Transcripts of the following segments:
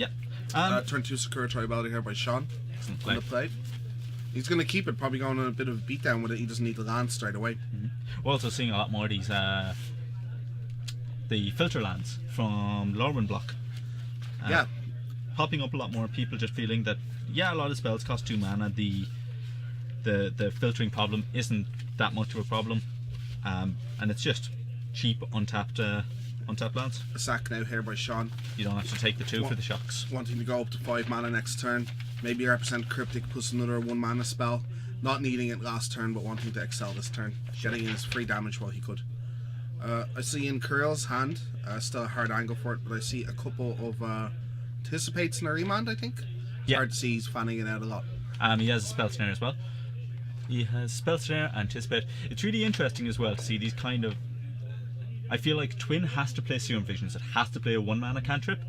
Yeah. Turn 2 Sakura Tribal here by Sean on the play. He's going to keep it, probably going on a bit of a beatdown with it. He doesn't need to land straight away. We're also seeing a lot more of these the filter lands from Lorwyn block. Yeah. Popping up a lot more. People just feeling that a lot of spells cost 2 mana. The filtering problem isn't that much of a problem, and it's just cheap untapped lands. A sack now here by Sean. You don't have to take the 2 for the shocks. Wanting to go up to 5 mana next turn. Maybe represent Cryptic plus another 1 mana spell. Not needing it last turn, but wanting to excel this turn. Getting in his free damage while he could. I see in Kurill's hand, still a hard angle for it, but I see a couple of Anticipates in a remand, I think. It's hard to see, he's fanning it out a lot. He has a Spell Snare as well. He has Spell Snare, Anticipate. It's really interesting as well to see these kind of... I feel like Twin has to play Serum Visions. It has to play a 1 mana cantrip,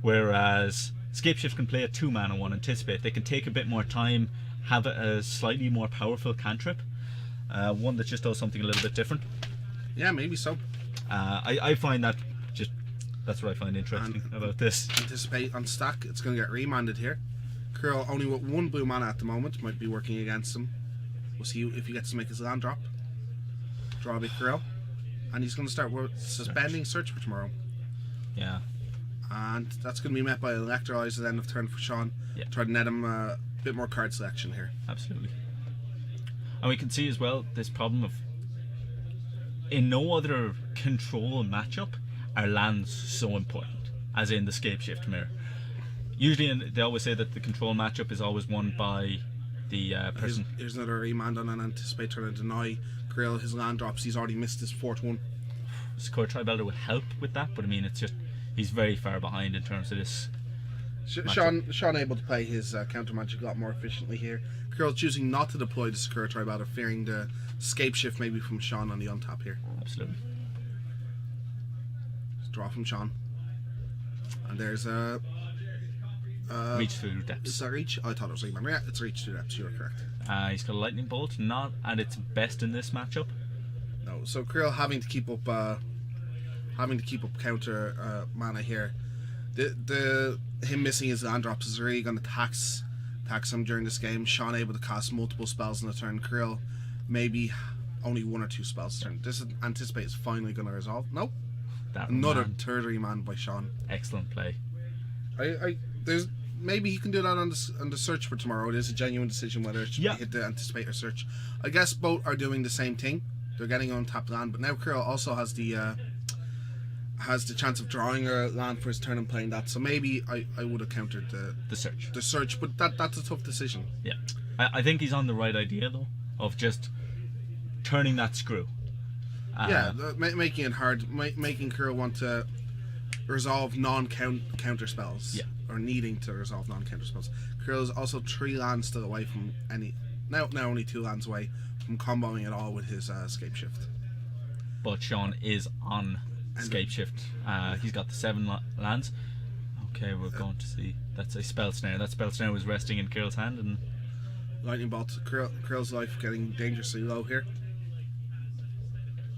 whereas Scapeshift can play a 2 mana 1 Anticipate. They can take a bit more time, have a slightly more powerful cantrip, one that just does something a little bit different. Yeah, maybe so. I find that that's what I find interesting about this. Anticipate on stack, it's going to get remanded here. Kurill only with 1 blue mana at the moment, might be working against him. We'll see if he gets to make his land drop. Draw a big Kurill. And he's going to start suspending search for tomorrow. Yeah. And that's going to be met by Electrolyze at the end of turn for Sean. Yeah. Try to net him a bit more card selection here. Absolutely. And we can see as well this problem of in no other control matchup are lands so important as in the Scapeshift mirror. Usually they always say that the control matchup is always won by the person. Here's another remand on an Anticipate turn and deny Kurill his land drops. He's already missed his 4th one. Score Tribelder would help with that, but I mean, it's just he's very far behind in terms of this. Sean able to play his counter magic a lot more efficiently here. Kurill choosing not to deploy the Sakura Tribelder, fearing the Scapeshift maybe from Sean on the untap here. Absolutely. Just draw from Sean. And there's a... reach through depths. Is that reach? I thought it was remand. Yeah, it's reach through depths, you were correct. He's got a lightning bolt, not at its best in this matchup. No, so Kurill having to keep up counter mana here. Him missing his land drops is really going to tax him during this game. Sean able to cast multiple spells in a turn. Kurill maybe only 1 or 2 spells a turn. This Anticipate is finally going to resolve. Nope. Another third remand by Sean. Excellent play. There's maybe he can do that on the search for tomorrow. It is a genuine decision whether it should be hit the Anticipate or search. I guess both are doing the same thing. They're getting on tapped land, but now Kurill also has the chance of drawing a land for his turn and playing that. So maybe I would have countered the search, but that's a tough decision. Yeah, I think he's on the right idea though of just turning that screw. Making it hard, making Kurill want to resolve non-counter spells. Yeah. Or needing to resolve non-counter spells. Kurill is also 3 lands still away from any... Now only 2 lands away from comboing it all with his Scapeshift. But Sean is on Scapeshift. He's got the 7 lands. Okay, we're going to see... That's a Spell Snare. That Spell Snare was resting in Kurill's hand and... Lightning Bolt. Kurill's life getting dangerously low here.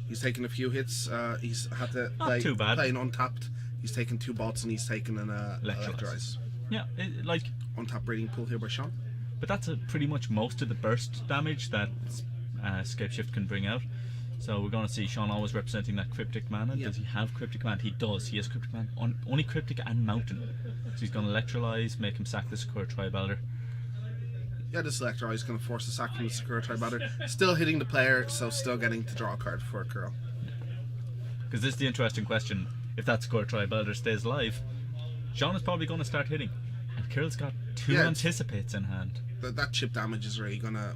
He's taken a few hits. He's had to play an untapped. He's taken 2 bolts and he's taken an Electrolyze. Yeah, untapped Breeding Pool here by Sean. But that's pretty much most of the burst damage that Scapeshift can bring out. So we're going to see Sean always representing that Cryptic mana. Yeah. Does he have Cryptic mana? He does. He has Cryptic mana. Only Cryptic and Mountain. So he's going to Electrolyze, make him sack the Sakura Tribelder. Yeah, this Electrolyze is going to force a sack from the Sakura Tribelder. Still hitting the player, so still getting to draw a card for Kurill. Because this is the interesting question. If that Sakura Tribelder stays alive, Sean is probably going to start hitting. And Kurill's got 2 Anticipates in hand. That chip damage is really going to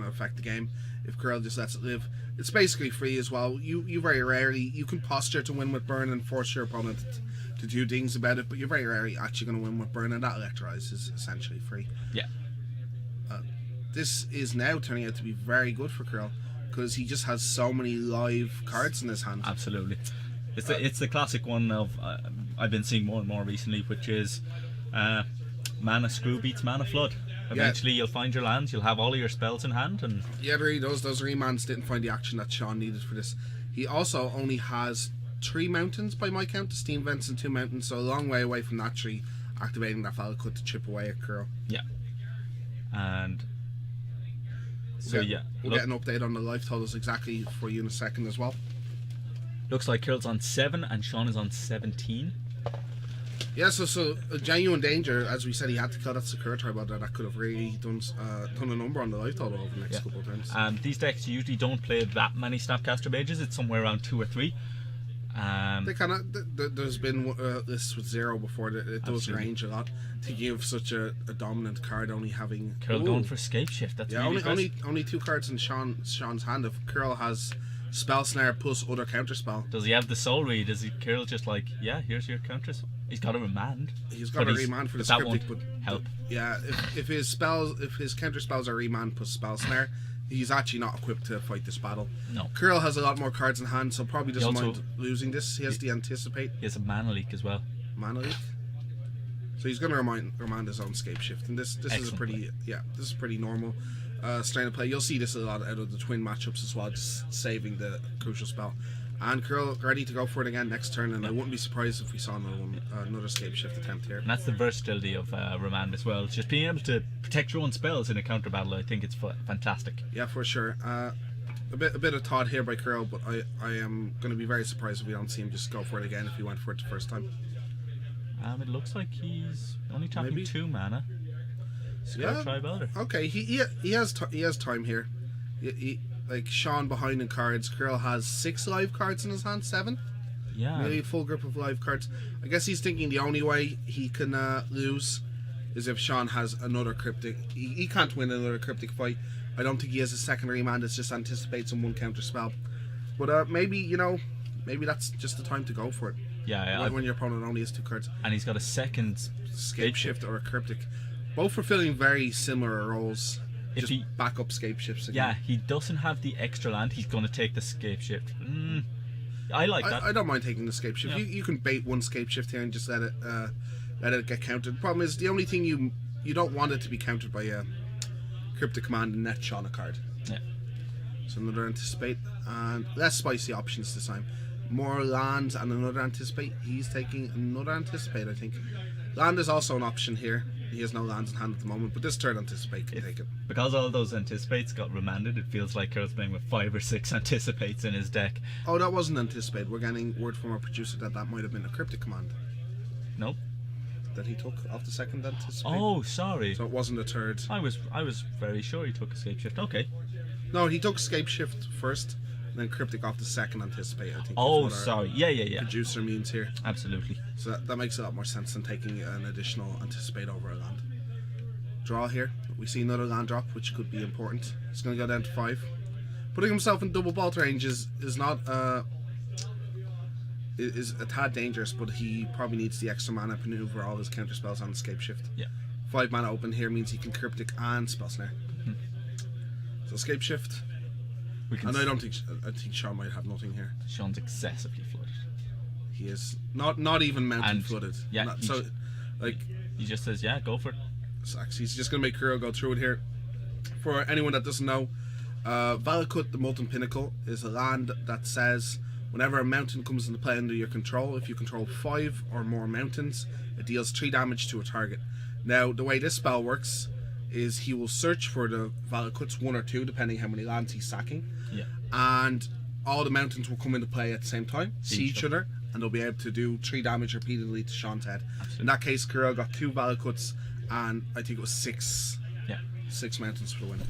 affect the game. If Kurill just lets it live, it's basically free as well. You very rarely, you can posture to win with burn and force your opponent to do things about it, but you're very rarely actually going to win with burn, and that Electrolyze is essentially free. Yeah. This is now turning out to be very good for Kurill because he just has so many live cards in his hand. Absolutely. It's the classic one of I've been seeing more and more recently, which is mana screw beats mana flood. Eventually you'll find your lands, you'll have all of your spells in hand, and really those remands didn't find the action that Sean needed for this. He also only has 3 mountains by my count, the steam vents and 2 mountains, so a long way away from that tree, activating that Valakut to chip away at Kuro. Yeah. And so we'll get an update on the life totals exactly for you in a second as well. Looks like Kirill's on 7 and Sean is on 17. Yeah, so a genuine danger, as we said, he had to kill that Sakura Tribe there. That could have really done a number on the life total over the next couple of turns. These decks usually don't play that many Snapcaster Mages. It's somewhere around 2 or 3. They kind of there's been lists with 0 before. It does range a lot to give such a dominant card, only having Kirill going for Scape Shift. That's really only 2 cards in Sean's hand. If Kirill has Spell Snare plus other counter spell, does he have the Soul Read? Is Kirill just like, yeah, here's your counters? He's got a remand. He's got a remand for the Cryptic, but help. Yeah, if his counter spells are remand plus Spell Snare, he's actually not equipped to fight this battle. No. Kirill has a lot more cards in hand, so probably doesn't mind losing this. He has the Anticipate. He has a Mana Leak as well. Mana Leak. So he's going to remind his own Scape Shift, and this is a pretty normal strain of play. You'll see this a lot out of the twin matchups as well, just saving the crucial spell. And Kirill ready to go for it again next turn, and I wouldn't be surprised if we saw another Scape Shift attempt here. And that's the versatility of Remand as well. Just being able to protect your own spells in a counter battle, I think it's fantastic. Yeah, for sure. A bit of thought here by Kirill, but I am going to be very surprised if we don't see him just go for it again if he went for it the first time. It looks like he's only tapping 2 mana. Tribe Elder. Okay, he has time here. Like Sean behind in cards, Kirill has 6 live cards in his hand, 7. Yeah. Maybe a full grip of live cards. I guess he's thinking the only way he can lose is if Sean has another Cryptic. He can't win another Cryptic fight. I don't think he has a secondary man that just anticipates on 1 counter spell. But maybe that's just the time to go for it. Yeah. When your opponent only has 2 cards. And he's got a second Scape Shift or a Cryptic. Both fulfilling very similar roles. Just back up Scape Shifts again. Yeah, he doesn't have the extra land. He's going to take the Scape Shift. I like that. I don't mind taking the Scape Shift. Yeah. You can bait 1 Scape Shift here and just let it get countered. The problem is the only thing you don't want it to be countered by a Cryptic Command and net Sean a card. Yeah. So another Anticipate and less spicy options this time. More lands and another Anticipate. He's taking another Anticipate, I think. Land is also an option here. He has no lands in hand at the moment, but this third Anticipate can take it. Because all those Anticipates got remanded, it feels like Kirill's playing with 5 or 6 Anticipates in his deck. Oh, that wasn't Anticipate. We're getting word from our producer that might have been a Cryptic Command. Nope. That he took off the second Anticipate. Oh, sorry. So it wasn't a third. I was very sure he took Escape Shift. Okay. No, he took Escape Shift first, and then Cryptic off the second Anticipate, I think. Oh, sorry. Yeah. Producer means here. Absolutely. So that makes a lot more sense than taking an additional Anticipate over a land. Draw here. We see another land drop, which could be important. He's going to go down to 5. Putting himself in double bolt range is not is a tad dangerous, but he probably needs the extra mana to maneuver all his counter spells on Escape Shift. Yeah. 5 mana open here means he can Cryptic and Spell Snare. So Escape Shift. And I think Sean might have nothing here. Sean's excessively flooded. He is not even mountain flooded. Yeah. He just says, yeah, go for it. Sucks. He's just going to make Kuro go through it here. For anyone that doesn't know, Valakut, the Molten Pinnacle, is a land that says whenever a mountain comes into play under your control, if you control 5 or more mountains, it deals 3 damage to a target. Now, the way this spell works is he will search for the Valakuts, 1 or 2, depending how many lands he's sacking. Yeah. And all the mountains will come into play at the same time, see each other, and they'll be able to do 3 damage repeatedly to Sean's head. Absolutely. In that case, Kuro got 2 Valakuts, and I think it was 6 mountains for the win.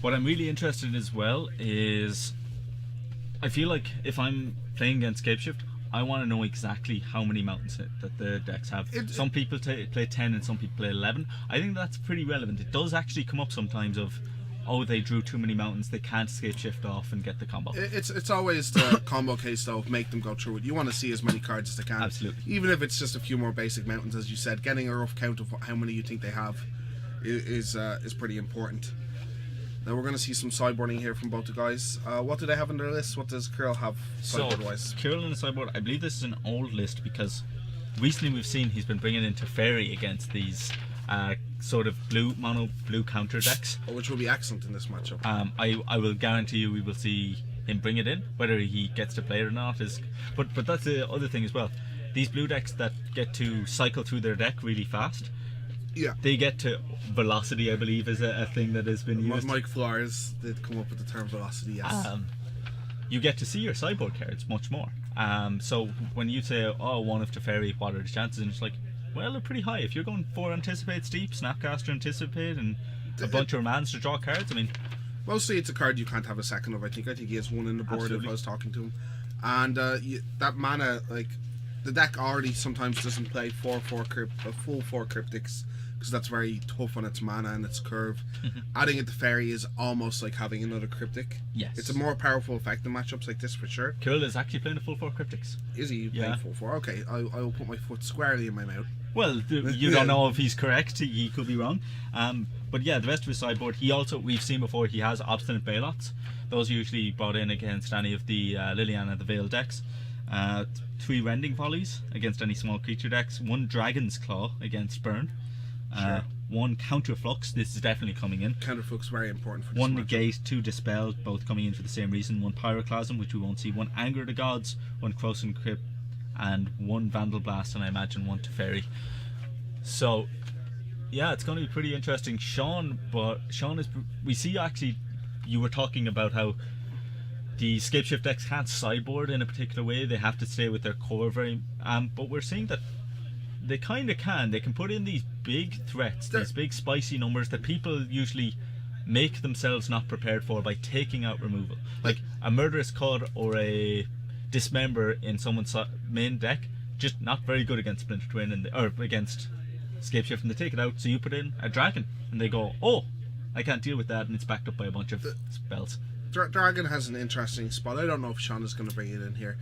What I'm really interested in as well is I feel like if I'm playing against Scape Shift, I want to know exactly how many mountains that the decks have. Some people play 10 and some people play 11. I think that's pretty relevant. It does actually come up sometimes of, oh, they drew too many mountains, they can't Scape Shift off and get the combo. It's always the combo case though, make them go through it. You want to see as many cards as they can. Absolutely. Even if it's just a few more basic mountains, as you said, getting a rough count of how many you think they have is pretty important. Now we're going to see some sideboarding here from both the guys. What do they have on their list? What does Kirill have sideboard-wise? So, Kirill in the sideboard, I believe this is an old list because recently we've seen he's been bringing in Teferi against these sort of mono blue counter decks. Which will be excellent in this matchup. I will guarantee you we will see him bring it in. Whether he gets to play it or not is, but that's the other thing as well. These blue decks that get to cycle through their deck really fast, they get to velocity. I believe is a thing that has been used. Mike Flores did come up with the term velocity. Yes. You get to see your sideboard cards much more. So when you say, "Oh, one of Teferi, what are the chances?" and it's like, well, they're pretty high. If you're going for Anticipate Steep, Snapcaster Anticipate, and a bunch of Romans to draw cards, I mean, mostly it's a card you can't have a second of. I think he has one in the board. Absolutely. If I was talking to him, and that mana, like the deck already sometimes doesn't play full 4 cryptics because that's very tough on its mana and its curve. Adding it to Fairy is almost like having another cryptic. Yes, it's a more powerful effect in matchups like this for sure. Kirill is actually playing a full 4 cryptics. Is he playing full 4? Okay, I will put my foot squarely in my mouth. Well, you don't know if he's correct. He could be wrong. But yeah, the rest of his sideboard, we've seen before, he has Obstinate Bailots. Those are usually brought in against any of the Liliana the Veil decks. 3 Rending Volleys against any small creature decks. 1 Dragon's Claw against Burn. 1 Counterflux, this is definitely coming in. Counterflux, very important for this 1 matchup. Negate, 2 Dispel, both coming in for the same reason. 1 Pyroclasm, which we won't see. 1 Anger of the Gods, 1 Krosan Crypt, and 1 Vandal Blast, and I imagine 1 Teferi. So yeah, it's going to be pretty interesting. Sean is, we see actually, you were talking about how the Scapeshift decks can't sideboard in a particular way, they have to stay with their core very, but we're seeing that they kind of can. They can put in these big threats, these big spicy numbers that people usually make themselves not prepared for by taking out removal, like a Murderous Cud or a Dismember in someone's main deck, just not very good against Splinter Twin or against Scapeshift, and they take it out, so you put in a Dragon and they go, oh, I can't deal with that, and it's backed up by a bunch of spells. Dragon has an interesting spot. I don't know if Sean is going to bring it in here.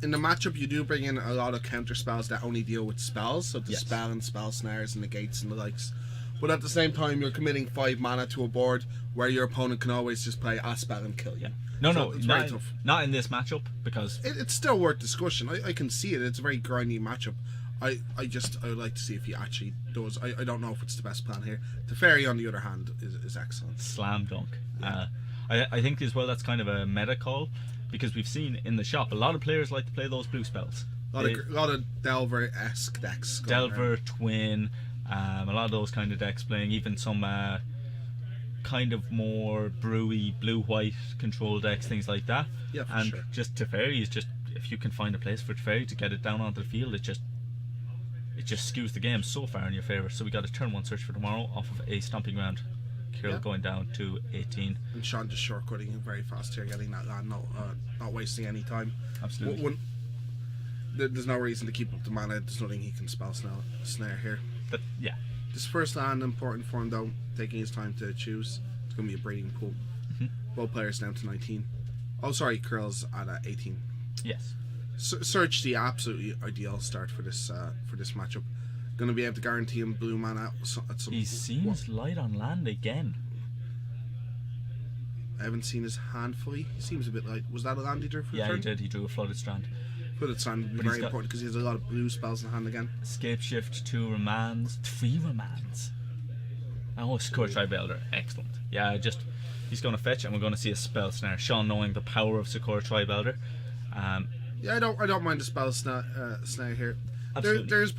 In the matchup, you do bring in a lot of counter spells that only deal with spells, so Dispel and Spell Snares and Negates and the likes. But at the same time, you're committing 5 mana to a board where your opponent can always just play a spell and kill you. No, it's very tough. Not in this matchup, because it's still worth discussion. I can see it. It's a very grindy matchup. I would like to see if he actually does. I don't know if it's the best plan here. Teferi, on the other hand, is excellent. Slam dunk. Yeah. I think as well that's kind of a meta call, because we've seen in the shop a lot of players like to play those blue spells. A lot of Delver-esque decks. Delver, Twin, a lot of those kind of decks playing, even some kind of more brewy blue-white control decks, things like that. Yeah, for and sure. just Teferi is just, if you can find a place for Teferi to get it down onto the field, it just skews the game so far in your favour. So we got a turn 1 search for tomorrow off of a Stomping Ground. Kirill going down to 18. And Sean just shortcutting him very fast here, getting that land, not wasting any time. Absolutely. There's no reason to keep up the mana. There's nothing he can spell snare here. But yeah. This first land, important for him though, taking his time to choose. It's going to be a breeding pool. Both players down to 19. Oh, sorry, Kirill's at 18. Yes. Search the absolutely ideal start for this matchup. Going to be able to guarantee him blue mana at some. He seems light on land again. I haven't seen his hand fully. He seems a bit light. Was that a land he drew for the turn? Yeah, he did. He drew a Flooded Strand. Flooded Strand would be very important because he has a lot of blue spells in hand again. Scapeshift, 2 Romans, 3 Romans. Oh, Scourge Tribuilder. Excellent. Yeah, he's going to fetch, and we're going to see a Spell Snare. Sean, knowing the power of Sakura Tribuilder. Yeah, I don't mind the spell snare here. There's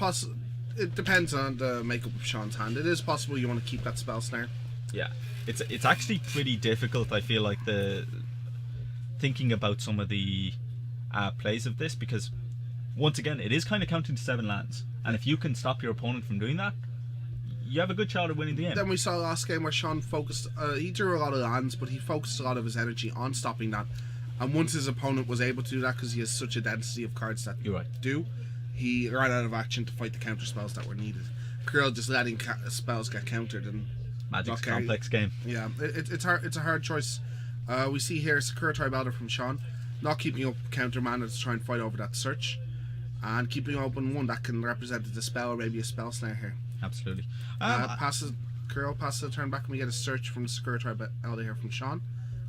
it depends on the makeup of Sean's hand. It is possible you want to keep that spell snare. Yeah, it's actually pretty difficult. I feel like thinking about some of the plays of this, because once again it is kind of counting to 7 lands, and if you can stop your opponent from doing that, you have a good shot at winning the game. Then we saw last game where Sean focused. He drew a lot of lands, but he focused a lot of his energy on stopping that. And once his opponent was able to do that, because he has such a density of cards that he ran out of action to fight the counter spells that were needed. Kirill just letting spells get countered and Magic's a complex game. Yeah, it's hard. It's a hard choice. We see here Sakura Tribuilder from Sean, not keeping up counter mana to try and fight over that search, and keeping open one that can represent a dispel or maybe a spell snare here. Absolutely. Kirill passes the turn back, and we get a search from the Sakura Tribuilder here from Sean,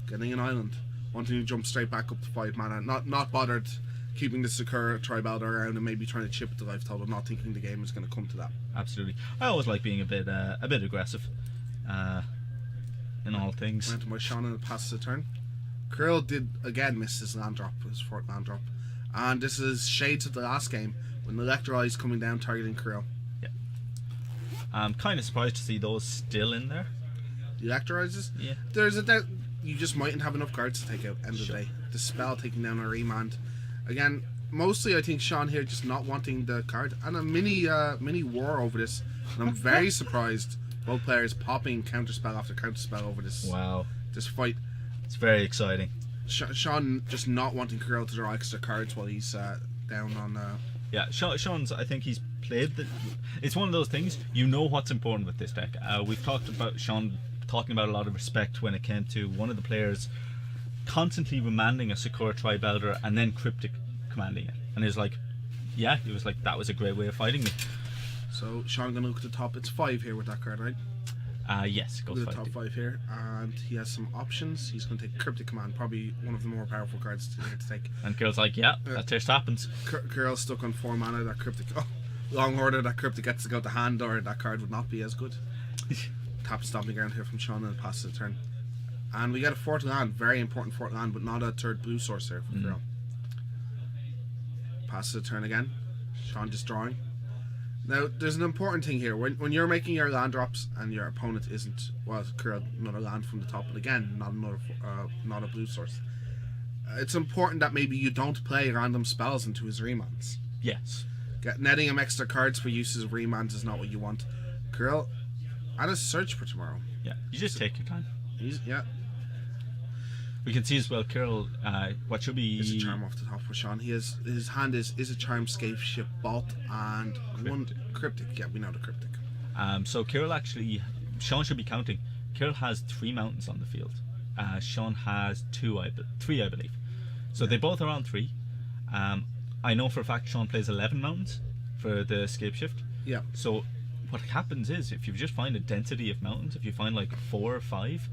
getting an island, wanting to jump straight back up to 5 mana, not bothered keeping the Sakura Tribuilder around and maybe trying to chip at the life total, not thinking the game is going to come to that. Absolutely. I always like being a bit aggressive in all things. Went to my Sean and it passes the turn. Krill did again miss his land drop, his fourth land drop. And this is shades of the last game when the Electro-Eyes coming down targeting Krill. Yeah. I'm kind of surprised to see those still in there. The Electro-Eyes? Yeah. There's a doubt you just mightn't have enough cards to take out end of the day. The spell taking down a remand. Again, mostly I think Sean here just not wanting the card and a mini war over this. And I'm very surprised both players popping counterspell after counterspell over this this fight. It's very exciting. Sean just not wanting Krill to draw extra cards while he's down on. Yeah, Sean's. I think he's played the. It's one of those things. You know what's important with this deck. We've talked about Sean talking about a lot of respect when it came to one of the players constantly remanding a Sakura Tribe Elder and then Cryptic commanding it, and he was like, that was a great way of fighting me. So Sean gonna look at the top. It's 5 here with that card, right? Yes, goes the top 5 here, and he has some options. He's going to take Cryptic Command, probably one of the more powerful cards to take. And Kirill's like, that just happens. Kirill's stuck on 4 mana. That Cryptic, long order. That Cryptic gets to go to hand, or that card would not be as good. Tap Stomping Ground here from Sean and pass the turn. And we get a 4th land, very important 4th land, but not a 3rd blue source here for Kirill. Pass the turn again. Sean just drawing. Now, there's an important thing here. When you're making your land drops and your opponent isn't, well, Krill, another land from the top, but again, not a blue source. It's important that maybe you don't play random spells into his remands. Yes. Netting him extra cards for uses of remands is not what you want. Krill, add a search for tomorrow. Yeah, you just take your time. We can see as well, Kirill, what should be... There's a charm off the top for Sean. His hand is a charm, Scape Ship, Bolt, and Cryptic. 1 Cryptic. Yeah, we know the Cryptic. So Kirill actually... Sean should be counting. Kirill has 3 mountains on the field. Sean has 3, I believe. So they both are on 3. I know for a fact Sean plays 11 mountains for the Scape Shift. Yeah. So what happens is, if you just find a density of mountains, if you find like 4 or 5...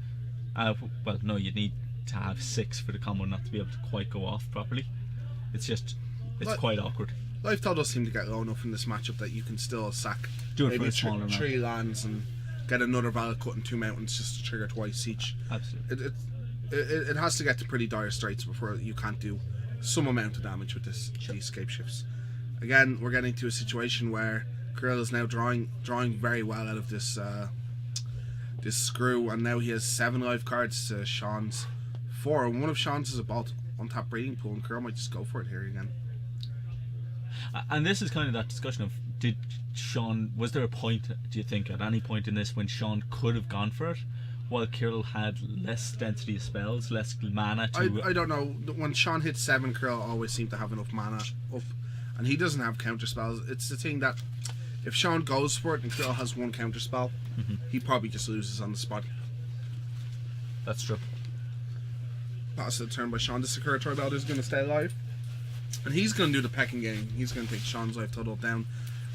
well, no, you'd need to have 6 for the combo not to be able to quite go off properly. It's quite awkward. Life Total seem to get low enough in this matchup that you can still sack maybe 3 lands and get another Valid Cut and 2 mountains just to trigger twice each. Absolutely. It has to get to pretty dire straits before you can't do some amount of damage with these Scape Shifts. Again, we're getting to a situation where Krill is now drawing very well out of this this screw, and now he has 7 live cards to Sean's 4, and one of Sean's is a Bolt on top Breeding Pool, and Krill might just go for it here again. And this is kind of that discussion of, was there a point, do you think, at any point in this when Sean could have gone for it while Kirill had less density of spells, less mana to... I don't know. When Sean hits 7, Kirill always seemed to have enough mana up, and he doesn't have counter spells. It's the thing that if Sean goes for it and Kirill has 1 counter spell, he probably just loses on the spot. That's true. Pass the turn by Sean. The Sakura Tribe Elder is going to stay alive, and he's going to do the pecking game. He's going to take Sean's life total down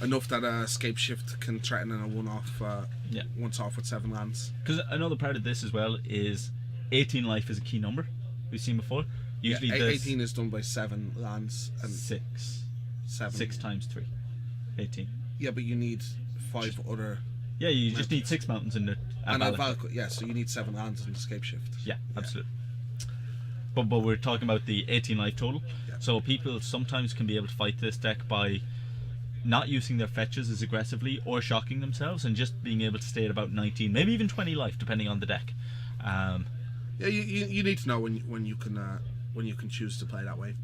enough that Scape Shift can threaten in a once off with 7 lands. Because another part of this as well is 18 life is a key number we've seen before. Usually 18 is done by 7 lands and 7 6 times 3 18. Yeah, but you need 5 other. Yeah, you just need 6 mountains in the so you need 7 lands in the Scape Shift. Yeah, absolutely. But we're talking about the 18 life total. Yeah. So people sometimes can be able to fight this deck by not using their fetches as aggressively or shocking themselves and just being able to stay at about 19, maybe even 20 life, depending on the deck. Yeah, you need to know when you can choose to play that way.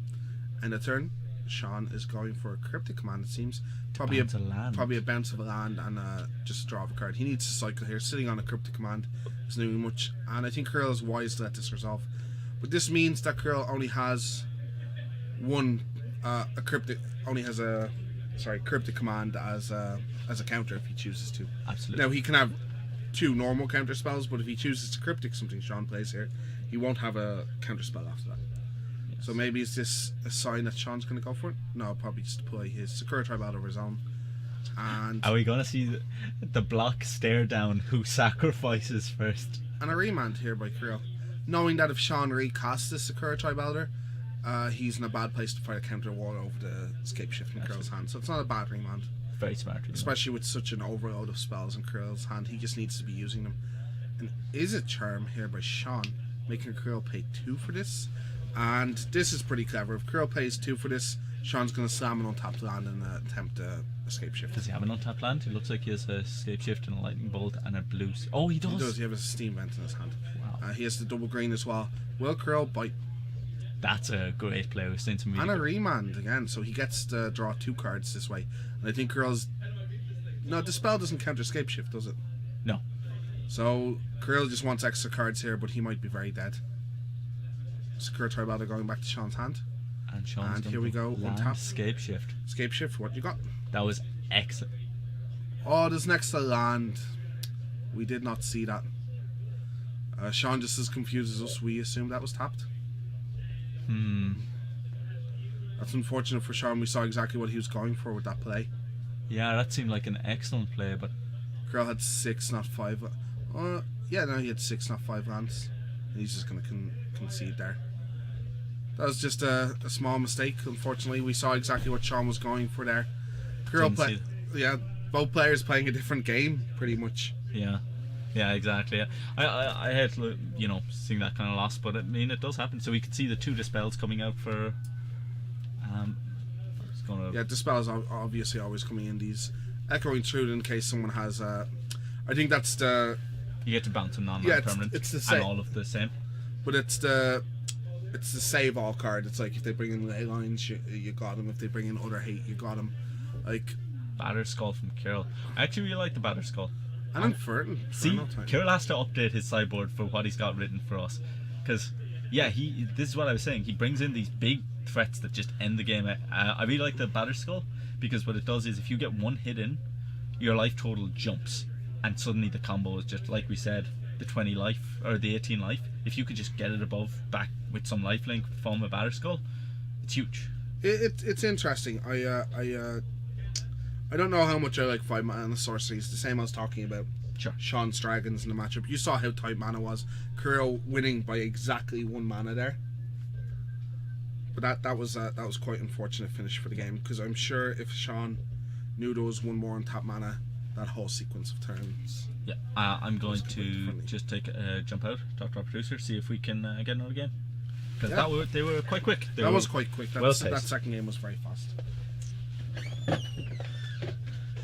And the turn, Sean is going for a Cryptic Command. It seems probably a bounce of a land and just a draw of a card. He needs to cycle here. Sitting on a Cryptic Command isn't doing much, and I think Krill is wise to let this resolve. But this means that Krill only has Cryptic Command as a counter if he chooses to. Absolutely. Now he can have 2 normal counter spells, but if he chooses to Cryptic something Sean plays here, he won't have a counter spell after that. Yes. So maybe is this a sign that Sean's going to go for it? No, probably just play his Sakura Tribe out of his own. And are we going to see the block stare down who sacrifices first? And a remand here by Krill, knowing that if Sean recasts this Sakura Tribe Elder, he's in a bad place to fight a counter wall over the Scape Shift in Krill's hand. So it's not a bad remand. Very smart. Especially with such an overload of spells in Krill's hand. He just needs to be using them. And is it Charm here by Sean? making Krill pay 2 for this. And this is pretty clever. If Krill pays 2 for this, Sean's going to slam an untapped land and attempt to escape shift. Does he have an untapped land? It looks like he has a escape shift and a lightning bolt and a blue. Oh, he does. He does. He has a steam vent in his hand. Wow. He has the double green as well. Will Krill bite? That's a great play. We've seen some really and a good... remand again, so he gets to draw 2 cards this way. And I think Krill's... No, Dispel doesn't counter escape shift, does it? No. So Krill just wants extra cards here, but he might be very dead. Sakura Tribalda going back to Sean's hand. And here we go. Untap. Escape shift. Escape shift. What you got? That was excellent. Oh, there's next to land. We did not see that. Sean just as confused as us. We assumed that was tapped. That's unfortunate for Sean. We saw exactly what he was going for with that play. Yeah, that seemed like an excellent play, but Krill had 6, not 5. Yeah, no, he had 6, not 5 lands. He's just going to concede there. That was just a small mistake. Unfortunately, we saw exactly what Sean was going for there. Krill both players playing a different game, pretty much. Yeah, exactly. I had seeing that kind of loss, but I mean it does happen. So we can see the 2 dispels coming out for. Dispels are obviously always coming in. These echoing through in case someone has. I think that's the. You get to bounce them non-land permanent. It's the same. And all of the same. But it's the save all card. It's like if they bring in ley lines, you got them. If they bring in other hate, you got them. Like Batter Skull from Kirill. I actually really like the Batter Skull. And Inferno. See, Kirill has to update his sideboard for what he's got written for us. Because, yeah, this is what I was saying. He brings in these big threats that just end the game. I really like the Batter Skull because what it does is if you get 1 hit in, your life total jumps. And suddenly the combo is just, like we said, the 20 life, or the 18 life. If you could just get it back with some lifelink from a Batter Skull, it's huge. It's interesting. I don't know how much I like 5 mana and the sorceries. The same I was talking about. Sure. Sean's Dragons in the matchup. You saw how tight mana was. Kuro winning by exactly 1 mana there. But that was quite unfortunate finish for the game because I'm sure if Sean knew there was 1 more on top mana, that whole sequence of turns. Yeah, I'm going to just take a jump out, talk to our producer, see if we can get another game. Because they were quite quick. That was quite quick. That second game was very fast.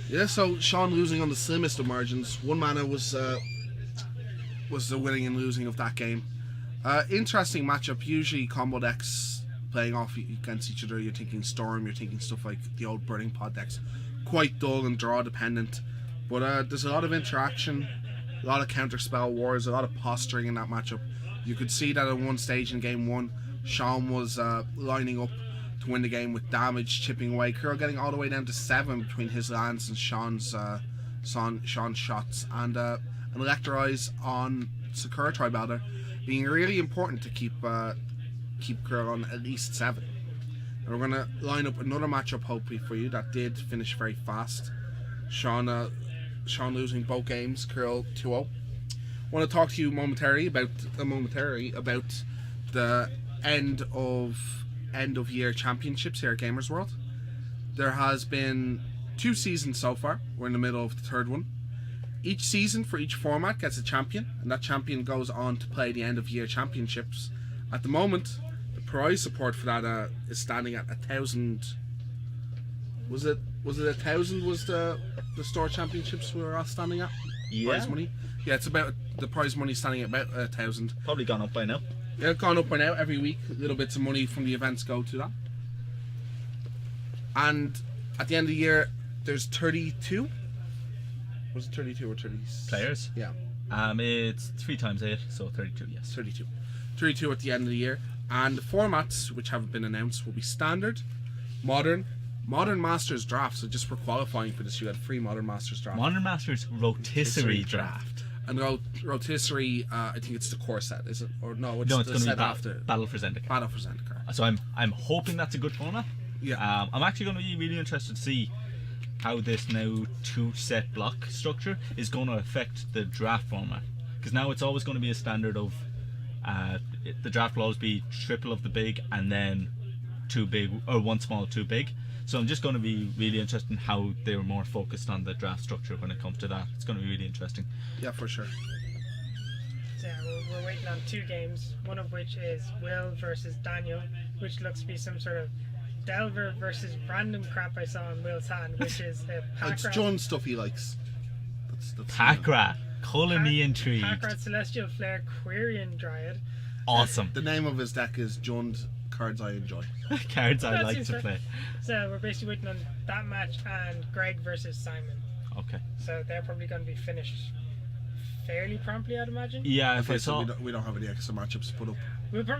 Yeah, so Sean losing on the slimmest of margins. 1 mana was the winning and losing of that game. Interesting matchup. Usually combo decks playing off against each other. You're thinking Storm, you're thinking stuff like the old Burning Pod decks. Quite dull and draw dependent. But there's a lot of interaction, a lot of counter spell wars, a lot of posturing in that matchup. You could see that at one stage in game 1, Sean was lining up to win the game with damage, chipping away. Kuro getting all the way down to 7 between his lands and Sean's shots, and an Electro-Eyes on Sakura Tribalda being really important to keep Kuro on at least 7. And we're going to line up another matchup hopefully for you that did finish very fast. Sean losing both games, Kuro 2-0. I want to talk to you momentarily about the end of year championships here at Gamersworld. There has been 2 seasons so far. We're in the middle of the 3rd one. Each season for each format gets a champion, and that champion goes on to play the end of year championships. At the moment, the prize support for that is standing at 1,000. Was it 1,000? Was the store championships we were all standing at? Yeah. Prize money. Yeah, it's about the prize money standing at about 1,000. Probably gone up by now. Yeah, gone up by now. Every week, little bits of money from the events go to that. And at the end of the year, there's 32. Was it 32 or 30? Players? Yeah. It's 3 times 8, so 32. Yes. 32. 32 at the end of the year. And the formats which haven't been announced will be standard, modern Masters draft. So just for qualifying for this, you had 3 Modern Masters draft. Modern Masters rotisserie draft. And rotisserie, I think it's the core set, is it? Or no, it's going the to set be after. Battle for Zendikar. Battle for Zendikar. So I'm hoping that's a good format. Yeah. I'm actually going to be really interested to see how this now 2-set block structure is going to affect the draft format. Because now it's always going to be a standard of the draft will always be triple of the big and then 2 big, or 1 small, 2 big. So I'm just going to be really interested in how they were more focused on the draft structure when it comes to that. It's going to be really interesting. Yeah, for sure. Yeah, we're waiting on 2 games, one of which is Will versus Daniel, which looks to be some sort of Delver versus random crap I saw in Will's hand, which is a It's John's stuff he likes. That's Packrat, calling me intrigued. Packrat Celestial Flare Quirion Dryad. Awesome. The name of his deck is John's Cards I Enjoy. Cards I That like seems to fair. play. So we're basically waiting on that match and Greg versus Simon. Okay. So they're probably going to be finished fairly promptly, I'd imagine. Yeah, if Okay, I so saw. we don't have any extra matchups to put up. We'll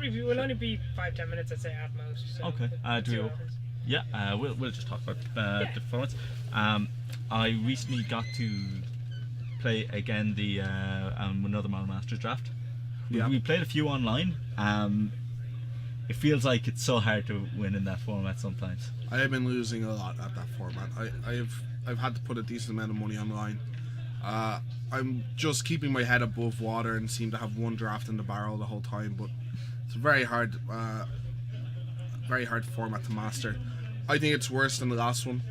only be 5-10 minutes, I'd say, at most. So Okay, let's see do what happens. Yeah, we'll just talk about the performance. I recently got to play again the another Modern Masters draft. Yeah. We played a few online. It feels like it's so hard to win in that format sometimes. I have been losing a lot at that format. I've had to put a decent amount of money online. I'm just keeping my head above water and seem to have one draft in the barrel the whole time, but it's a very hard format to master. I think it's worse than the last one.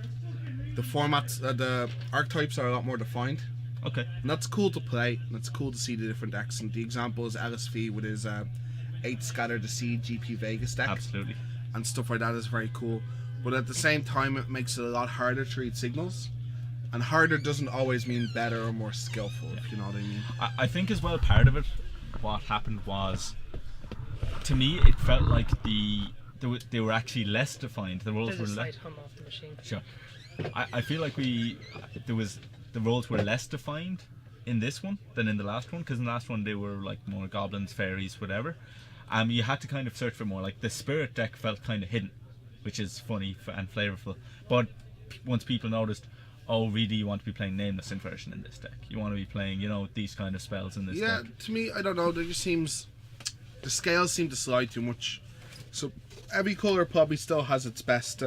The formats, the archetypes are a lot more defined, Okay. and that's cool to play, and it's cool to see the different decks. And the example is LSV with his 8 Scatter the Seed GP Vegas deck. Absolutely. And stuff like that is very cool. But at the same time, it makes it a lot harder to read signals. And harder doesn't always mean better or more skillful, if you know what I mean. I think as well, part of it, what happened was, to me, it felt like they were actually less defined. The roles There's a were slight less. hum off the machine. Sure. I feel like the roles were less defined in this one than in the last one, because in the last one they were like more goblins, fairies, whatever. You had to kind of search for more. Like the spirit deck felt kind of hidden, which is funny and flavorful. But once people noticed, oh, really, you want to be playing Nameless Inversion in this deck. You want to be playing, these kind of spells in this Yeah, deck. to me, I don't know. There just seems the scales seem to slide too much. So every color probably still has its best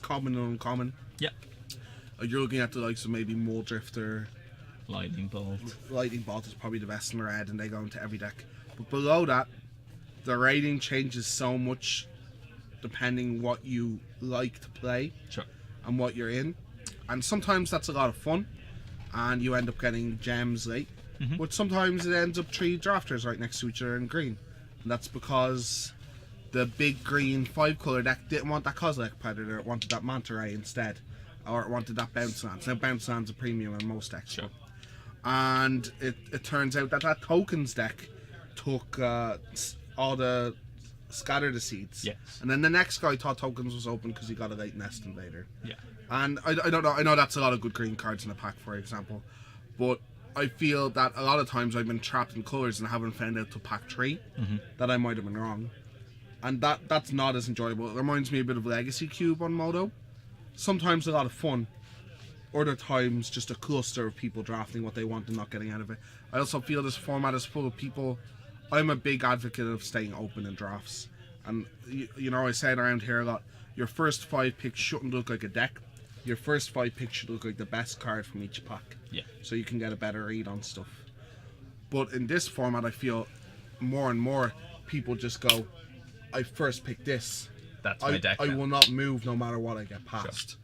common and uncommon. Yeah. You're looking at the likes of maybe Muldrifter. Lightning Bolt. Lightning Bolt is probably the best in red, and they go into every deck. But below that, the rating changes so much depending what you like to play Sure. and what you're in. And sometimes that's a lot of fun, and you end up getting gems late. Mhm. But sometimes it ends up 3 drafters right next to each other in green. And that's because the big green 5-color deck didn't want that Kozilek Predator, it wanted that Manta Ray instead. Or it wanted that Bounce Lands. Now Bounce Lands a premium in most decks. Sure. And it turns out that tokens deck took all the Scatter the Seeds. Yes. And then the next guy thought tokens was open because he got a late Nest Invader. Yeah. And I don't know, I know that's a lot of good green cards in the pack, for example. But I feel that a lot of times I've been trapped in colours and haven't found out till pack 3 that I might have been wrong. And that's not as enjoyable. It reminds me a bit of Legacy Cube on Modo. Sometimes a lot of fun. Other times just a cluster of people drafting what they want and not getting out of it. I also feel this format is full of people. I'm a big advocate of staying open in drafts. And I say it around here a lot. Your first 5 picks shouldn't look like a deck. Your first 5 picks should look like the best card from each pack. Yeah. So you can get a better read on stuff. But in this format, I feel more and more people just go, I first pick this. That's my deck. I now. will not move no matter what I get past.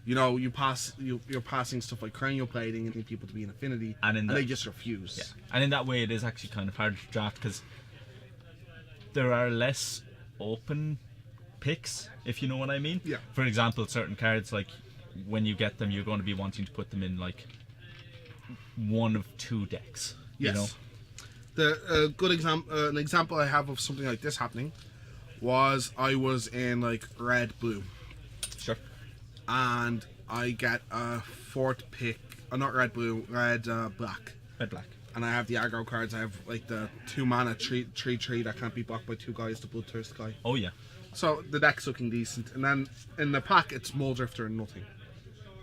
Sure. You're passing stuff like cranial plating and people to be an affinity, And they just refuse. Yeah. And in that way, it is actually kind of hard to draft because there are less open picks, if you know what I mean. Yeah. For example, certain cards, like when you get them, you're going to be wanting to put them in like one of 2 decks. Yes. You know? The good example, an example I have of something like this happening, was I was in like red blue, Sure. and I get a 4th pick. Not red blue, red black. Red black. And I have the aggro cards. I have like the 2 mana 3/3 that can't be blocked by 2 guys. The Bloodthirst guy. Oh yeah. So the deck's looking decent. And then in the pack, it's Muldrifter and nothing.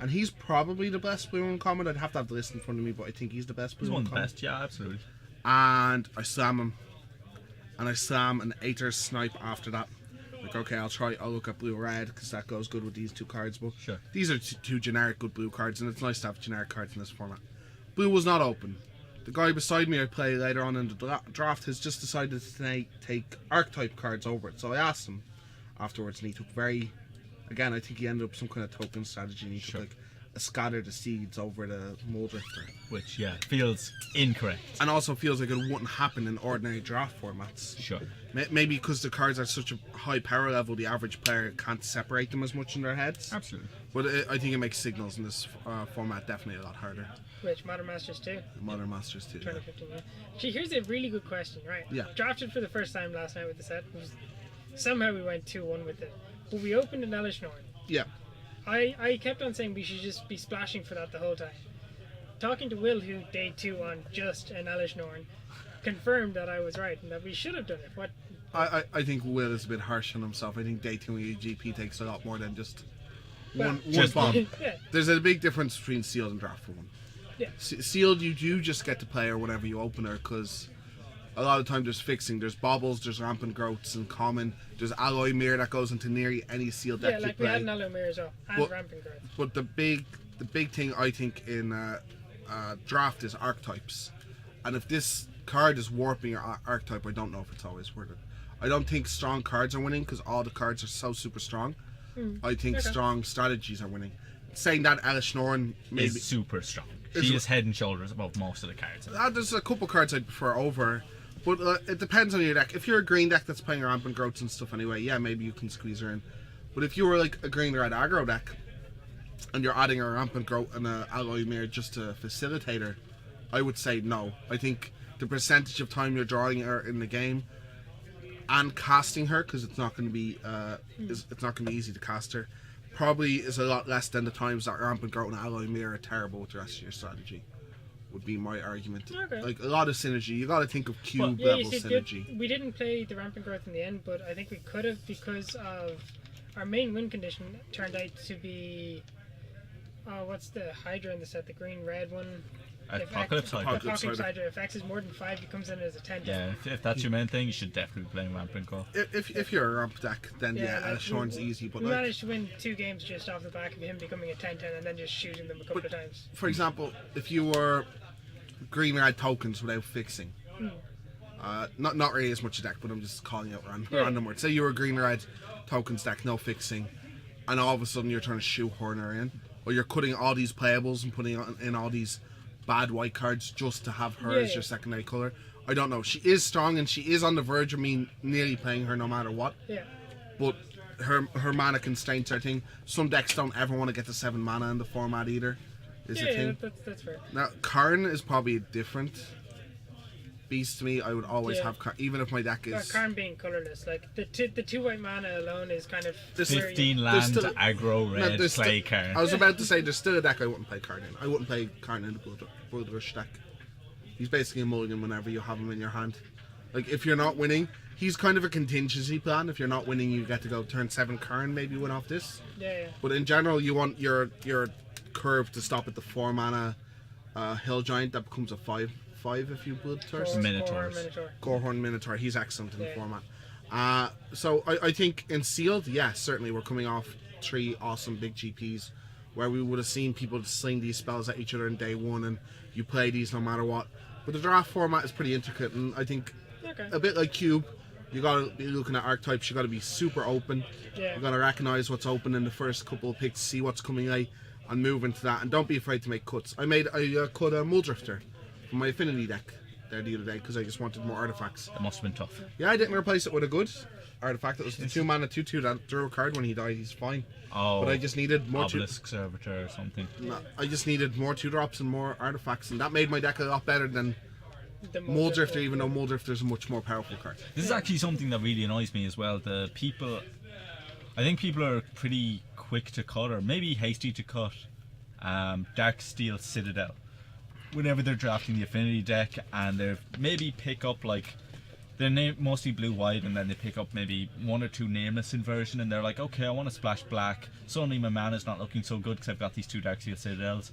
And he's probably the best blue uncommon. I'd have to have the list in front of me, but I think he's the best blue He's one of the uncommon. best. Yeah, absolutely. And I slam him. And I slam an Aether's Snipe after that. Like, okay, I'll look at blue-red because that goes good with these 2 cards. But Sure. these are 2 generic good blue cards, and it's nice to have generic cards in this format. Blue was not open. The guy beside me I play later on in the draft has just decided to take archetype cards over it. So I asked him afterwards, and he took I think he ended up some kind of token strategy, and he took like scatter the seeds over the Muldrifter. Which, feels incorrect. And also feels like it wouldn't happen in ordinary draft formats. Sure. Maybe because the cards are such a high power level, the average player can't separate them as much in their heads. Absolutely. But I think it makes signals in this format definitely a lot harder. Which, Modern Masters 2? Modern Masters 2. 2015, yeah. Gee, here's a really good question, right? Yeah. Drafted for the first time last night with the set. Somehow we went 2-1 with it. But we opened an Elish Norn. Yeah. I kept on saying we should just be splashing for that the whole time. Talking to Will, who day 2 on just an Elish Norn, confirmed that I was right and that we should have done it. What? I think Will is a bit harsh on himself. I think day 2 in GP takes a lot more than just one just bomb. Yeah. There's a big difference between sealed and draft for one. Yeah. Sealed, you do just get to play her whenever you open her, because a lot of the time there's fixing. There's baubles, there's rampant growths and common. There's alloy mirror that goes into nearly any sealed deck you like play. we had an Alloy Mirror as well, and Rampant Growth. But the big thing I think in draft is archetypes, and if this card is warping your archetype, I don't know if it's always worth it. I don't think strong cards are winning because all the cards are so super strong. I think strong strategies are winning. Saying that, Elish Norn maybe is super strong. She is head and shoulders above most of the cards. there's a couple cards I'd prefer over, but it depends on your deck. If you're a green deck that's playing rampant growths and stuff anyway, yeah, maybe you can squeeze her in. But if you were like a green red aggro deck and you're adding a rampant growth and an alloy mirror just to facilitate her, I would say no. I think the percentage of time you're drawing her in the game and casting her, because it's not going to be it's not going to be easy to cast her, probably is a lot less than the times that rampant growth and alloy mirror are terrible with the rest of your strategy. Would be my argument. Okay. Like a lot of synergy, you got to think of cube Yeah, level synergy. we didn't play the Rampant Growth in the end, but I think we could have because of our main win condition turned out to be what's the Hydra in the set, the green red one. Apocalypse Hydra. Apocalypse Hydra. If X is more than 5, he comes in as a 10. Yeah, if that's your main thing, you should definitely be playing Rampant Growth. If you're a ramp deck, then like, Shorn's easy. But we like, managed to win 2 games just off the back of him becoming a 10-10 and then just shooting them a couple of times. for example, if you were green red tokens without fixing, not really as much a deck, but I'm just calling out random words. Say you were a green red tokens deck, no fixing, and all of a sudden you're trying to shoehorn her in, or you're cutting all these playables and putting in all these bad white cards just to have her as your secondary color. I don't know. She is strong and she is on the verge of me nearly playing her no matter what. Yeah. But her mana constraints are a thing. Some decks don't ever want to get to 7 mana in the format either. Is a thing. That's fair. Now Karn is probably a different beast to me. I would always have Karn, even if my deck is Karn being colorless. Like the 2 white mana alone is kind of 15 land aggro red play Karn. I was about to say there's still a deck I wouldn't play Karn in. I wouldn't play Karn in the Blood Rush deck. He's basically a mulligan whenever you have him in your hand. Like if you're not winning, he's kind of a contingency plan. If you're not winning, you get to go turn 7 Karn, maybe win off this. Yeah. But in general, you want your curve to stop at the 4 mana Hill Giant that becomes a 5 if you Bloodthirst. Gorehorn Minotaur. He's excellent in the format. So I think in sealed, certainly we're coming off 3 awesome big GPs where we would have seen people sling these spells at each other in day 1 and you play these no matter what. But the draft format is pretty intricate, and I think a bit like Cube, you gotta be looking at archetypes, you gotta be super open. You gotta recognize what's open in the first couple of picks, see what's coming out and move into that, and don't be afraid to make cuts. I cut a Muldrifter from my affinity deck there the other day because I just wanted more artifacts. That must have been tough. Yeah, I didn't replace it with a good artifact. It was the 2 mana 2/2 that drew a card when he died. He's fine. But I just needed more Obelisk Servitor or something. No, I just needed more 2-drops and more artifacts, and that made my deck a lot better than Muldrifter, even though Muldrifter is a much more powerful card. This is actually something that really annoys me as well. I think people are pretty quick to cut, or maybe hasty to cut, Darksteel Citadel whenever they're drafting the affinity deck, and they maybe pick up like they're mostly blue-white, and then they pick up maybe 1 or 2 nameless inversion, and they're like, okay, I want to splash black. Suddenly my mana's not looking so good because I've got these 2 Darksteel Citadels.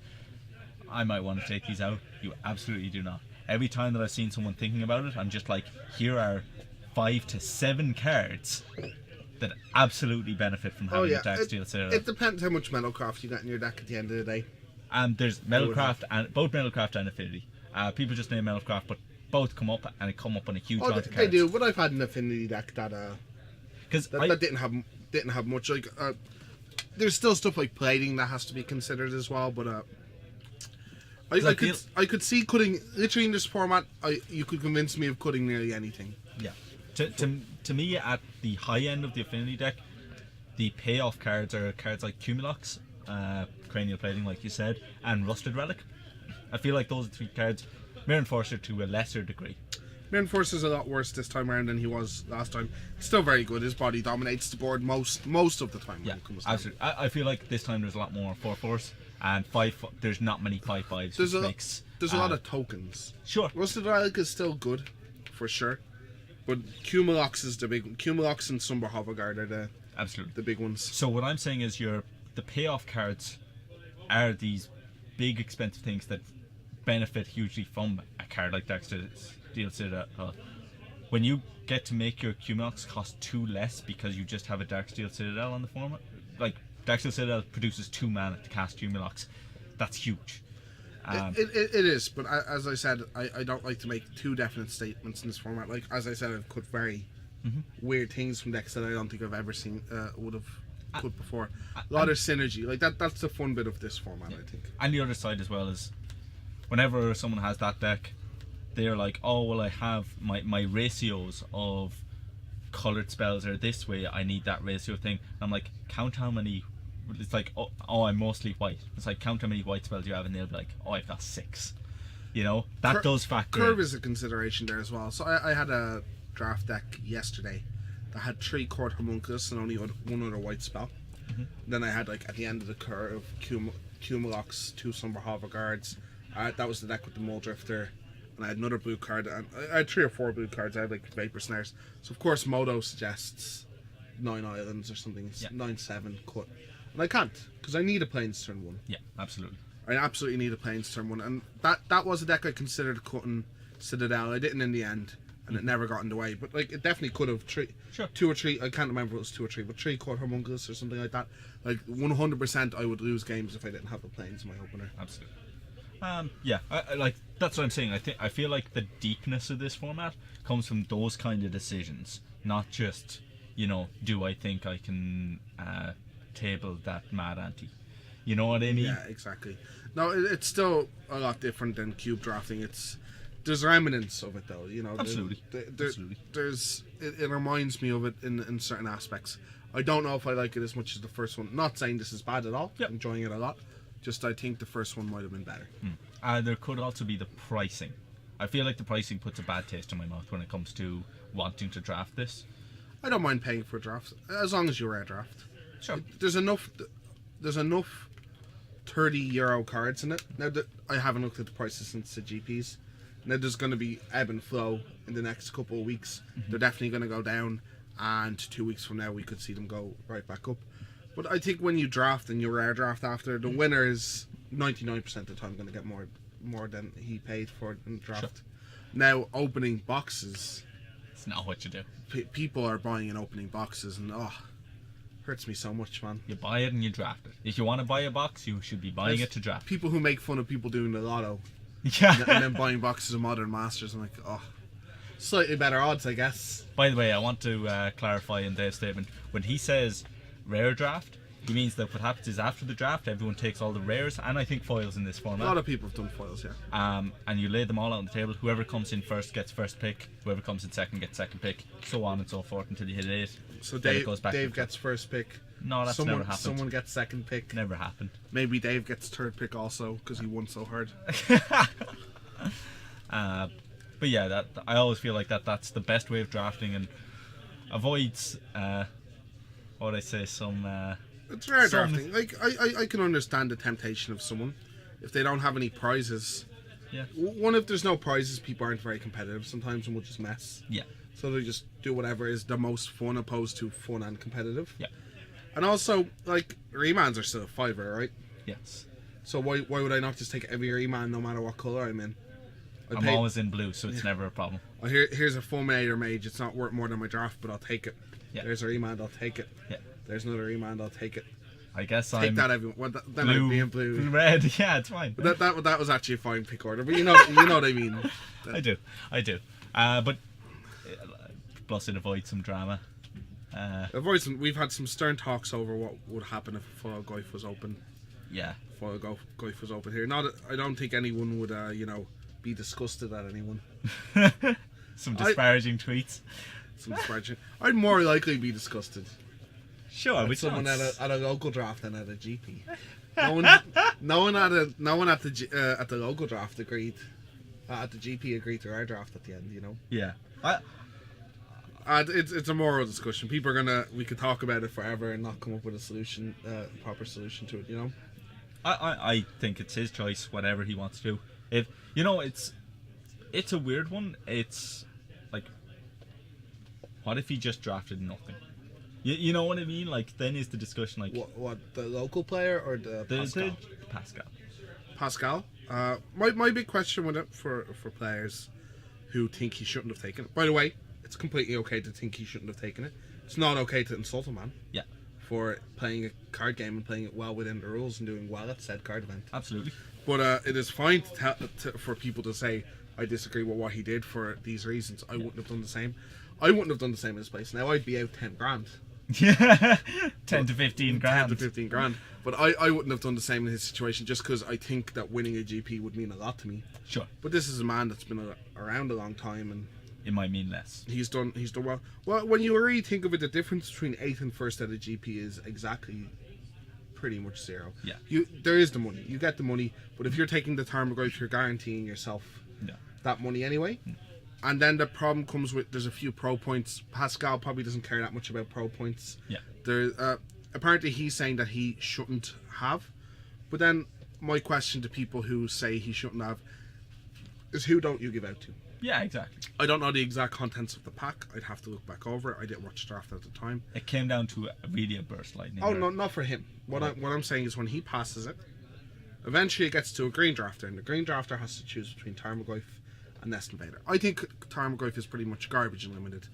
I might want to take these out. You absolutely do not. Every time that I've seen someone thinking about it, I'm just like, here are 5 to 7 cards that absolutely benefit from having a Darksteel Citadel. It depends how much Metalcraft you got in your deck at the end of the day. And there's Metalcraft and both Metalcraft and Affinity. People just name Metalcraft, but both come up and it come up on a huge amount of cards. They do, but I've had an Affinity deck that didn't have much. Like there's still stuff like plating that has to be considered as well. But I could see cutting literally in this format. You could convince me of cutting nearly anything. Yeah. To me, at the high end of the Affinity deck, the payoff cards are cards like Cumulox, Cranial Plating, like you said, and Rusted Relic. I feel like those are 3 cards. Mirror Enforcer to a lesser degree. Mirror Enforcer's a lot worse this time around than he was last time. He's still very good. His body dominates the board most of the time. Yeah, when it comes down. absolutely. I feel like this time there's a lot more 4/4s, and there's not many 5/5s. There's a lot of tokens. Sure. Rusted Relic is still good, for sure. But Cumulox is the big one. Cumulox and Somber Hoverguard are Absolutely. the big ones. So what I'm saying is the payoff cards are these big expensive things that benefit hugely from a card like Darksteel Citadel. When you get to make your Cumulox cost 2 less because you just have a Darksteel Citadel on the format, like Darksteel Citadel produces 2 mana to cast Cumulox, that's huge. It is, but as I said, I don't like to make too definite statements in this format. Like, as I said, I've cut very weird things from decks that I don't think I've ever seen, would have cut before. A lot of synergy. Like, that's the fun bit of this format, I think. And the other side as well is, whenever someone has that deck, they're like, oh, well, I have my ratios of coloured spells are this way, I need that ratio thing. And I'm like, count how many. It's like, oh, I'm mostly white. It's like, count how many white spells you have, and they'll be like, oh, I've got 6. You know, that does factor Curve in. is a consideration there as well. So I had a draft deck yesterday that had 3 Court Homunculus and only 1 other white spell. Then I had, like, at the end of the curve, Cumulox, 2 Somber Hoverguards. That was the deck with the Mole Drifter. And I had another blue card. And I had 3 or 4 blue cards. I had, like, Vapor Snares. So, of course, Modo suggests 9 islands or something. It's 9/7 cut. And I can't, because I need a Plains turn 1. Yeah, absolutely. I absolutely need a Plains turn 1. And that was a deck I considered cutting Citadel. I didn't in the end, and it never got in the way. But, like, it definitely could have 2 or 3. I can't remember if it was 2 or 3, but 3 Court Homunculus or something like that. Like, 100% I would lose games if I didn't have the Plains in my opener. Absolutely. Yeah, I like, that's what I'm saying. I feel like the deepness of this format comes from those kind of decisions, not just, do I think I can table that mad ante? You know what I mean? Yeah, exactly. No, it's still a lot different than cube drafting. There's remnants of it though. Absolutely. Absolutely. It reminds me of it in certain aspects. I don't know if I like it as much as the first one. Not saying this is bad at all. Yep. Enjoying it a lot. Just I think the first one might have been better. There could also be the pricing. I feel like the pricing puts a bad taste in my mouth when it comes to wanting to draft this. I don't mind paying for a draft as long as you're a draft. Sure. There's enough €30 cards in it. Now that I haven't looked at the prices since the GPs. Now there's going to be ebb and flow in the next couple of weeks. They're definitely going to go down, and 2 weeks from now we could see them go right back up. But I think when you draft and you rare draft after, the winner is 99% of the time going to get more than he paid for in the draft. Sure. Now opening boxes, It's not what you do. people are buying and opening boxes, and hurts me so much, man. You buy it and you draft it. If you want to buy a box, you should be buying it to draft. People who make fun of people doing the lotto Yeah. and then buying boxes of Modern Masters, I'm like, slightly better odds, I guess. By the way, I want to clarify in Dave's statement. When he says rare draft, he means that what happens is after the draft, everyone takes all the rares and I think foils in this A format. lot of people have done foils, yeah. And you lay them all out on the table. Whoever comes in first gets first pick. Whoever comes in second gets second pick. So on and so forth until you hit 8. So Then it Dave, goes back Dave to- gets first pick. No, that's never happened. Someone gets second pick. Never happened. Maybe Dave gets third pick also because he won so hard. But yeah, I always feel like that's the best way of drafting and avoids what would I say, It's rare drafting. Like I can understand the temptation of someone if they don't have any prizes. Yeah. One, if there's no prizes, people aren't very competitive sometimes and will just mess. Yeah. So they just do whatever is the most fun opposed to fun and competitive. Yeah. And also, like, remans are still a $5, right? Yes. So why would I not just take every reman no matter what colour I'm in? I'm always in blue, so it's never a problem. Here's a Fulminator Mage. It's not worth more than my draft, but I'll take it. Yeah. There's a remand, I'll take it. Yeah. There's another remand, I'll take it. I guess Take I'm that, everyone. Well, then blue, I'd be in blue. red. Yeah, it's fine. But that was actually a fine pick order. But you know what I mean. I do. But plus it avoids some drama. We've had some stern talks over what would happen if Foil Goif was open. Yeah. Foil Goif was open here. I don't think anyone would, be disgusted at anyone. Some disparaging tweets. Some disparaging. I'd more likely be disgusted. Sure, with someone at a local draft than at a GP. No one at the local draft agreed. At the GP agreed to our draft at the end. You know. Yeah. It's a moral discussion. People are we could talk about it forever and not come up with a solution, proper solution to it. You know. I think it's his choice. Whatever he wants to do. If it's a weird one. It's like, what if he just drafted nothing? You know what I mean? Like, then is the discussion like what the local player or the Pascal? Pascal. My big question with it for players who think he shouldn't have taken it. By the way, it's completely okay to think he shouldn't have taken it. It's not okay to insult a man. Yeah. For playing a card game and playing it well within the rules and doing well at said card event. Absolutely. But it is fine for people to say, I disagree with what he did for these reasons. I wouldn't have done the same. I wouldn't have done the same in this place. Now I'd be out 10 grand. Yeah, 10 to 15 grand. 10 to 15 grand. But I wouldn't have done the same in his situation just because I think that winning a GP would mean a lot to me. Sure. But this is a man that's been around a long time and it might mean less. He's done well. Well, when you really think of it, the difference between 8th and 1st at a GP is exactly pretty much zero. Yeah. There is the money. You get the money, but if you're taking the Tarmogoyf, you're guaranteeing yourself that money anyway. And then the problem comes with there's a few pro points. Pascal probably doesn't care that much about pro points. Yeah. There, apparently he's saying that he shouldn't have. But then my question to people who say he shouldn't have is who don't you give out to? Yeah, exactly. I don't know the exact contents of the pack. I'd have to look back over it. I didn't watch the draft at the time. It came down to really a burst lightning. Oh, no, not for him. What I'm saying is when he passes it, eventually it gets to a green drafter, and the green drafter has to choose between Tarmogoyf and Nest Invader. I think Tarmogoyf is pretty much garbage and limited.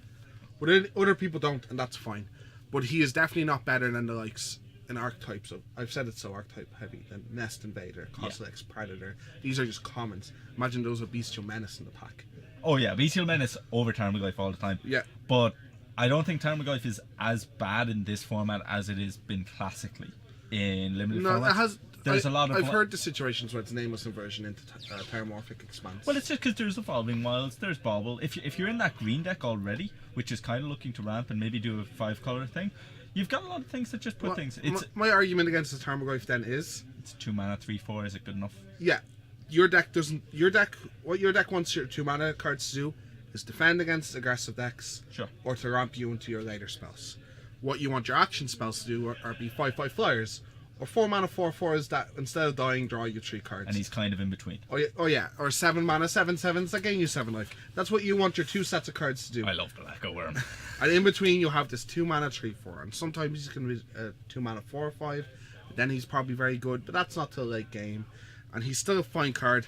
But other people don't, and that's fine. But he is definitely not better than the likes in archetypes of, I've said it's so archetype heavy, than Nest Invader, Coslex, Predator. These are just commons. Imagine those with Bestial Menace in the pack. Oh yeah, Bestial Menace over Tarmogoyf all the time. Yeah. But I don't think Tarmogoyf is as bad in this format as it has been classically in limited formats. It has. I've heard the situations where it's nameless inversion into Paramorphic Expanse. Well, it's just because there's Evolving Wilds, there's Bauble. If you're in that green deck already, which is kind of looking to ramp and maybe do a 5-color thing, you've got a lot of things that just put things. My argument against the Tarmogoyf then is it's 2 mana, 3/4. Is it good enough? Yeah, your deck doesn't. What your deck wants your 2 mana cards to do is defend against aggressive decks, sure, or to ramp you into your later spells. What you want your action spells to do are be 5/5 flyers. Or 4 mana 4/4s that instead of dying draw you 3 cards. And he's kind of in between. Oh yeah. Or 7 mana 7/7s that gain you 7 life. That's what you want your 2 sets of cards to do. I love the Echo Worm. And in between you have this 2 mana 3/4, and sometimes he's going to be 2 mana 4/5. Then he's probably very good, but that's not till late game. And he's still a fine card.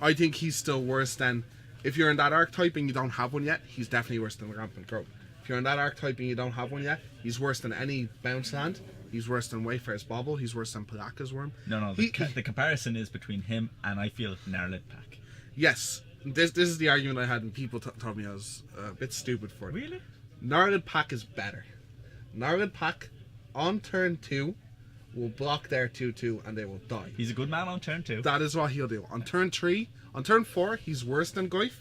I think he's still worse than if you're in that archetype and you don't have one yet. He's definitely worse than Rampant Growth. If you're in that archetype and you don't have one yet, he's worse than any bounce land. He's worse than Wayfarer's Bauble. He's worse than Palaka's Worm. No. The comparison is between him and I feel Gnarlid Pack. Yes, this is the argument I had, and people told me I was a bit stupid for it. Really? Gnarlid Pack is better. Gnarlid Pack on turn 2 will block their 2/2 and they will die. He's a good man on turn 2. That is what he'll do. On turn 4, he's worse than Goyf,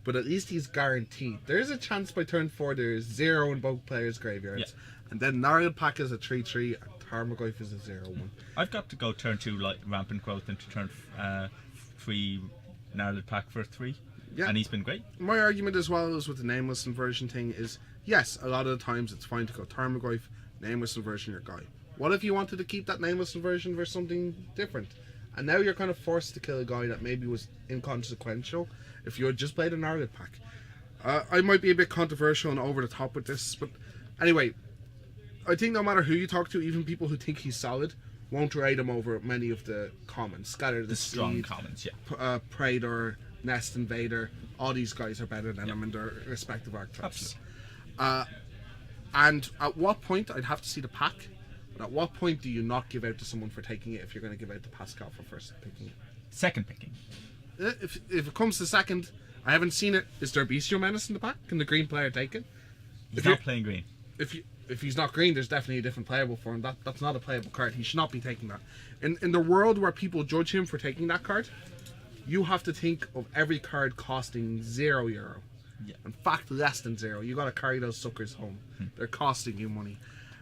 but at least he's guaranteed. There is a chance by turn 4 there is 0 in both players' graveyards. Yeah. And then Gnarlid Pack is a 3/3 and Tarmogoyf is a 0/1. I've got to go turn 2 like Rampant Growth into turn 3 Gnarlid Pack for 3. Yeah. And he's been great. My argument as well is with the nameless inversion thing is, yes, a lot of the times it's fine to go Tarmogoyf, nameless inversion your guy. What if you wanted to keep that nameless inversion for something different? And now you're kind of forced to kill a guy that maybe was inconsequential if you had just played a Gnarlid Pack. I might be a bit controversial and over the top with this, but anyway, I think no matter who you talk to, even people who think he's solid, won't rate him over many of the commons. Scatter the strong Seed, commons, yeah. Praetor, Nest Invader, all these guys are better than him in their respective archetypes. Absolutely. And at what point, I'd have to see the pack, but at what point do you not give out to someone for taking it if you're going to give out to Pascal for first picking it? Second picking. If it comes to second, I haven't seen it. Is there Bestial Menace in the pack? Can the green player take it? He's not playing green. if he's not green, there's definitely a different playable for him. That's not a playable card. He should not be taking that. In the world where people judge him for taking that card, you have to think of every card costing €0. Yeah. In fact, less than 0. You got to carry those suckers home. They're costing you money.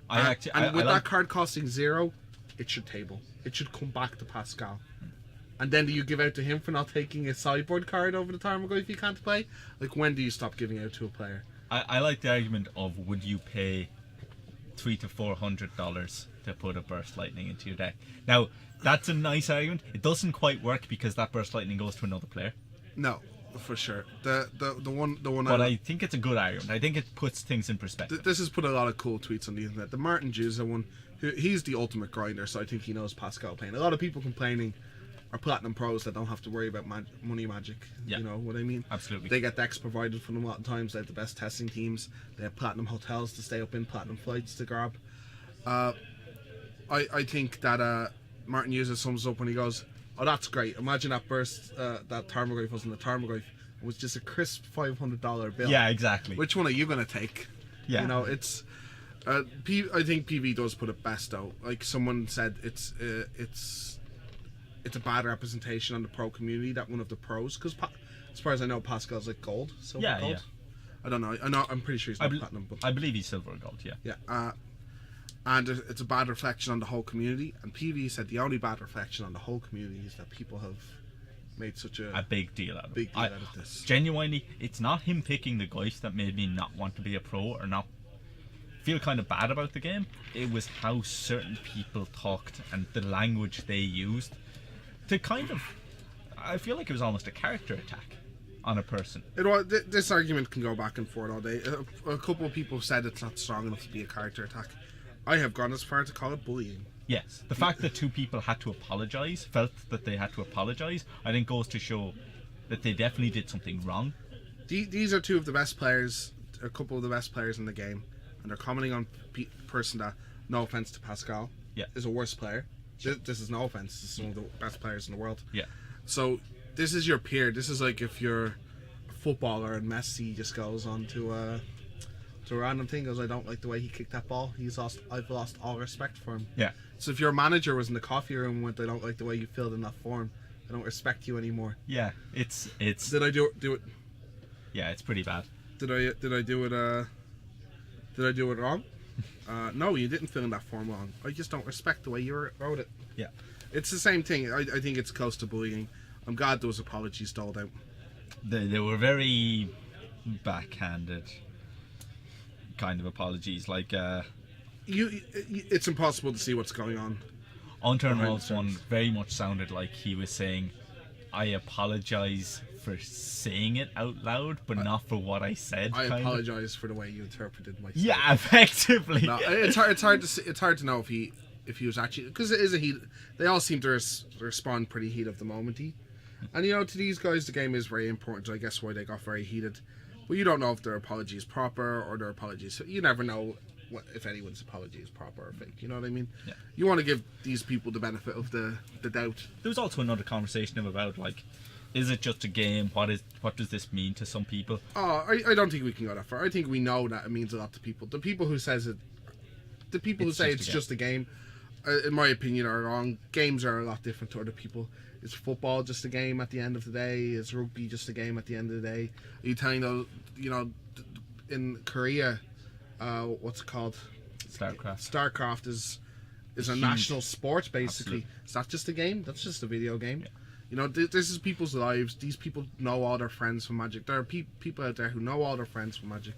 With that card costing 0, it should table. It should come back to Pascal. And then do you give out to him for not taking a sideboard card over the Tarmogoyf if he can't play? Like, when do you stop giving out to a player? I like the argument of, would you pay $300 to $400 to put a Burst Lightning into your deck? Now, that's a nice argument. It doesn't quite work because that Burst Lightning goes to another player. No, for sure. The one. But I think it's a good argument. I think it puts things in perspective. This has put a lot of cool tweets on the internet. The Martin Juza one, he's the ultimate grinder, so I think he knows Pascal playing. A lot of people complaining are Platinum Pros that don't have to worry about money magic. Yeah. You know what I mean? Absolutely. They get decks provided for them a lot of times. They have the best testing teams. They have Platinum hotels to stay up in, Platinum flights to grab. I think that Martin uses sums up when he goes, "Oh, that's great. Imagine that burst, that Tarmogoyf wasn't a Tarmogoyf. It was just a crisp $500 bill." Yeah, exactly. Which one are you going to take? Yeah. You know, it's... I think PV does put it best, though. Like someone said, it's a bad representation on the pro community that one of the pros, because as far as I know, Pascal's like gold, silver, gold. Yeah. I don't know. I'm pretty sure he's not platinum, but I believe he's silver or gold. Yeah. Yeah. And it's a bad reflection on the whole community. And PV said the only bad reflection on the whole community is that people have made such a big deal out of it. Out of this. Genuinely, it's not him picking the Geist that made me not want to be a pro or not feel kind of bad about the game. It was how certain people talked and the language they used to kind of... I feel like it was almost a character attack on a person. This argument can go back and forth all day. A couple of people said it's not strong enough to be a character attack. I have gone as far to call it bullying. Yes, the fact that two people had to apologise, felt that they had to apologise, I think goes to show that they definitely did something wrong. These are two of the best players, a couple of the best players in the game, and they're commenting on person that, no offence to Pascal, is a worse player. This is no offence, this is one of the best players in the world. Yeah. So this is your peer. This is like if you're a footballer and Messi just goes on to a random thing, goes, "I don't like the way he kicked that ball. I've lost all respect for him." Yeah. So if your manager was in the coffee room and went, "I don't like the way you filled in that form. I don't respect you anymore." Yeah, it's. Did I do it? Yeah, it's pretty bad. Did I do it? Did I do it wrong? No, you didn't fill in that form wrong. I just don't respect the way you wrote it. Yeah. It's the same thing. I think it's close to bullying. I'm glad those apologies doled out. They were very backhanded kind of apologies. Like it's impossible to see what's going on. Unturnwald's one very much sounded like he was saying, "I apologise for saying it out loud, but not for what I said." I apologise for the way you interpreted my statement. Yeah, effectively. No, it's hard to see, it's hard to know if he was actually, because it is a heat. They all seem to respond pretty heat of the momenty, and to these guys the game is very important. I guess why they got very heated, but you don't know if their apology is proper or their apologies. You never know if anyone's apology is proper or fake. You know what I mean? Yeah. You want to give these people the benefit of the doubt. There was also another conversation about like, is it just a game? What does this mean to some people? Oh, I don't think we can go that far. I think we know that it means a lot to people. The people who say it's just a game, in my opinion, are wrong. Games are a lot different to other people. Is football just a game at the end of the day? Is rugby just a game at the end of the day? Are you telling those, in Korea, what's it called? StarCraft is a national sport, basically. Absolutely. Is that just a game? That's just a video game. Yeah. This is people's lives. These people know all their friends from Magic. There are people out there who know all their friends from Magic,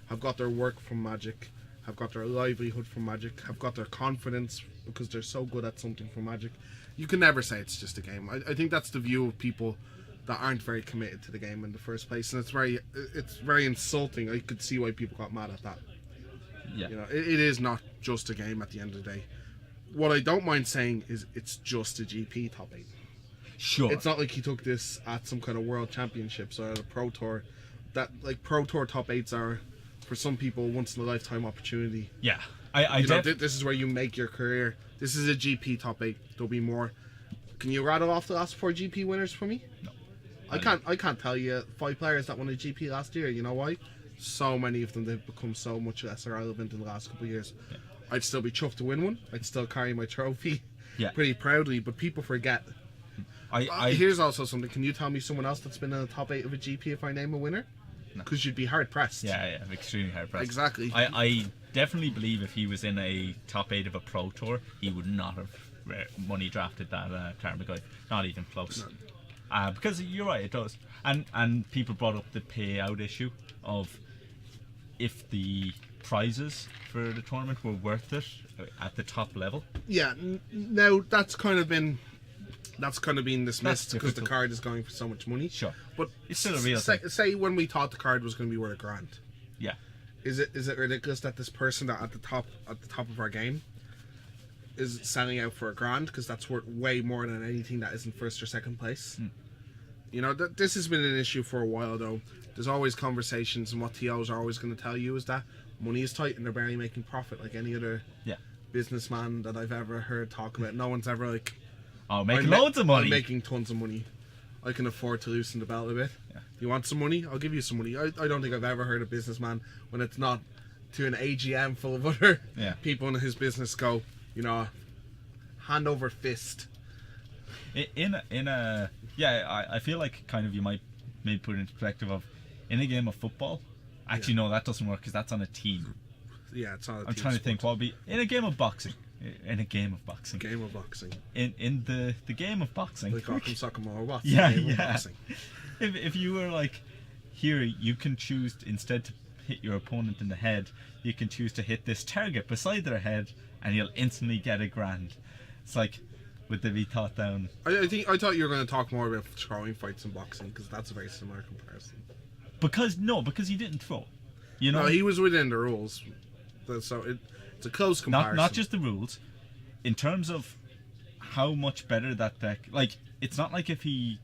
have got their work from Magic, have got their livelihood from Magic, have got their confidence because they're so good at something from Magic. You can never say it's just a game. I think that's the view of people that aren't very committed to the game in the first place, and it's very insulting. I could see why people got mad at that. Yeah. It is not just a game at the end of the day. What I don't mind saying is it's just a GP top 8. Sure. It's not like he took this at some kind of world championships or at a pro tour. That, like, pro tour top 8s are, for some people, once in a lifetime opportunity. Yeah. This is where you make your career. This is a GP top 8. There'll be more. Can you rattle off the last 4 GP winners for me? No. I can't tell you 5 players that won a GP last year. You know why? so many of them, they've become so much less relevant in the last couple of years. Yeah. I'd still be chuffed to win one. I'd still carry my trophy Yeah. pretty proudly, but people forget. Here's also something. Can you tell me someone else that's been in the top 8 of a GP if I name a winner? Because you'd be hard pressed. Yeah, extremely hard pressed. Exactly. I definitely believe if he was in a top 8 of a Pro Tour, he would not have money drafted that Clark McGuire. Not even close. No. Because you're right, it does. And people brought up the payout issue of if the prizes for the tournament were worth it at the top level. Yeah. Now that's kind of been dismissed because the card is going for so much money. Sure, but it's still a real thing. Say when we thought the card was going to be worth $1,000. Yeah. Is it ridiculous that this person that at the top of our game is selling out for $1,000 because that's worth way more than anything that is in first or second place? You know, this has been an issue for a while though. There's always conversations, and what TOs are always going to tell you is that money is tight and they're barely making profit like any other businessman that I've ever heard talk about. No one's ever like, making loads of money. I'm making tons of money. I can afford to loosen the belt a bit. Yeah. You want some money? I'll give you some money. I don't think I've ever heard a businessman, when it's not to an AGM full of other people in his business, go, you know, hand over fist. I feel like kind of you might maybe put it in perspective of in a game of football. Actually, no, that doesn't work because that's on a team. Yeah, it's on a team. I'm trying to think what would be in a game of boxing. In a game of boxing. Game of boxing. In the game of boxing. Like Arkham Sock'em or what? Yeah, game of boxing. If you were like, here you can choose instead to hit your opponent in the head, you can choose to hit this target beside their head, and you'll instantly get $1,000. It's like, would they be thought down? I thought you were going to talk more about throwing fights in boxing because that's a very similar comparison. Because he didn't throw. You know, no, he was within the rules, so it's a close comparison. Not just the rules, in terms of how much better that deck. Like, it's not like if we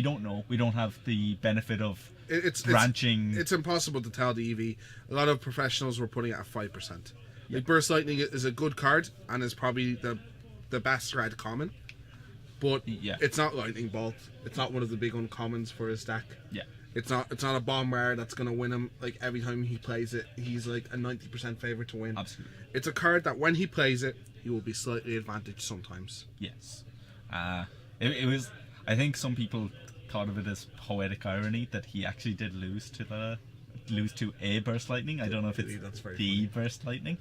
don't know. We don't have the benefit of branching. It's impossible to tell the EV. A lot of professionals were putting it at 5%. Like Burst Lightning is a good card and is probably the best red common, but it's not Lightning Bolt. It's not one of the big uncommons for his deck. Yeah. It's not a bomb rare that's going to win him. Like, every time he plays it, he's like a 90% favorite to win. Absolutely. It's a card that when he plays it, he will be slightly advantaged sometimes. Yes. It was. I think some people thought of it as poetic irony that he actually did lose to a Burst Lightning. I don't know if it's the funny. Burst Lightning.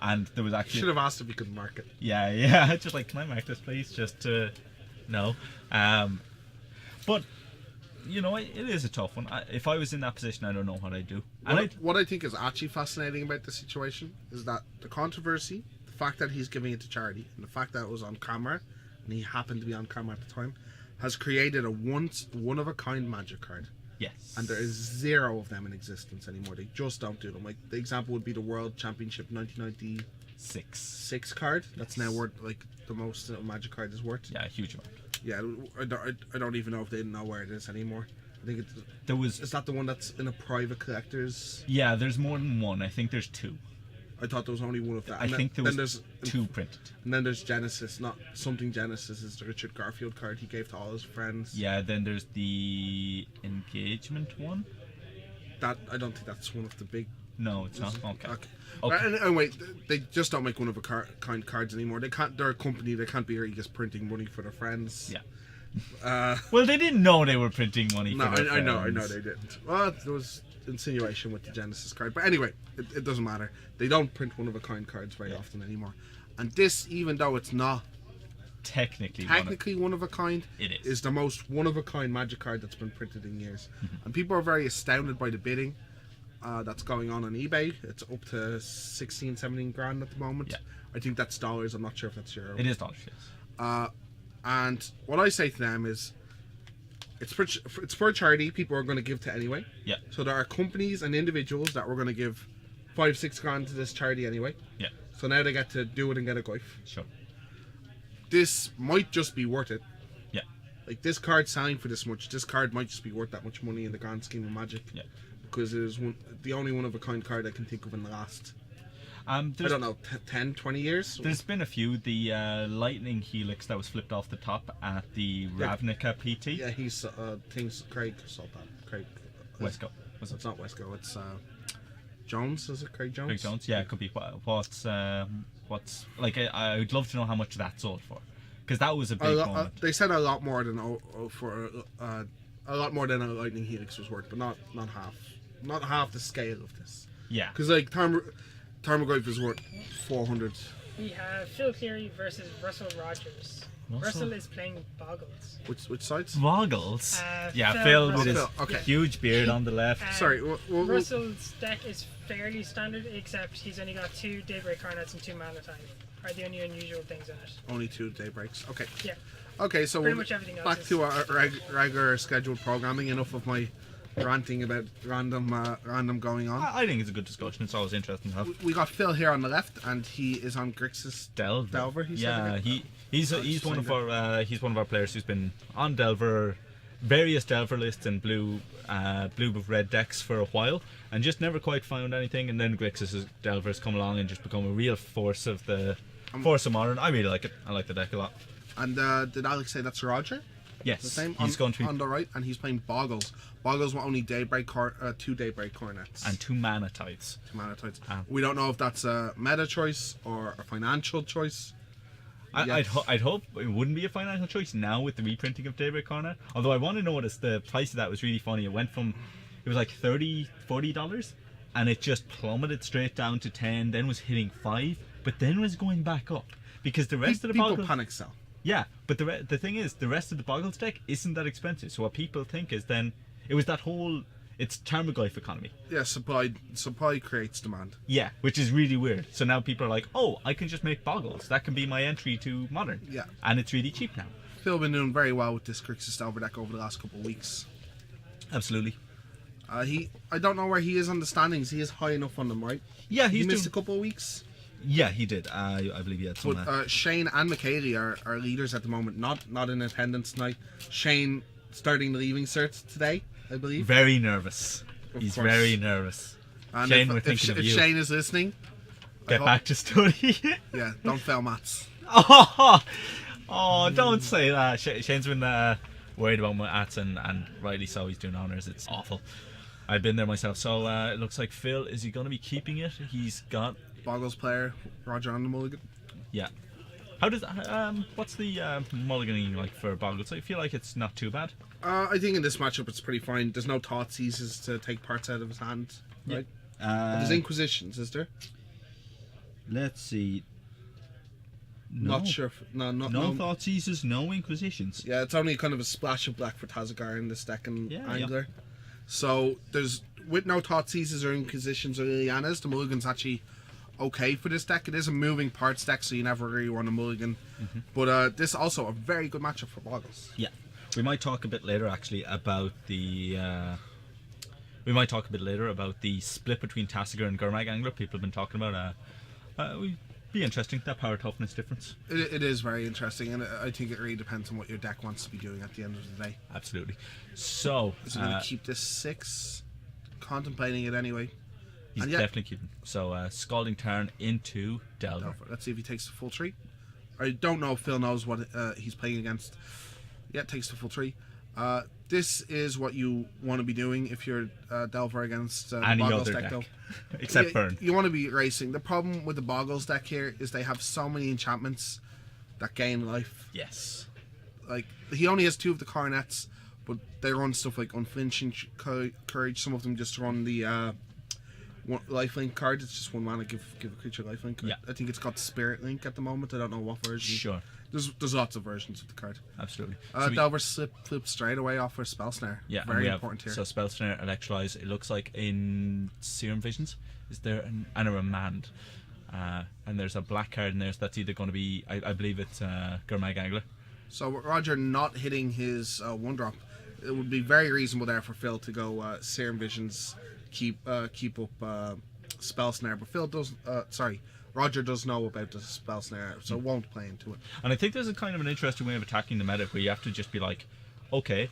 And there was actually... Should have asked if he could mark it. Yeah. Just like, can I mark this, please? Just no. But... You know, it is a tough one. If I was in that position, I don't know what I'd do. What I think is actually fascinating about the situation is that the controversy, the fact that he's giving it to charity, and the fact that it was on camera, and he happened to be on camera at the time, has created a one-of-a-kind Magic card. Yes. And there is 0 of them in existence anymore. They just don't do them. Like, the example would be the World Championship 1996 card. That's now worth, like, the most a Magic card is worth. Yeah, a huge amount. Yeah, I don't even know if they know where it is anymore. I think is that the one that's in a private collector's? Yeah, there's more than one. I think there's 2. I thought there was only one of that. I think there was 2 printed. And then there's Genesis, not something Genesis is the Richard Garfield card he gave to all his friends. Yeah, then there's the engagement one. That I don't think that's one of the big. No, it's not. Okay. Anyway, they just don't make one of a kind cards anymore. They can't. They're a company. They can't be really just printing money for their friends. Yeah. Well, they didn't know they were printing money. No, for their friends. I know they didn't. Well, there was insinuation with the Genesis card, but anyway, it doesn't matter. They don't print one of a kind cards very often anymore. And this, even though it's not technically one of a kind, it is the most one of a kind Magic card that's been printed in years. And people are very astounded by the bidding that's going on eBay. It's up to 16, 17 grand at the moment. Yeah. I think that's dollars. I'm not sure if that's euro. It is dollars, yes. And what I say to them is, it's for charity. People are going to give to anyway. Yeah. So there are companies and individuals that were going to give 5-6 grand to this charity anyway. Yeah. So now they get to do it and get a goif. Sure. This might just be worth it. Yeah. Like, this card selling for this much, this card might just be worth that much money in the grand scheme of Magic. Yeah. Because it is the only one of a kind card I can think of in the last, I don't know, 10, 20 years? There's been a few. The Lightning Helix that was flipped off the top at the Ravnica PT. Yeah, he's Craig Westcott. It's not Westco. It's Jones. Is it Craig Jones? Craig Jones. Yeah, it could be. What's like? I would love to know how much that sold for, because that was a big moment. They said a lot more than a lot more than a Lightning Helix was worth, but not half the scale of this. Yeah. Because like Tarmogoyf is worth 400. We have Phil Cleary versus Russell Rogers. Russell is playing Boggles. Which sides? Boggles. Yeah, Phil with his okay. huge beard on the left. Sorry. Russell's deck is fairly standard, except he's only got 2 Daybreak Carnets and 2 Mana Time. Are the only unusual things in it. Only 2 Daybreaks. Okay. Yeah. Okay, so Pretty much everything else back is... to our regular scheduled programming. Enough of my ranting about random going on. I think it's a good discussion. It's always interesting to have. We got Phil here on the left, and he is on Grixis Delver. He's one of our players who's been on Delver, various Delver lists and blue with red decks for a while, and just never quite found anything. And then Grixis Delver's come along and just become a real force of modern. I really like it. I like the deck a lot. And did Alex say that's Roger? Yes, the same. He's going to be on the right, and he's playing Boggles. Boggles want only 2 Daybreak Cornets and 2 Mana Tides. 2 Mana Tides. We don't know if that's a meta choice or a financial choice. I'd hope it wouldn't be a financial choice now with the reprinting of Daybreak Cornet. Although I want to notice the price of that was really funny. It was like $30-$40, and it just plummeted straight down to 10. Then was hitting 5, but then was going back up because the rest of the people Boggles panic sell. Yeah, but the thing is, the rest of the Boggles deck isn't that expensive. So what people think is then it was that whole it's Tarmogoyf economy. Yeah, supply creates demand. Yeah, which is really weird. So now people are like, oh, I can just make Boggles. That can be my entry to Modern. Yeah, and it's really cheap now. Phil been doing very well with this Grixis Delver deck over the last couple of weeks. Absolutely. I don't know where he is on the standings. He is high enough on them, right? Yeah, he missed a couple of weeks. Yeah, he did. I believe he had some. But Shane and McKaylee are leaders at the moment, not in attendance tonight. Shane starting the leaving cert today, I believe. Very nervous. He's very nervous. And Shane, we're if thinking of you. Shane is listening, get back to study. Yeah, don't fail maths. Oh, don't say that. Shane's been worried about maths, and rightly so. He's doing honours. It's awful. I've been there myself. So it looks like Phil, is he going to be keeping it? He's got Boggles player Roger on the mulligan. Yeah. How does what's the mulliganing like for Boggles? I feel like it's not too bad. I think in this matchup it's pretty fine. There's no thought seizes to take parts out of his hand, right? There's Inquisitions, is there? Let's see. No. Not sure. No thought seizes, no Inquisitions. Yeah, it's only kind of a splash of black for Tazagar in this deck and Angler. Yeah. So there's with no thought seizes or Inquisitions or Lilianas, the mulligan's actually okay for this deck. It is a moving parts deck, so you never really want a mulligan. Mm-hmm. But this is also a very good matchup for Boggles. Yeah, we might talk a bit later actually about the split between Tassiger and Gurmag Angler. People have been talking about. Would be interesting, that power toughness difference. It is very interesting, and I think it really depends on what your deck wants to be doing at the end of the day. Absolutely. So is he going to keep this 6? Contemplating it anyway. He's definitely keeping. So Scalding Tarn into Delver. Let's see if he takes the full 3. I don't know if Phil knows what he's playing against. Yeah, takes the full 3. This is what you want to be doing if you're Delver against the Boggles deck, though. Except Burn. You want to be racing. The problem with the Boggles deck here is they have so many enchantments that gain life. Yes. Like, he only has 2 of the Cornets, but they run stuff like Unflinching Courage. Some of them just run the lifelink card. It's just 1 mana, give a creature lifelink. Yeah. I think it's got Spirit Link at the moment. I don't know what version. Sure. There's lots of versions of the card. Absolutely. Delver flips straight away off for Spell Snare. Yeah, very important here. So Spell Snare, Electrolyze. It looks like in Serum Visions, is there and a Remand, and there's a black card in there. So that's either going to be, I believe it's Gurmag Angler. So Roger not hitting his 1-drop, it would be very reasonable there for Phil to go Serum Visions, keep up Spell Snare. But Phil does, Roger does know about the Spell Snare, so won't play into it. And I think there's a kind of an interesting way of attacking the meta where you have to just be like, okay,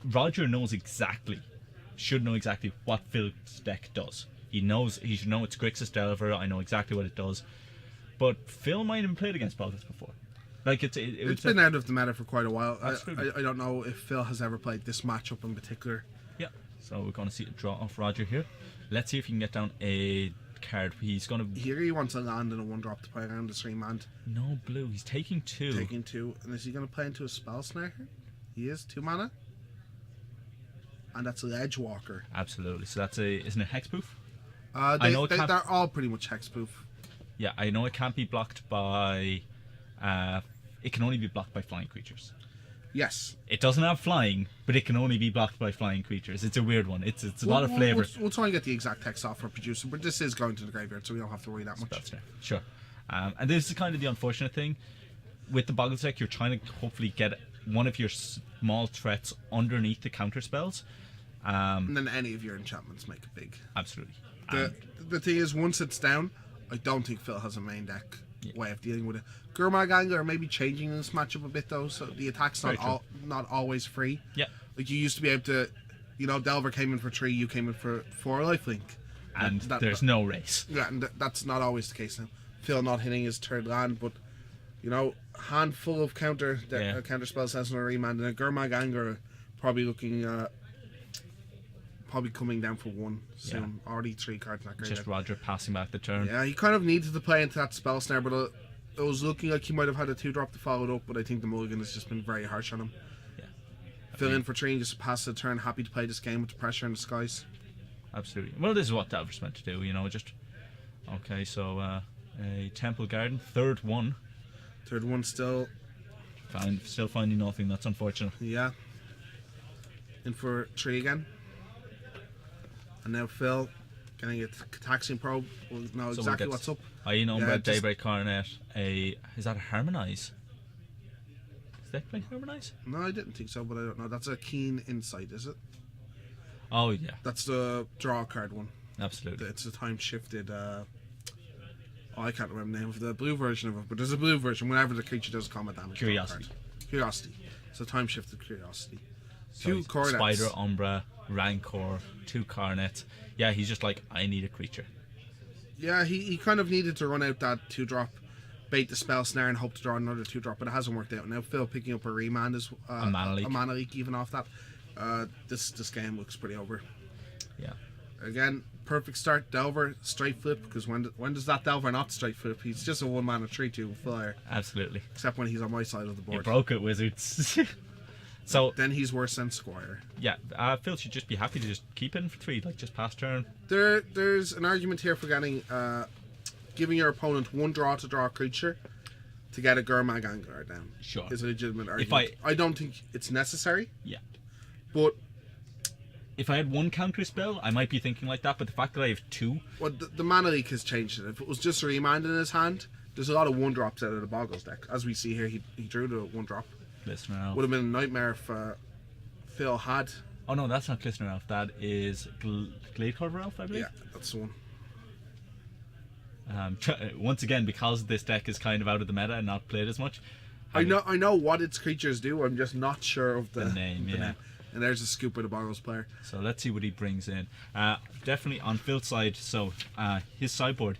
Roger should know exactly what Phil's deck does. He should know it's Grixis Delver. I know exactly what it does. But Phil might have played against Boggles before. Like it's been out of the meta for quite a while. Absolutely. I don't know if Phil has ever played this matchup in particular. Yeah. So we're going to see a draw off Roger here. Let's see if he can get down a card. He's going to... Here he wants a land and a 1-drop to play around the 3-man. No blue. He's taking 2. Taking 2. And is he going to play into a spell snare here? He is. 2 mana. And that's an Edgewalker. Absolutely. So that's a... Isn't it hexproof? They're all pretty much hexproof. Yeah, I know it can't be blocked by... it can only be blocked by flying creatures. Yes. It doesn't have flying, but it can only be blocked by flying creatures. It's a weird one. It's a lot of flavour. We'll try and get the exact text off for producer, but this is going to the graveyard, so we don't have to worry that much. That's fair. Sure. And this is kind of the unfortunate thing. With the Boggle deck, you're trying to hopefully get one of your small threats underneath the counter spells. And then any of your enchantments make it big. Absolutely. The thing is, once it's down, I don't think Phil has a main deck way of dealing with it. Gurmag Angler may be changing this matchup a bit though, so the attack's not always free. Yeah. Like you used to be able to, Delver came in for 3, you came in for 4 lifelink. And there's no race. Yeah, and that's not always the case now. Phil not hitting his 3rd land, but handful of counter spells has no remand, and a Gurmag Angler probably looking probably coming down for 1 soon. Already 3 cards in that graveyard. Just Roger passing back the turn. Yeah, he kind of needed to play into that spell snare, but it was looking like he might have had a 2-drop to follow it up, but I think the mulligan has just been very harsh on him. Yeah. Fill in for 3 and just pass the turn, happy to play this game with the pressure in the skies. Absolutely. Well, this is what Delver's meant to do, just... Okay, so a Temple Garden, 3rd one. 3rd one still... Still finding nothing, that's unfortunate. Yeah. In for 3 again. And now Phil getting a Taxian Probe. We'll know exactly what's up. Daybreak Coronet. Is that a Harmonize? Is that play Harmonize? No, I didn't think so, but I don't know. That's a Keen Insight, is it? Oh, yeah. That's the draw card one. Absolutely. It's a time shifted. I can't remember the name of the blue version of it, but there's a blue version whenever the creature does combat damage. Curiosity. It's a time shifted Curiosity. So 2 Coronets. Spider, Umbra, Rancor, 2 Coronets. Yeah, he's just like, I need a creature. Yeah, he kind of needed to run out that 2-drop, bait the spell snare and hope to draw another 2-drop, but it hasn't worked out. Now Phil picking up a remand is a mana leak even off that. This game looks pretty over. Yeah. Again, perfect start. Delver straight flip, because when does that Delver not straight flip? He's just a 1-mana 3/2 flyer. Absolutely. Except when he's on my side of the board. You broke it, Wizards. So then he's worse than Squire. Yeah, Phil should just be happy to just keep in for 3, just pass turn. There's an argument here for giving your opponent 1 draw to draw a creature to get a Gurmag Angler down. Sure. Is a legitimate argument. I don't think it's necessary. Yeah. But if I had 1 counter spell, I might be thinking like that, but the fact that I have 2... Well, the mana leak has changed it. If it was just a remand in his hand, there's a lot of 1-drops out of the Boggles deck. As we see here, he drew the 1-drop. Glistener Elf. Would have been a nightmare if Phil had. Oh no, that's not Glistener Elf. That is Gladecarver Elf, I believe. Yeah, that's the one. Once again, because this deck is kind of out of the meta and not played as much. I know what its creatures do. I'm just not sure of the name. name. And there's a scoop of the Boggles player. So let's see what he brings in. Definitely on Phil's side. So his sideboard,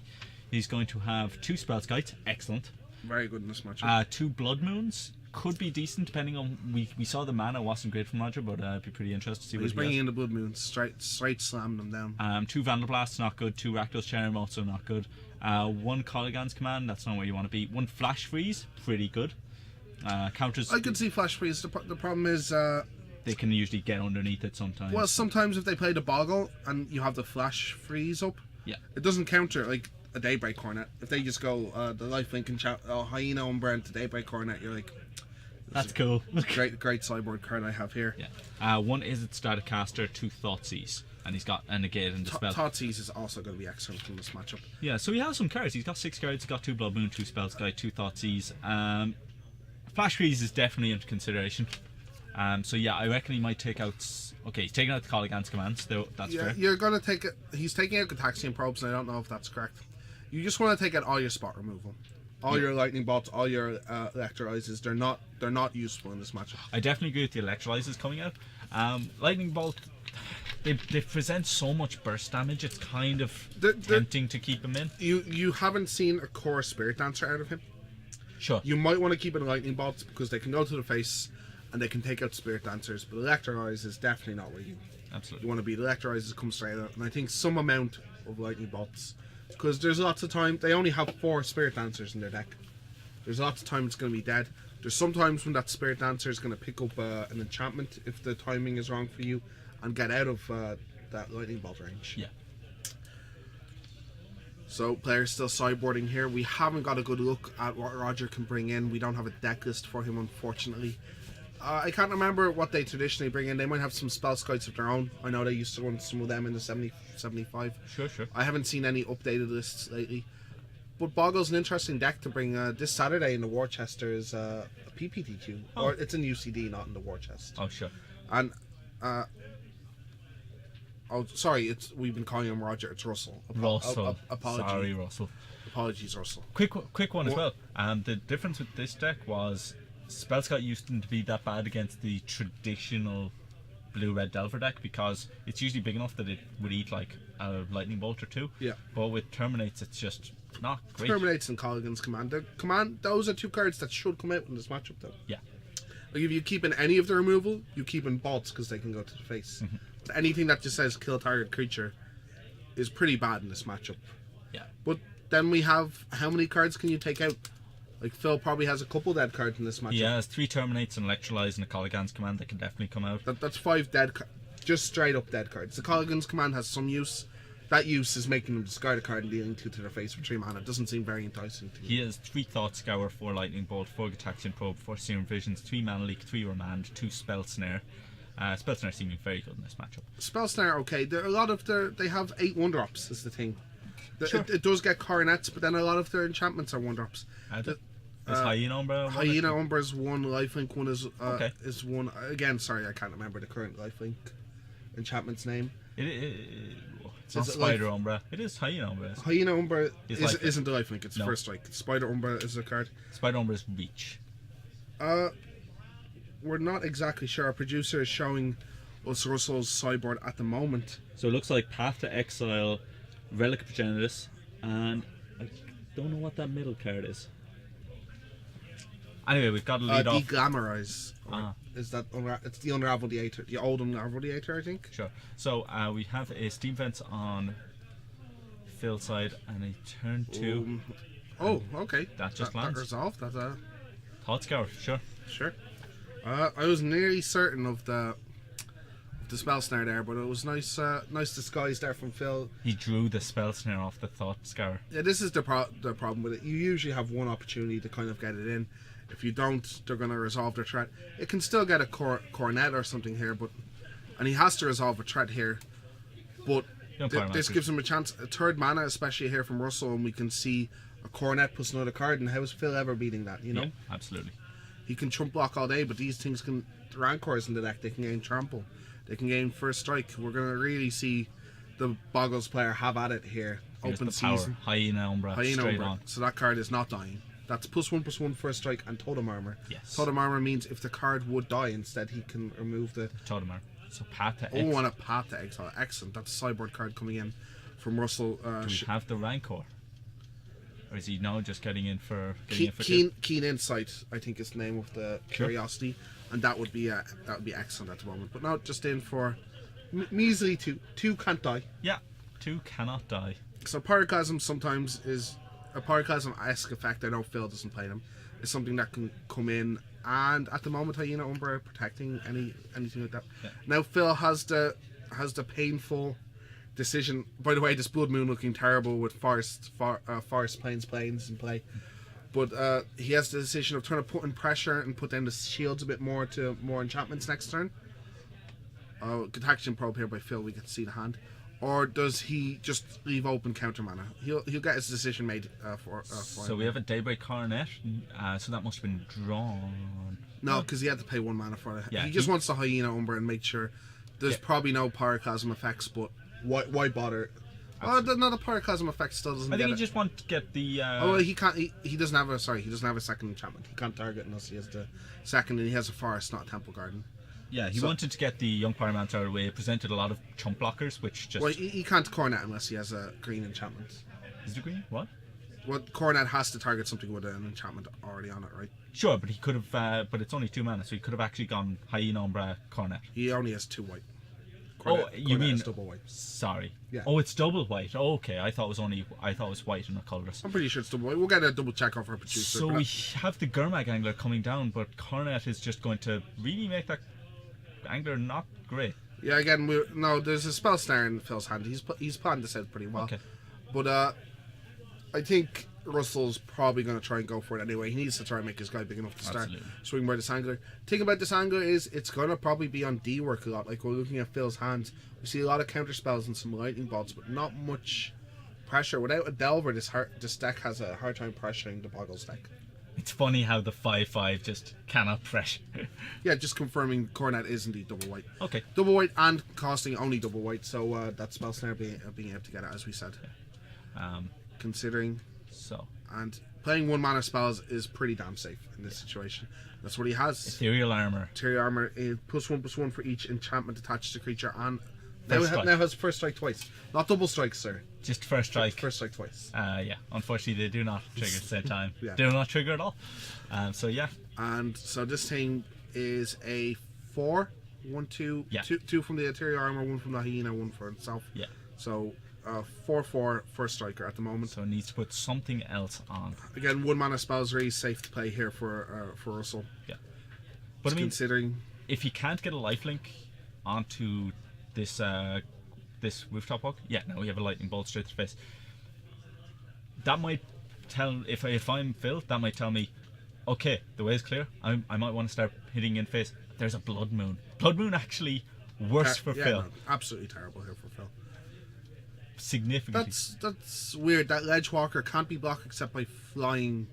he's going to have 2 Spell Skites. Excellent. Very good in this matchup. 2 Blood Moons. Could be decent depending on we saw the mana wasn't great from Roger, but it'd be pretty interesting to see what he's bringing in the Blood Moons, straight slam them down. 2 Vandal Blasts, not good. 2 Rakdos Cherrim, also not good. 1 Colligan's Command, that's not where you want to be. 1 Flash Freeze, pretty good. Counters. I could see Flash Freeze. The problem is they can usually get underneath it sometimes. Well, sometimes if they play the Boggle and you have the Flash Freeze up, it doesn't counter like a Daybreak Coronet. If they just go the lifelink and Hyena Umbra into Daybreak Coronet, you're like, that's cool. great sideboard card I have here. Yeah. 1 Izzet Stratocaster, 2 Thoughtseize, and he's got a negate in the spell. Thoughtseize is also going to be excellent in this matchup. Yeah, so he has some cards. He's got 6 cards. He's got 2 Blood Moon, 2 Spellskite, 2 Thoughtseize. Flash Freeze is definitely into consideration. So yeah, I reckon he might take out. Okay, he's taking out the Colligan's Commands. Though that's fair. You're going to take it. He's taking out Gataxian Probes, and I don't know if that's correct. You just want to take out all your spot removal. All your lightning bolts, all your electrolyzes, they're not useful in this matchup. I definitely agree with the electrolyzes coming out. Lightning bolt, they present so much burst damage. It's kind of tempting to keep him in. You haven't seen a core Spirit Dancer out of him. Sure. You might want to keep it in lightning bolts because they can go to the face and they can take out Spirit Dancers. But electrolyze is definitely not where you Absolutely. You want to beat Electrolyzers, come straight out. And I think some amount of Lightning Bolts. Because there's lots of time. They only have 4 Spirit Dancers in their deck. There's lots of time it's going to be dead. There's sometimes when that Spirit Dancer is going to pick up an enchantment if the timing is wrong for you and get out of that Lightning Bolt range. Yeah. So players still sideboarding here. We haven't got a good look at what Roger can bring in. We don't have a deck list for him, unfortunately. I can't remember what they traditionally bring in. They might have some spell scouts of their own. I know they used to run some of them in the 75. Sure. I haven't seen any updated lists lately. But Boggle's an interesting deck to bring this Saturday in the War Chest. Is a PPTQ. Oh. Or it's an UCD, not in the War Chest. Oh, sure. And oh, sorry, we've been calling him Roger. It's Russell. Russell. Apologies. Sorry, Russell. Apologies, Russell. Quick one as well. The difference with this deck was Spell Scout used to be that bad against the traditional blue-red Delver deck because it's usually big enough that it would eat like a Lightning Bolt or 2. Yeah. But with Terminates, it's just not great. Terminates and Colligan's Command. Those are 2 cards that should come out in this matchup, though. Yeah. Like if you keep in any of the removal, you keep in bolts because they can go to the face. Mm-hmm. But anything that just says kill target creature is pretty bad in this matchup. Yeah. But then we have, how many cards can you take out? Like Phil probably has a couple dead cards in this matchup. He has 3 Terminates, an Electrolyze, and a Colligan's Command that can definitely come out. That's 5 dead, just straight up dead cards. The Colligan's Command has some use. That use is making them discard a card and dealing 2 to their face for 3 mana. It doesn't seem very enticing to me. He has 3 Thought Scour, 4 Lightning Bolt, 4 Gataxian Probe, 4 Serum Visions, 3 Mana Leak, 3 Remand, 2 Spell Snare. Spell Snare seeming very good in this matchup. Spell Snare, okay. There are a lot of they have 8 1-drops is the thing. Sure. It does get coronets, but then a lot of their enchantments are 1-drops. Is Hyena Umbra? Hyena Umbra is 1, Lifelink 1 Okay. is 1. Again, sorry, I can't remember the current Lifelink enchantment's name. It's not Is it Spider Umbra. It is Hyena Umbra. Hyena Umbra Lifelink. isn't the Lifelink, it's No. First Strike. Spider Umbra is a card. Spider Umbra is Reach. We're not exactly sure. Our producer is showing us Russell's sideboard at the moment. So it looks like Path to Exile, Relic of Progenitus, and I don't know what that middle card is. Anyway, we've got to lead off. Deglamorize. Is that it's the Unraveliator, the old Unraveliator, I think. Sure. So we have a Steam Fence on Phil's side and a turn 2. Oh, okay. That just that lands. resolved. That Thought Scour, sure. sure. I was nearly certain of the Spell Snare there, but it was nice disguise there from Phil. He drew the Spell Snare off the Thought Scour. Yeah, this is the problem with it. You usually have one opportunity to kind of get it in. If you don't, they're going to resolve their threat. It can still get a coronet or something here, and he has to resolve a threat here. But this gives him a chance. A 3rd mana, especially here from Russell, and we can see a coronet plus another card. And how is Phil ever beating that? You know, Yeah, absolutely. he can chump block all day, but these things can. The Rancors in the deck, they can gain trample, they can gain First Strike. We're going to really see the Boggles player have at it here. Here's Open the power. season. Hyena Umbra, straight on. So that card is not dying. That's +1/+1 First Strike and Totem Armor. Yes. Totem Armor means if the card would die instead, he can remove the. Totem Armor. So Path to Oh, Exile. and a Path to Exile. Excellent. That's a sideboard card coming in from Russell. Do we have the Rancor? Or is he now just getting in for Keen Insight, I think is the name of the curiosity, and that would be excellent at the moment. But no, just in for measly 2. 2 can't die. Yeah, 2 cannot die. So Pyroclasm sometimes is a Pyroclasm-esque effect. I know Phil doesn't play them. It's something that can come in, and at the moment Hyena Umbra protecting anything like that. Yeah. Now Phil has the painful decision. By the way, this Blood Moon looking terrible with Forest Plains in play. But he has the decision of trying to put in pressure and put down the shields a bit more to more enchantments next turn. Gataxian Probe here by Phil, we get to see the hand. Or does he just leave open counter mana? He'll get his decision made for So him. we have a Daybreak Coronet, so that must have been drawn. No, because he had to pay 1 mana for it. Yeah, he just wants the Hyena Umbra and make sure there's probably no Pyroclasm effects, but why bother? Oh, no, the Pyroclasm effect still doesn't I get think it. he just wants to get the. Oh, well, he can't. He doesn't have a. Sorry, he doesn't have a second enchantment. He can't target unless he has the second, and he has a forest, not a temple garden. Yeah, he wanted to get the Young Pyromancer out of the way. It presented a lot of chump blockers, which just. Well, he can't coronet unless he has a green enchantment. Is it green? What? Well, coronet has to target something with an enchantment already on it, right? Sure, but he could have. But it's only 2 mana, so he could have actually gone Hyena Umbra Coronet. He only has 2 white. You mean is double white. Sorry. Yeah. Oh, it's double white. Oh, okay. I thought it was white and not colourless. I'm pretty sure it's double white. We'll get a double check off our producer. So we have the Gurmag angler coming down, but Cornet is just going to really make that angler not great. Yeah, again, there's a spell snare in Phil's hand. He's planned this out pretty well. Okay. But I think Russell's probably going to try and go for it anyway. He needs to try and make his guy big enough to start swinging by this angler. The thing about this angler is it's going to probably be on D work a lot. Like, we're looking at Phil's hands. We see a lot of counter spells and some lightning bolts, but not much pressure. Without a Delver, this deck has a hard time pressuring the Boggles deck. It's funny how the 5/5 just cannot pressure. Yeah, just confirming Cornet is indeed double white. Okay. Double white and costing only double white, so that spell snare being able to get it, as we said. Considering... So. And playing 1-mana spells is pretty damn safe in this situation. That's what he has. Ethereal Armor. Ethereal Armor, +1/+1 for each enchantment attached to creature, and now has first strike twice. Not double strikes, sir. Just first strike. First strike twice. Yeah. Unfortunately, they do not trigger at the same time. Yeah. They do not trigger at all. So yeah. And so this thing is a 4, 1, 2, Yeah. 2 from the Ethereal Armor, 1 from the Hyena, 1 for itself. Yeah. So 4/4 first striker at the moment. So it needs to put something else on. Again, 1-mana spells really safe to play here for Russell. Yeah. But I mean, considering if he can't get a lifelink onto this this rooftop walk, no, we have a lightning bolt straight to the face. That might tell if I'm Phil, that might tell me, okay, the way is clear. I might want to start hitting in face. There's a blood moon. Blood moon actually worse for Phil. No, absolutely terrible here for Phil. Significantly. That's weird. That Ledge Walker can't be blocked except by flying.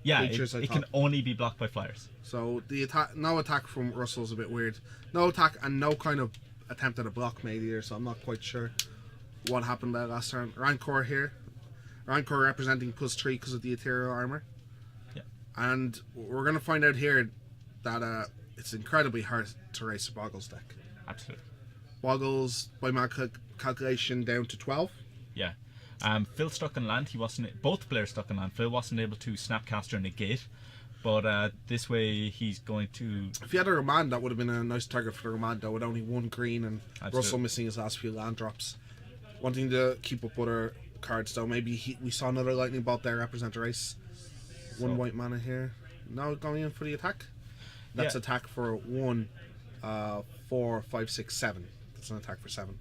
Yeah, creatures, it can only be blocked by flyers. So the no attack from Russell's a bit weird. No attack and no kind of attempt at a block made either. So I'm not quite sure what happened there last turn. Rancor here. Rancor representing +3 because of the Ethereal Armor. Yeah. And we're going to find out here that it's incredibly hard to race a Boggles deck. Absolutely. Boggles, by my calculation, down to 12. Yeah. Phil stuck on land. Both players stuck on land. Phil wasn't able to Snapcaster and negate, but this way he's going to... If he had a Remand, that would have been a nice target for the Remand, though, with only 1 green and Absolutely. Russell missing his last few land drops. Wanting to keep up other cards, though. Maybe we saw another Lightning Bolt there represent a race. 1 white mana here. Now going in for the attack. That's attack for 1, 4, 5, 6, 7. That's an attack for 7.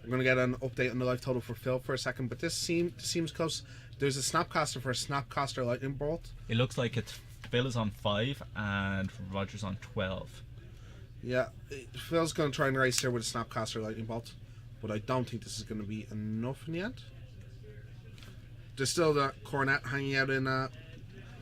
I'm going to get an update on the life total for Phil for a second, but this seems close. There's a Snapcaster for a Snapcaster Lightning Bolt. It looks like Phil is on 5 and Roger's on 12. Yeah, Phil's going to try and race here with a Snapcaster Lightning Bolt, but I don't think this is going to be enough in the end. There's still the Cornet hanging out in...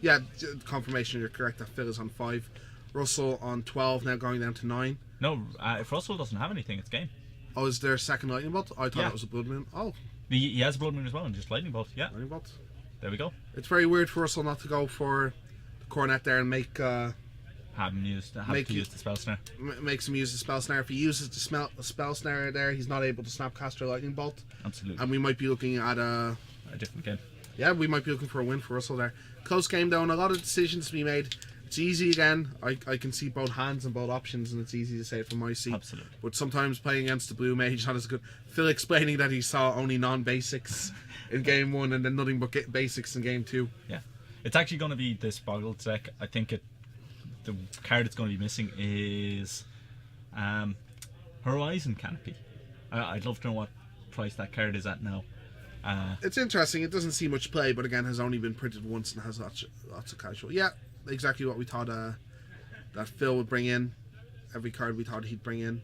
yeah, confirmation, you're correct that Phil is on 5. Russell on 12, now going down to 9. No, if Russell doesn't have anything, it's game. Oh, is there a second Lightning Bolt? I thought it was a Blood Moon. Oh. He has a Blood Moon as well, and just Lightning Bolt, yeah. Lightning Bolt. There we go. It's very weird for Russell not to go for the Cornet there and make... have to use the Spell Snare. Makes him use the Spell Snare. If he uses the Spell Snare there, he's not able to Snapcaster Lightning Bolt. Absolutely. And we might be looking at a different game. Yeah, we might be looking for a win for Russell there. Close game though, and a lot of decisions to be made. It's easy again. I can see both hands and both options, and it's easy to say it from my seat. Absolutely. But sometimes playing against the blue mage not as good. Phil explaining that he saw only non-basics in game 1 and then nothing but basics in game 2. Yeah, it's actually going to be this Boggles deck. I think the card it's going to be missing is Horizon Canopy. I'd love to know what price that card is at now. It's interesting. It doesn't see much play, but again has only been printed once and has lots of casual. Yeah, exactly what we thought that Phil would bring in. Every card we thought he'd bring in.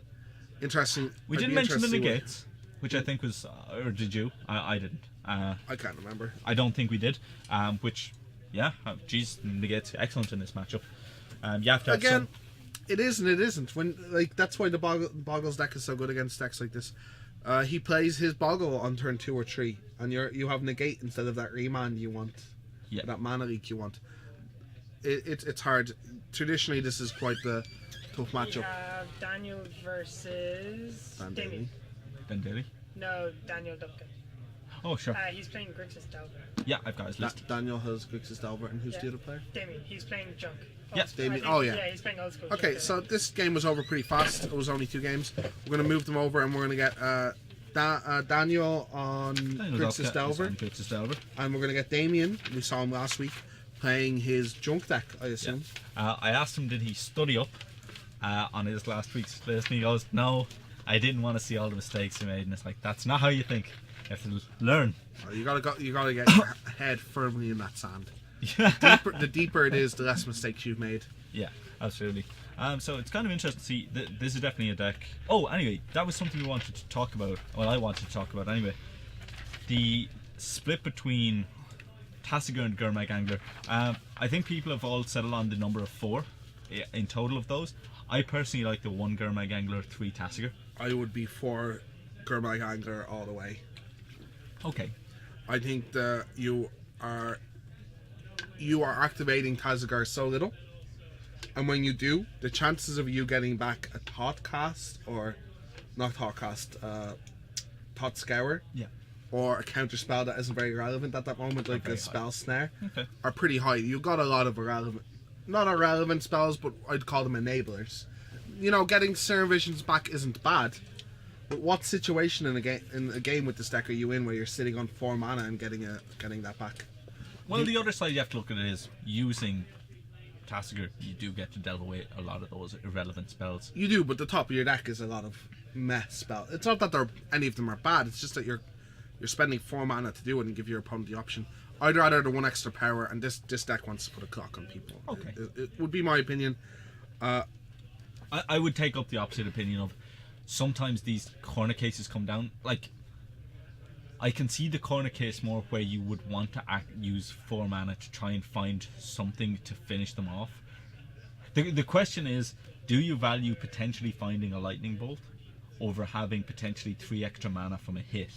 Interesting. We didn't mention the negates, which I think was, or did you? I didn't. I can't remember. I don't think we did. Which, yeah, geez, negates excellent in this matchup. You have to have again. It is and it isn't. That's why the Boggles deck is so good against decks like this. He plays his Boggle on turn 2 or 3, and you have negate instead of that remand you want, that mana leak you want. It's hard. Traditionally, this is quite the tough matchup. We have Daniel versus Damien. Dan Daly? No, Daniel Duncan. Oh, sure. He's playing Grixis Delver. Yeah, I've got his list. Daniel has Grixis Delver, and who's the other player? Damien, he's playing junk. Yeah. Damien. Yeah, he's playing old school. Okay, junk, so this game was over pretty fast. It was only 2 games. We're going to move them over, and we're going to get Daniel on Grixis Delver. And we're going to get Damien, we saw him last week, playing his junk deck, I assume. Yeah. I asked him, did he study up on his last week's list, and he goes, no, I didn't want to see all the mistakes he made. And it's like, that's not how you think. You have to learn. Well, you gotta get your head firmly in that sand. Yeah. The deeper it is, the less mistakes you've made. Yeah, absolutely. So it's kind of interesting to see. This is definitely a deck. Oh, anyway, that was something we wanted to talk about. Well, I wanted to talk about anyway. The split between Tasigur and Gurmag Angler. I think people have all settled on the number of 4 in total of those. I personally like the 1 Gurmag Angler, 3 Tasigur. I would be for Gurmag Angler all the way. Okay. I think that you are activating Tasigur so little, and when you do, the chances of you getting back a Thought Cast, or not Thought Cast, Thought Scour, Yeah. or a counter spell that isn't very relevant at that moment, like very a Spell Snare, Okay. are pretty high. You've got a lot of not irrelevant spells, but I'd call them enablers. You know, getting Serum Visions back isn't bad. But what situation in a game with this deck are you in where you're sitting on 4 mana and getting that back? Well, the other side you have to look at it is using Tasigur. You do get to delve away a lot of those irrelevant spells. You do, but the top of your deck is a lot of meh spells. It's not that any of them are bad. It's just that you're spending 4 mana to do it and give your opponent the option. I'd rather the 1 extra power, and this deck wants to put a clock on people. Okay. It would be my opinion. I would take up the opposite opinion of sometimes these corner cases come down. Like, I can see the corner case more where you would want to use 4 mana to try and find something to finish them off. The question is, do you value potentially finding a lightning bolt over having potentially 3 extra mana from a hit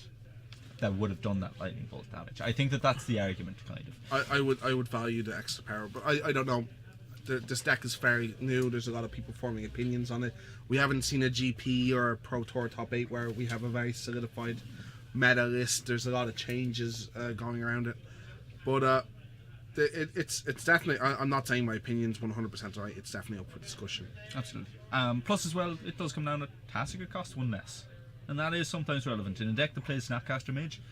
that would have done that lightning bolt damage? I think that's the argument, kind of. I would value the extra power, but I don't know. This deck is very new. There's a lot of people forming opinions on it. We haven't seen a GP or a Pro Tour top 8 where we have a very solidified meta list. There's a lot of changes going around it, but it's definitely. I'm not saying my opinion's 100% right. It's definitely up for discussion. Absolutely. Plus, as well, it does come down to Tasigur costs 1 less, and that is sometimes relevant in a deck that plays Snapcaster Mage.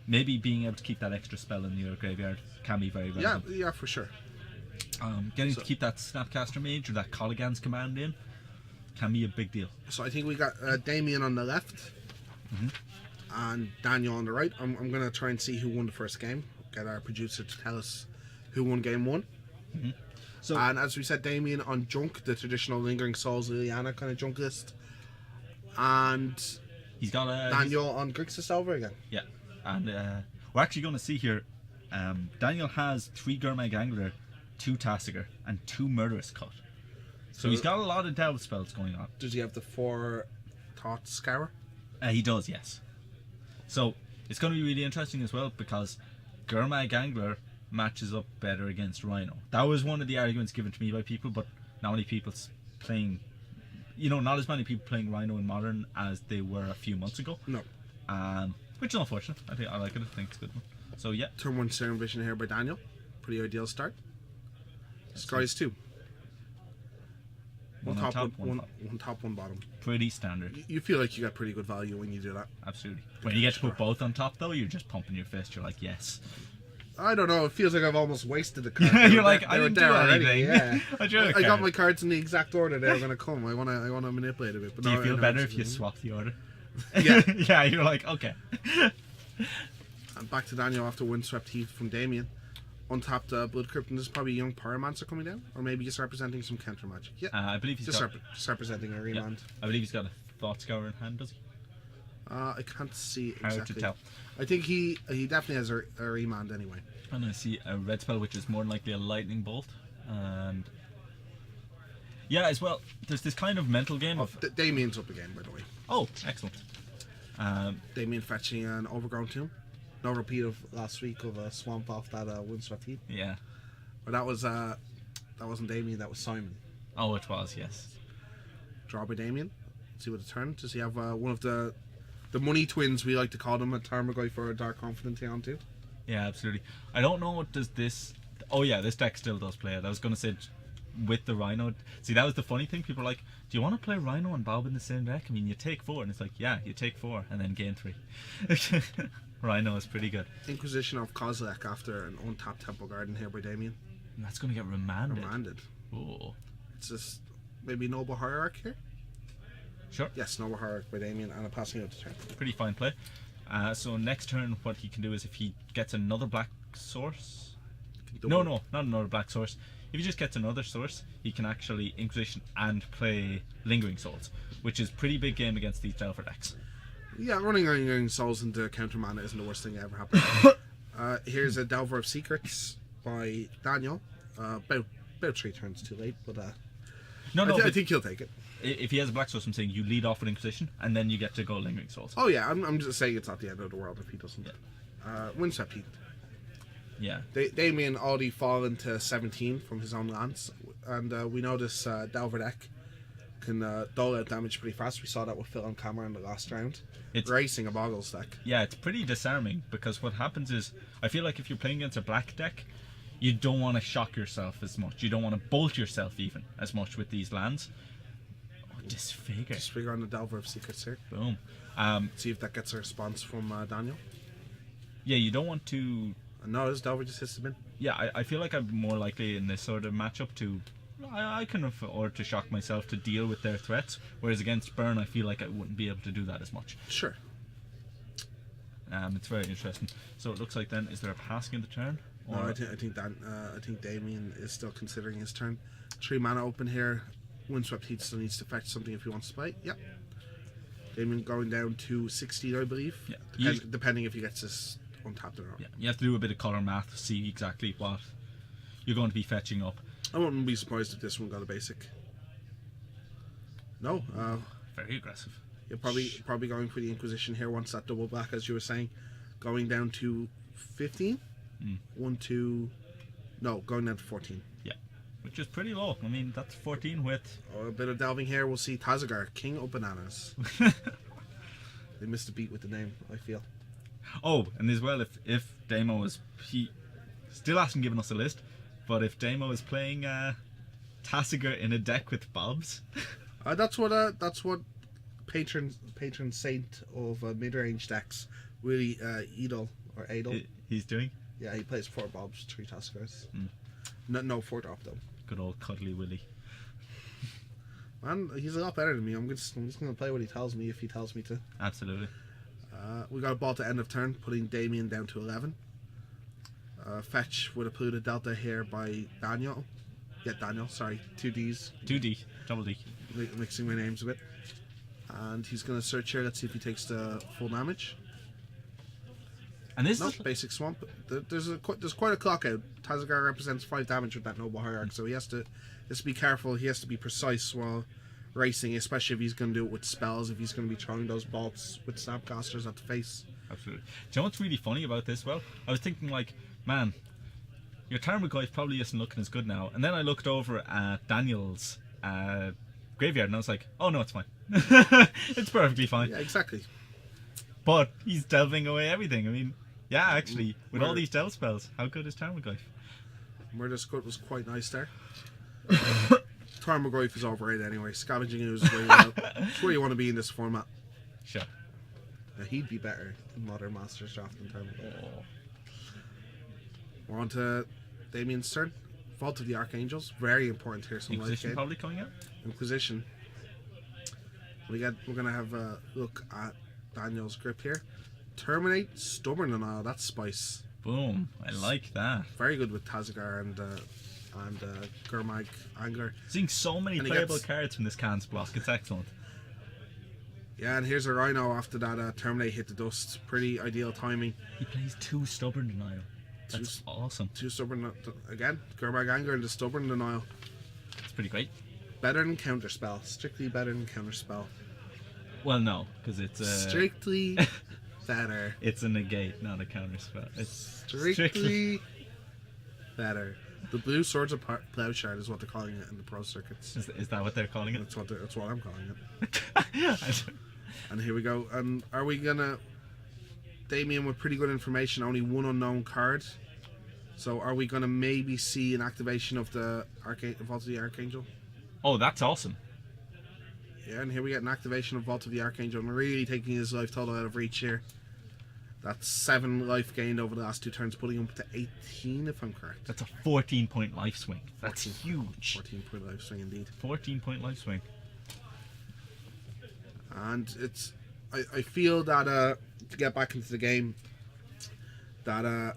Maybe being able to keep that extra spell in your graveyard can be very relevant. Yeah, for sure. Getting to keep that Snapcaster Mage or that Colligan's command in can be a big deal. So I think we got Damien on the left, and Daniel on the right. I'm going to try and see who won the first game. Get our producer to tell us who won game 1. So, and as we said, Damien on Junk, the traditional Lingering Souls Liliana kind of Junk list, and he's got Daniel on Grixis Delver again. Yeah, and we're actually going to see here. Daniel has 3 Gurmag Angler, 2 Tasigur, and 2 Murderous Cut. So he's got a lot of delve spells going on. Does he have the 4 Thought Scour? He does, yes. So it's going to be really interesting as well because Gurmag Angler matches up better against Rhino. That was one of the arguments given to me by people, but not many people playing. Not as many people playing Rhino in Modern as they were a few months ago. No. Which is unfortunate. I like it. I think it's a good one. So yeah. Turn 1 Serum Vision here by Daniel. Pretty ideal start. Skies 2. One top, one bottom. Pretty standard. You feel like you got pretty good value when you do that. Absolutely. When you get to put both on top, though, you're just pumping your fist. You're like, yes. I don't know. It feels like I've almost wasted the card. You're like, I didn't do anything. Yeah. I got my card. cards in the exact order they were going to come. I want to manipulate a bit. But do you feel better if you swap the order? Yeah. Yeah, you're like, okay. And back to Daniel after Windswept Heath from Damien. Untapped Blood Crypt, and there's probably a young Pyromancer coming down, or maybe just representing some counter magic. Yeah, I believe he's just representing a remand. Yeah. I believe he's got a Thought Scour in hand, does he? I can't see exactly. Hard to tell. I think he definitely has a remand anyway. And I see a red spell, which is more than likely a lightning bolt, and yeah, as well. There's this kind of mental game of Damien's up again, by the way. Oh, excellent. Damien fetching an Overgrown Tomb. No repeat of last week of a swamp off that Windswept Heath. Yeah. But that wasn't Damien, that was Simon. Oh, it was, yes. Draw by Damien. See what it turned. Does he have one of the money twins, we like to call them, a Tarmogoyf for a Dark Confidant on too? Yeah, absolutely. I don't know what does this. Oh yeah, this deck still does play it. I was gonna say with the Rhino. See, that was the funny thing. People are like, do you want to play Rhino and Bob in the same deck? I mean, you take 4, and it's like, yeah, you take 4 and then gain 3. Rhino is pretty good. Inquisition of Kozilek after an untapped Temple Garden here by Damien. And that's gonna get remanded. Oh. It's just maybe Noble Hierarch here. Sure. Yes, Noble Hierarch by Damien, and a passing out to turn. Pretty fine play. So next turn, what he can do is if he gets another black source. No, not another black source. If he just gets another source, he can actually Inquisition and play Lingering Souls, which is pretty big game against these Delver decks. Yeah, running Lingering Souls into counter mana isn't the worst thing that ever happened. Here's a Delver of Secrets by Daniel. About 3 turns too late, but I think he'll take it. If he has a black source, I'm saying you lead off with Inquisition, and then you get to go Lingering Souls. Oh yeah, I'm just saying it's not the end of the world if he doesn't. Yeah. Windswept Heath. Yeah. Damien already fallen to 17 from his own lands, and we know this Delver deck can dole out damage pretty fast. We saw that with Phil on camera in the last round. It's racing a Boggles deck. Yeah, it's pretty disarming, because what happens is, I feel like if you're playing against a black deck, you don't want to shock yourself as much. You don't want to bolt yourself even as much with these lands. Disfigure. Disfigure on the Delver of Secrets here. Boom. See if that gets a response from Daniel. Yeah, you don't want to... No, this Delver just hits him in. Yeah, I feel like I'm more likely in this sort of matchup to... I can afford to shock myself to deal with their threats, whereas against Burn I feel like I wouldn't be able to do that as much. Sure. It's very interesting. So it looks like then, is there a passing in the turn? Or... No, I think Damien is still considering his turn. 3 mana open here. Windswept Heath still needs to fetch something if he wants to play. Yep. Damien going down to 16, I believe. Yeah. Depending if he gets this untapped or not. Yeah. You have to do a bit of colour math to see exactly what you're going to be fetching up. I wouldn't be surprised if this one got a basic. No. Very aggressive. You're probably going for the Inquisition here once that double back, as you were saying. Going down to 15? Going down to 14. Yeah. Which is pretty low. I mean, that's 14 with... A bit of delving here. We'll see Tazagar, King of Bananas. They missed a beat with the name, I feel. Oh, and as well, if Damo is... He still hasn't given us a list, but if Damo is playing Tazagar in a deck with Bobs... that's what patron saint of mid-range decks, really Edel or Adel. He's doing? Yeah, he plays 4 Bobs, 3 Tazagars. No 4 drop though. Good old Cuddly Willy. Man, he's a lot better than me. I'm just going to play what he tells me if he tells me to. Absolutely. We got a ball to end of turn, putting Damien down to 11. Fetch with a polluted delta here by Daniel. Yeah, Daniel, sorry. 2 Ds. 2D. Double D. Mixing my names a bit. And he's going to search here. Let's see if he takes the full damage. And this is basic swamp. There's quite a clock out. Tazagar represents 5 damage with that Noble Hierarch, so he has to be careful. He has to be precise while racing, especially if he's going to do it with spells. If he's going to be throwing those bolts with Snapcasters at the face. Absolutely. Do you know what's really funny about this? Well, I was thinking like, man, your Tarmogoyf probably isn't looking as good now. And then I looked over at Daniel's graveyard, and I was like, oh no, it's fine. It's perfectly fine. Yeah, exactly. But he's delving away everything. I mean, yeah, actually, with all these delve spells, how good is Tarmogoyf? Murder's Cut was quite nice there. Tarmogoyf is overrated anyway. Scavenging is where you want to be in this format. Sure. He'd be better in Modern Masters Draft than Tarmogoyf. We're on to Damien's turn. Vault of the Archangels, very important here. Some Inquisition probably coming out. Inquisition. We're gonna have a look at Daniel's grip here. Terminate, Stubborn Denial. That's spice. Boom! I like that. Very good with Tazagar and Gurmag Angler. Seeing so many playable cards from this Can's block. It's excellent. Yeah, and here's a Rhino after that Terminate hit the dust. Pretty ideal timing. He plays 2 Stubborn Denial. That's awesome. 2 Stubborn again. Gurmag Angler and the Stubborn Denial. It's pretty great. Better than Counterspell. Strictly better than Counterspell. Well, no, because it's strictly better. It's a negate, not a counterspell. It's strictly better. The Blue Swords of Plowshard is what they're calling it in the pro circuits. Is that what they're calling it? That's what I'm calling it. And here we go. And are we gonna? Damien with pretty good information, only one unknown card. So are we going to maybe see an activation of the Vault of the Archangel? Oh, that's awesome. Yeah, and here we get an activation of Vault of the Archangel. I'm really taking his life total out of reach here. That's 7 life gained over the last 2 turns, putting him up to 18, if I'm correct. That's a 14-point life swing. That's huge. 14-point life swing, indeed. 14-point life swing. And it's... I feel that, to get back into the game, that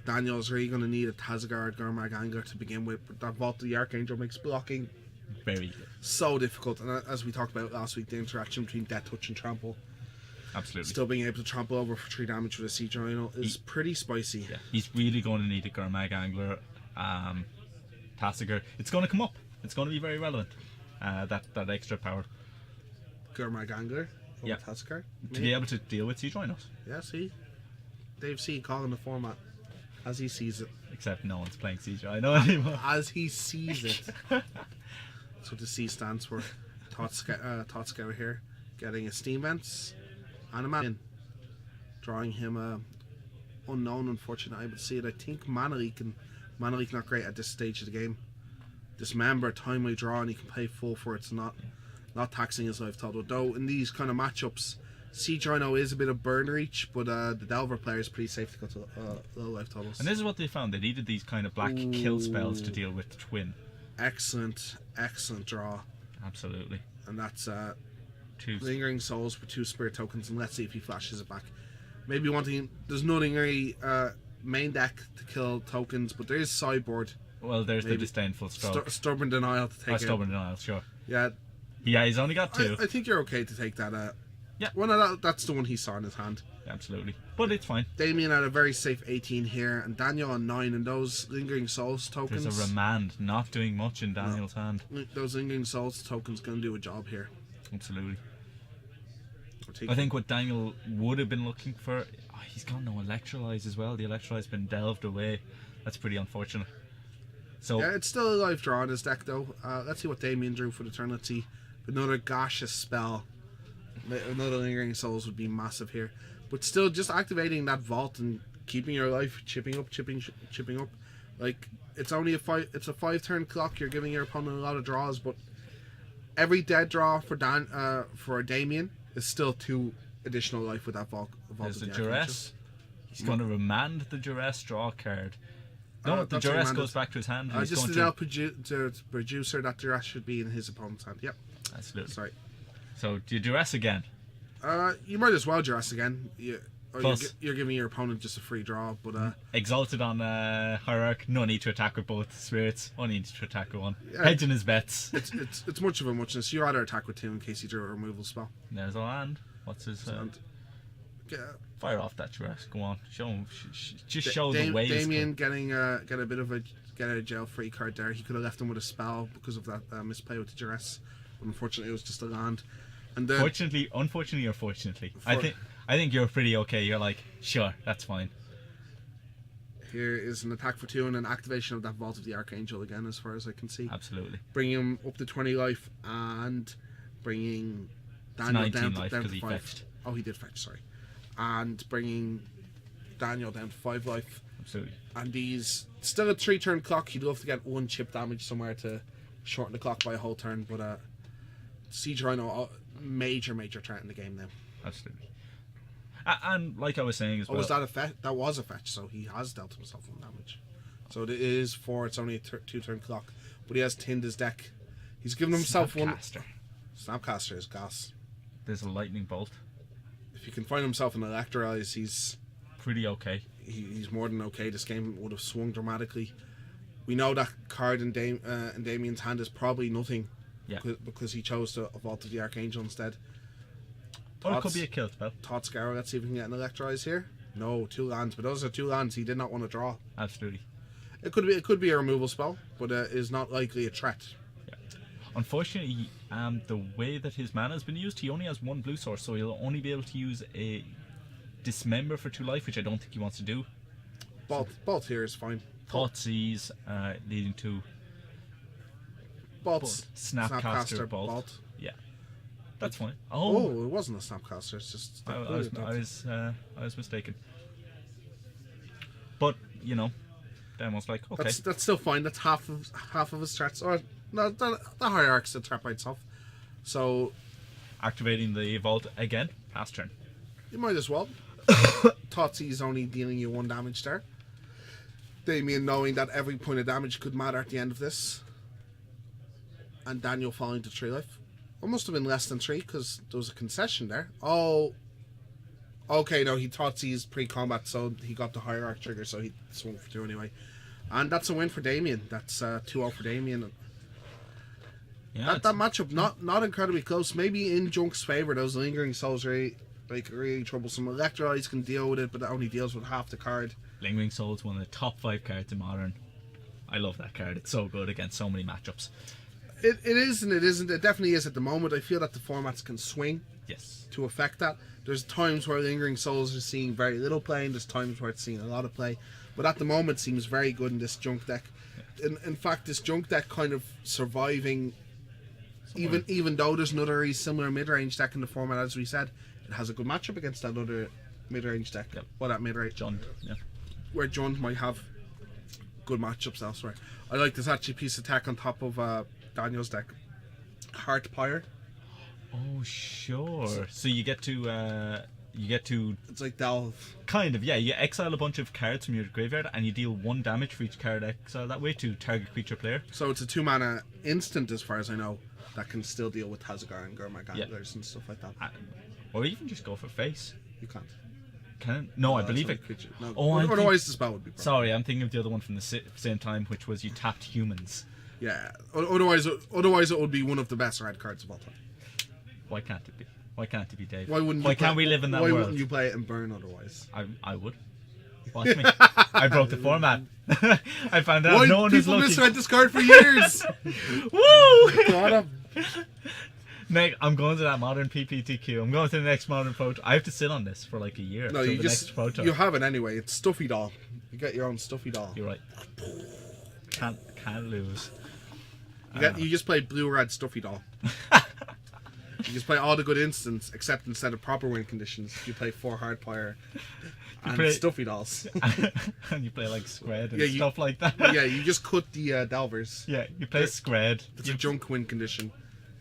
Daniel's really going to need a Tazagard Gurmag Angler to begin with. But that Vault of the Archangel makes blocking very good. So difficult. And as we talked about last week, the interaction between Death Touch and Trample. Absolutely. Still being able to trample over for 3 damage with a Siege Rhino is pretty spicy. Yeah, he's really going to need a Gurmag Angler, Tassiger. It's going to come up. It's going to be very relevant. That extra power. Gurmag Angler. Yeah. Tassiger. To be able to deal with Siege Rhinos. Yeah, see? Dave C. calling the format as he sees it. Except no one's playing Siege Rhino anymore. As he sees it. That's what the C stands for. Thought Scout here. Getting a Steam Vents. And a man. Drawing him a unknown, unfortunately. I would see it. I think Manalik not great at this stage of the game. Dismember, timely draw, and he can pay full for it. It's not taxing his life total. Though in these kind of matchups, Siege Rhino is a bit of burn reach, but the Delver player is pretty safe to go to low life totals. And this is what they found. They needed these kind of black kill spells to deal with Twin. Excellent draw. Absolutely. And that's 2 Lingering Souls for 2 Spirit Tokens, and let's see if he flashes it back. Maybe there's nothing really main deck to kill tokens, but there is sideboard. Well, there's the Disdainful Stroke. Stubborn Denial to take it. Stubborn Denial, sure. Yeah. Yeah, he's only got 2. I think you're okay to take that. Yeah. Well, no, that's the one he saw in his hand. Absolutely. But it's fine. Damien at a very safe 18 here, and Daniel on 9, and those Lingering Souls tokens... There's a Remand, not doing much in Daniel's hand. Those Lingering Souls tokens going to do a job here. Absolutely. I think what Daniel would have been looking for... he's got no Electrolyze as well. The Electrolyze been delved away. That's pretty unfortunate. So yeah, it's still a live draw in his deck, though. Let's see what Damien drew for the turn. Let's see. Another gaseous spell. Another Lingering Souls would be massive here. But still, just activating that Vault and keeping your life chipping up. Like, it's only a 5-turn clock. You're giving your opponent a lot of draws, but every dead draw for Damien is still 2 additional life with that Vault. There's a Duress. He's going to remand the Duress draw card. No, the Duress goes back to his hand. And just to tell the producer that Duress should be in his opponent's hand. Yep. Absolutely. Sorry. So, do you Duress again? You might as well Duress again. Plus, you're giving your opponent just a free draw, but Exalted on Hierarch. No need to attack with both spirits. Only need to attack with one. Hedging his bets. It's much of a muchness. You rather attack with 2 in case he drew a removal spell. There's a land. What's his fire off that Duress. Go on. Show him. Just show the ways. Damien get a bit of a get out of jail free card there. He could have left him with a spell because of that misplay with the Duress. But unfortunately, it was just a land. And then, unfortunately or fortunately, I think you're pretty okay. You're like, sure, that's fine. Here is an attack for 2 and an activation of that Vault of the Archangel again, as far as I can see. Absolutely. Bringing him up to 20 life and bringing Daniel down to 5. Fetched. Oh, he did fetch, sorry. And bringing Daniel down to 5 life. Absolutely. And he's still a 3-turn clock. He'd love to get 1 chip damage somewhere to shorten the clock by a whole turn, but Siege Rhino, major threat in the game now. Absolutely. And like I was saying as well... was that a fetch? That was a fetch, so he has dealt himself 1 damage. So it is 4, it's only a 2-turn clock. But he has tinned his deck. He's given himself Snapcaster. 1... Snapcaster is gas. There's a Lightning Bolt. If he can find himself an Electrolyze, he's... pretty okay. He's more than okay. This game would have swung dramatically. We know that card in Damien's hand is probably nothing. Yeah. Because he chose to Vault of the Archangel instead. Or it could be a kill spell. Thought Scour, let's see if we can get an Electrolyze here. No, 2 lands, but those are 2 lands he did not want to draw. Absolutely. It could be a removal spell, but is not likely a threat. Yeah. Unfortunately, the way that his mana has been used, he only has 1 blue source, so he'll only be able to use a Dismember for 2 life, which I don't think he wants to do. Bolt here is fine. Thoughtseize, leading to Bolt's Snapcaster Bolt. Bolt. Yeah. That's fine. Oh, it wasn't a Snapcaster. It's just. I was mistaken. But then I was like, okay, That's still fine. That's half of his threats. Or no, the hierarch's the threat by itself. So activating the vault again. Pass turn. you might as well. Totsy's only dealing you 1 damage there. Damien knowing that every point of damage could matter at the end of this. And Daniel falling to 3 life. It must have been less than 3 because there was a concession there. Oh. Okay, no, he Totsy's pre-combat, so he got the hierarch trigger, so he swung for 2 anyway. And that's a win for Damien. That's 2-0 for Damien. Yeah, That matchup not incredibly close. Maybe in Junk's favour, those lingering souls really troublesome. Electrolytes can deal with it, but it only deals with half the card. Lingering Soul's one of the top 5 cards in Modern. I love that card. It's so good against so many matchups. It is and it isn't. It definitely is at the moment. I feel that the formats can swing Yes. to affect that. There's times where Lingering Souls is seeing very little play, and there's times where it's seeing a lot of play. But at the moment, it seems very good in this Junk deck. In fact, this Junk deck kind of surviving, even though there's another similar mid-range deck in the format, as we said, it has a good matchup against that other mid-range deck. Yep. Well, that mid-range. John. Yeah. Where John might have good matchups elsewhere. I like this actually piece of tech on top of Daniel's deck. Heart Pyre. Oh sure. So you get to It's like Delve. kind of, yeah, you exile a bunch of cards from your graveyard and you deal 1 damage for each card exiled that way to target creature player. So it's a 2-mana instant, as far as I know, that can still deal with Hazagar and Gurmag Yeah. Antlers and stuff like that. Or even just go for face. You can't. Can it? No, I That's believe only it. creature. No. Oh, I Otherwise, think- the spell would be broken. Sorry, I'm thinking of the other one from the same time, which was you tapped humans. Yeah. Otherwise, it would be one of the best red cards of all time. Why can't it be? Why can't it be, Dave? Why wouldn't? Why you can't play, we live in that why world? wouldn't you play it and burn otherwise? I would. Watch me. I broke the format. I found out Why no one is people looking. misread this card for years? Woo! God, Nick, I'm going to that Modern PPTQ. I'm going to the next Modern Proto. I have to sit on this for like a year. no, till you the just next Proto. you have it anyway. It's Stuffy Doll. You get your own Stuffy Doll. You're right. Can't lose. You just play blue red Stuffy Doll. You just play all the good instants, except instead of proper win conditions, you play 4 Hardfire and play- Stuffy Dolls. And you play like Scred and Yeah, you- stuff like that. Yeah, you just cut the Delvers. Yeah, you play Scred. It's a junk win condition.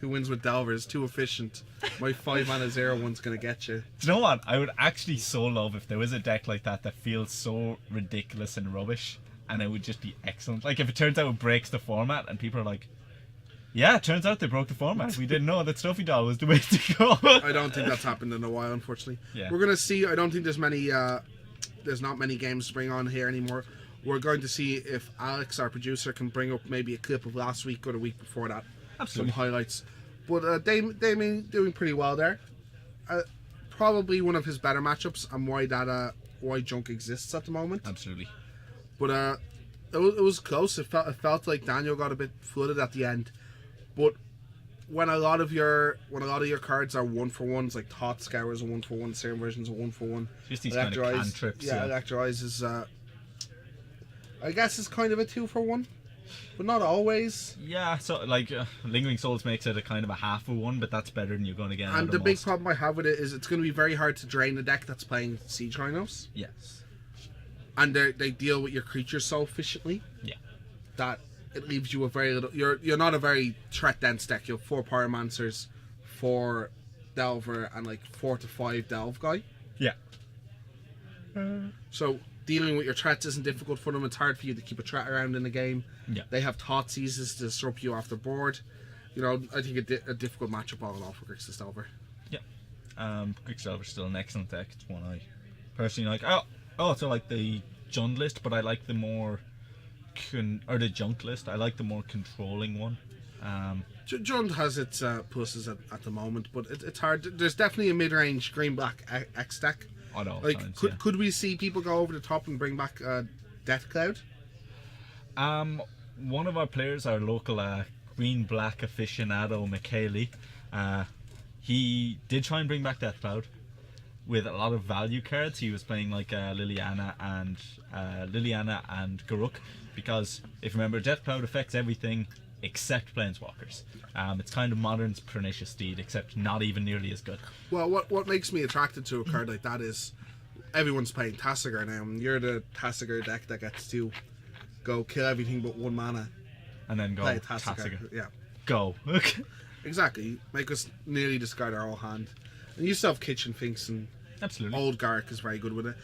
Who wins with Delvers? Too efficient. My 5-mana 0-1's gonna get you. Do you know what? I would actually so love if there was a deck like that feels so ridiculous and rubbish, and it would just be excellent. Like if it turns out it breaks the format, and people are like, "Yeah, it turns out they broke the format. We didn't know that Stuffy Doll was the way to go." I don't think that's happened in a while, unfortunately. Yeah. We're gonna see. I don't think there's many. There's not many games to bring on here anymore. We're going to see if Alex, our producer, can bring up maybe a clip of last week or the week before that. Absolutely. Some highlights. But Damien doing pretty well there. Probably one of his better matchups, and why Junk exists at the moment. Absolutely. But it was close. It felt like Daniel got a bit flooded at the end. But when a lot of your cards are 1-for-1s, like Thought Scour is a 1-for-1, certain versions are 1-for-1. Just these kind of cantrips. Yeah, Electrolyze is I guess it's kind of a 2-for-1, but not always. Yeah, so like Lingering Souls makes it a kind of a half of one, but that's better than you're going to get. And the big problem I have with it is it's going to be very hard to drain a deck that's playing Siege Rhinos. Yes. And they deal with your creatures so efficiently. Yeah. That it leaves you a very little. You're not a very threat dense deck. You have 4 Pyromancers, 4 Delver, and like 4 to 5 Delve guy. Yeah. So dealing with your threats isn't difficult for them. It's hard for you to keep a threat around in the game. Yeah. They have Thought Seizes to disrupt you off the board. You know, I think a difficult matchup all in all for Grixis Delver. Yeah. Quicksilver's still an excellent deck. It's one I personally like. So like the Jund list, but I like the more or the Junk list. I like the more controlling one. Jund has its pluses at the moment, but it's hard. There's definitely a mid-range green-black X deck. At all Like, times, could we see people go over the top and bring back Death Cloud? One of our players, our local green-black aficionado, Michele, he did try and bring back Death Cloud with a lot of value cards. He was playing like Liliana and Garruk, because if you remember, Death Cloud affects everything except Planeswalkers. It's kind of Modern's Pernicious Steed, except not even nearly as good. Well, what makes me attracted to a card like that is everyone's playing Tasigur now, and you're the Tasigur deck that gets to go kill everything but 1 mana. And then go Play Tasigur. Yeah. Go. Exactly. Make us nearly discard our whole hand. And you still have Kitchen Finks, and Absolutely. Old Gark is very good with it.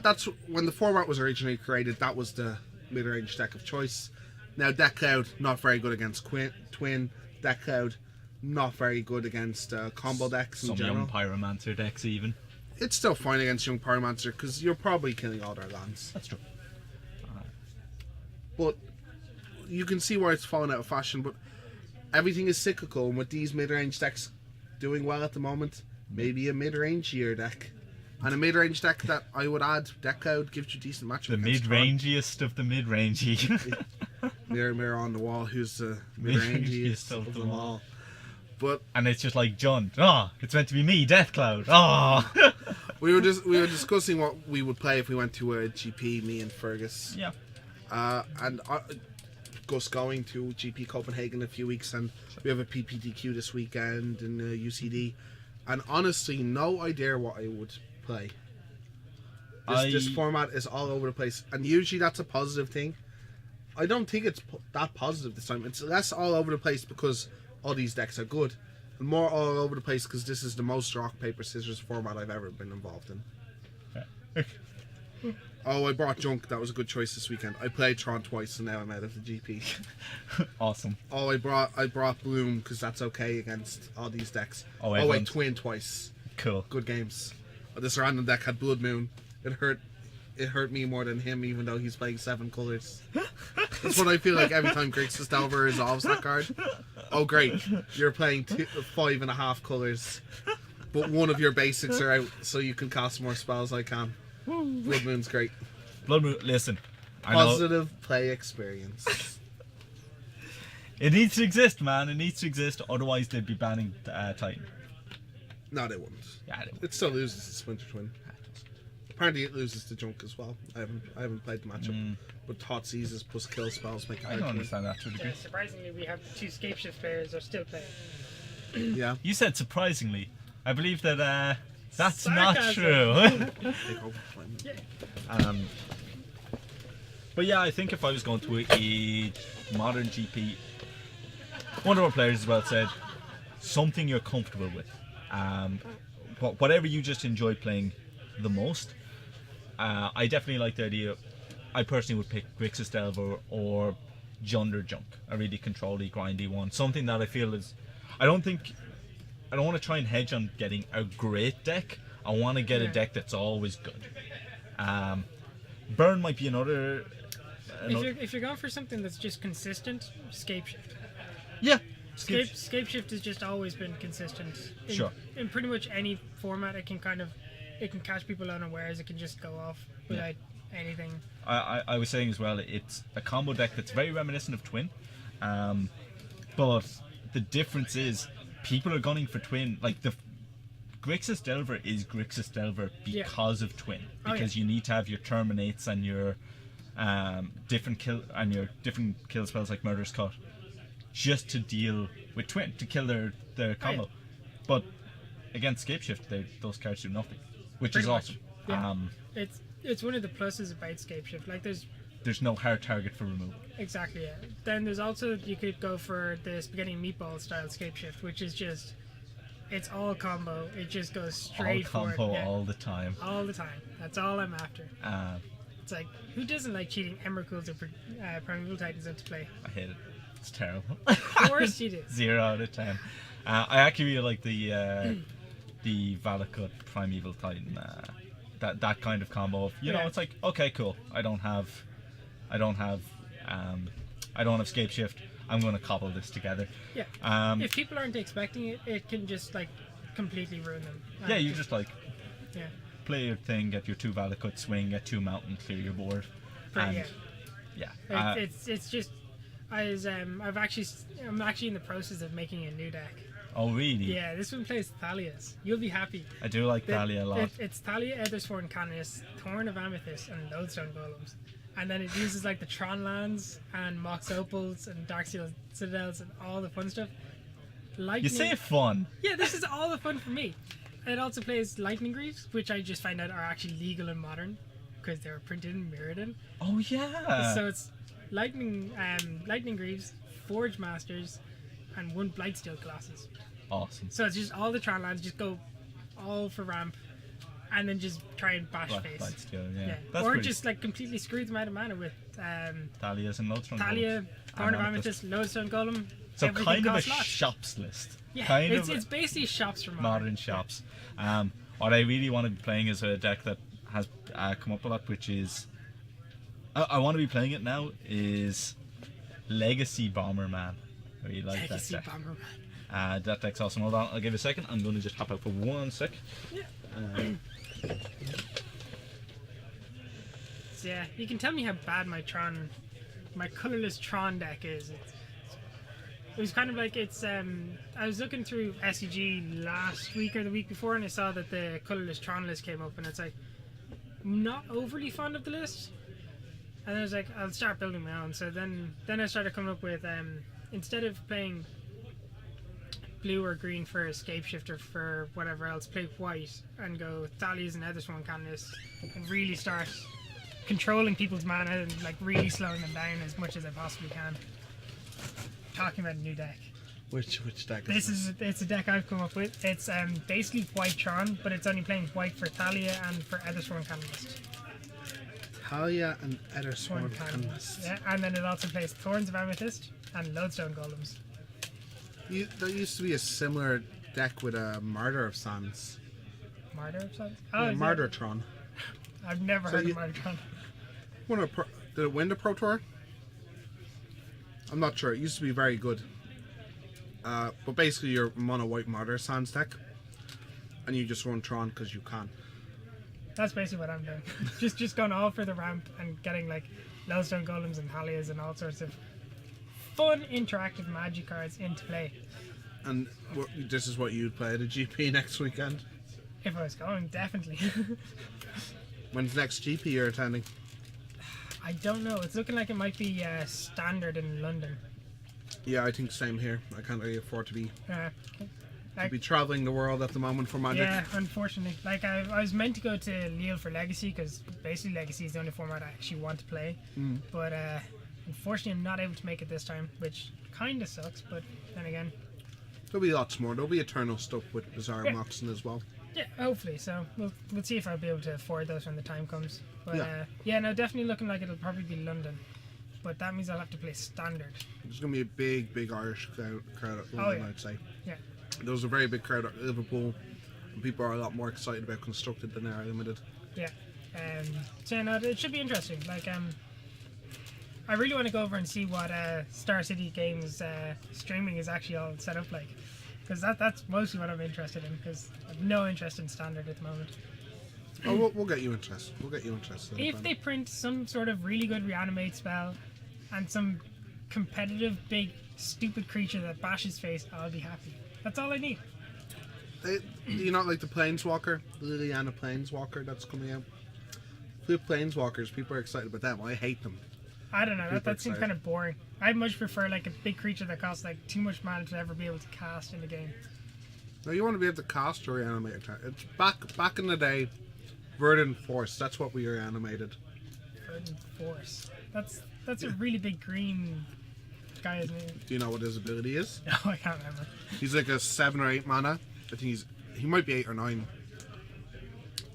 That's when the format was originally created, that was the mid-range deck of choice. Now Deck Cloud, not very good against Twin. Deck Cloud, not very good against combo decks in Some general. young Pyromancer decks even. It's still fine against young Pyromancer because you're probably killing all their lands. That's true. But you can see where it's fallen out of fashion, but everything is cyclical, and with these mid-range decks doing well at the moment, maybe a mid-range year deck. And a mid-range deck that I would add, Deck Cloud, gives you decent matchup. The mid-rangiest of the mid-rangey. Mirror on the wall, who's the mid-rangiest Mid-rangiest of them all. But And it's just like, John, it's meant to be me, Death Cloud. we were discussing what we would play if we went to a GP, me and Fergus. Yeah. And Gus going to GP Copenhagen in a few weeks, and we have a PPTQ this weekend in UCD. And honestly, no idea what I would play. This format is all over the place, and usually that's a positive thing. I don't think it's that positive this time. It's less all over the place because all these decks are good, and more all over the place because this is the most rock, paper, scissors format I've ever been involved in. Oh, I brought Junk. That was a good choice this weekend. I played Tron twice, and now I'm out of the GP. Awesome. Oh, I brought Bloom because that's okay against all these decks. Oh, wait, everyone's- Twin twice. Cool. Good games. This random deck had Blood Moon. It hurt me more than him, even though he's playing 7 colors. That's what I feel like every time Grixis Delver resolves that card. Oh, great. You're playing 5.5 colors, but one of your basics are out, so you can cast more spells. I can. Blood Moon's great. Blood Moon, listen. I know Positive play experience. it needs to exist, man. It needs to exist. Otherwise, they'd be banning Titan. No, they wouldn't. Yeah, they would. It still loses to Splinter Twin. Apparently, it loses to Junk as well. I haven't played the matchup, but Thought Seizes plus kill spells make it I don't understand that to a degree. Surprisingly, we have 2 Scapeshift players are still playing. Yeah. You said surprisingly. I believe that that's Sarcasm. not true. Take over the flame. Yeah. But yeah, I think if I was going to a modern GP, one of our players as well said something you're comfortable with. Whatever you just enjoy playing the most. I definitely like the idea. I personally would pick Grixis Delver or Junder Junk, a really control-y, grindy one. Something that I feel is... I don't want to try and hedge on getting a great deck. I want to get a deck that's always good. Burn might be another... If you're going for something that's just consistent, Scapeshift. Yeah. Scapeshift has just always been consistent. Sure. In pretty much any format, it can catch people unawares. It can just go off without anything. I was saying as well, it's a combo deck that's very reminiscent of Twin, but the difference is people are gunning for Twin. Like the Grixis Delver is Grixis Delver because of Twin, because you need to have your Terminates and your different kill spells like Murderous Cut just to deal with Twin, to kill their combo. But against Scapeshift, those cards do nothing, which Pretty is much. awesome. Yeah. It's one of the pluses about Scapeshift. Like There's no hard target for removal. exactly, yeah. Then there's also, you could go for the spaghetti and meatball style Scapeshift, which is just, it's all combo. It just goes straight All for it. combo Yeah. all the time. All the time. That's all I'm after. It's like, who doesn't like cheating Emeralds or Primeval Titans into play? I hate it. It's terrible. Of course you do. 0 out of 10. I actually really like the Valakut Primeval Titan. That kind of combo of, you know, it's like, okay, cool. I don't have Scapeshift. I'm going to cobble this together. Yeah. If people aren't expecting it, it can just like completely ruin them. Yeah, you just like Yeah. play your thing, get your 2 Valakut, swing, get 2 mountain, clear your board. And yeah. It's just I'm actually in the process of making a new deck. Oh really? Yeah, this one plays Thalia's. You'll be happy. I do like Thalia a lot. It's Thalia, Ethersworn Canis, Thorn of Amethyst, and Lodestone Golems. and then it uses like the Tron lands and Mox Opals and Darksteel Citadels and all the fun stuff. Lightning, You say fun. yeah, this is all the fun for me. It also plays Lightning Greaves, which I just found out are actually legal in Modern because they were printed and mirrored in. Oh yeah. So it's Lightning Greaves, Forge Masters, and 1 Blightsteel Colossus. Awesome. So it's just all the Tron lands, just go all for ramp, and then just try and bash face. Blightsteel, yeah. Yeah. That's Or pretty... just like completely screw them out of mana with Thalia's and Lodestone. Thalia, Thorn of Amethyst. Amethyst, Lodestone Golem. So everything kind of a costs lots. shops list. Yeah, Kind it's, of it's basically shops for modern shops. What I really want to be playing is a deck that has come up a lot, which is I want to be playing it now is Legacy Bomberman. I really like Legacy that deck. Bomberman. That deck's awesome. Hold on, I'll give you a second. I'm going to just hop out for 1 sec. Yeah. So yeah, you can tell me how bad my colorless Tron deck is. It was kind of like I was looking through SCG last week or the week before, and I saw that the colorless Tron list came up, and it's like, I'm not overly fond of the list. And then I was like, I'll start building my own. So then I started coming up with instead of playing blue or green for Escape Shifter for whatever else, play white and go Thalia's and Ethersworn Canvas and really start controlling people's mana and like really slowing them down as much as I possibly can. Talking about a new deck. Which deck It's a deck I've come up with. It's basically white Tron, but it's only playing white for Thalia and for Ethersworn Canvas. Thalia and Ethersworn Canvas. Yeah, and then it also plays Thorns of Amethyst and Lodestone Golems. There used to be a similar deck with a Martyr of Sands. Martyr of Sands? Yeah, is Martyrtron. that- I've never heard of Martyrtron. Did it win the Pro Tour? I'm not sure. It used to be very good. But basically, you're mono white Martyr Sands deck, and you just run Tron because you can. That's basically what I'm doing. just going all for the ramp and getting like Lodestone Golems and Thalias and all sorts of fun interactive Magic cards into play. And this is what you'd play at a GP next weekend. If I was going, definitely. When's the next GP you're attending? I don't know. It's looking like it might be standard in London. Yeah, I think same here. I can't really afford to be Like, traveling the world at the moment for Magic. yeah, unfortunately. Like I was meant to go to Lille for Legacy because basically Legacy is the only format I actually want to play. But unfortunately, I'm not able to make it this time, which kind of sucks. But then again, There'll be lots more. There'll be Eternal stuff with Bizarre Moxon as well. yeah, hopefully. So we'll see if I'll be able to afford those when the time comes. But Yeah. no, definitely looking like it'll probably be London. But that means I'll have to play standard. There's going to be a big Irish crowd at London, I'd say. Yeah. There was a very big crowd at Liverpool, and people are a lot more excited about Constructed than they are Limited. Yeah. So no, it should be interesting. Like I really want to go over and see what Star City Games streaming is actually all set up like, because that's mostly what I'm interested in. Because I have no interest in standard at the moment. Oh, we'll get you interested. We'll get you interested. If they print some sort of really good reanimate spell and some competitive big stupid creature that bashes face, I'll be happy. That's all I need. Do you not like the Planeswalker, the Liliana Planeswalker that's coming out? Flip Planeswalkers, people are excited about them. I hate them. I don't know. That seems excited. kind of boring. I'd much prefer like a big creature that costs like too much mana to ever be able to cast in the game. No, you want to be able to cast or reanimate attack. It's back in the day, Verdant Force. That's what we reanimated. Verdant Force. That's a really big green guy, isn't he? Do you know what his ability is? No, I can't remember. He's like a 7 or 8 mana. I think he might be 8 or 9.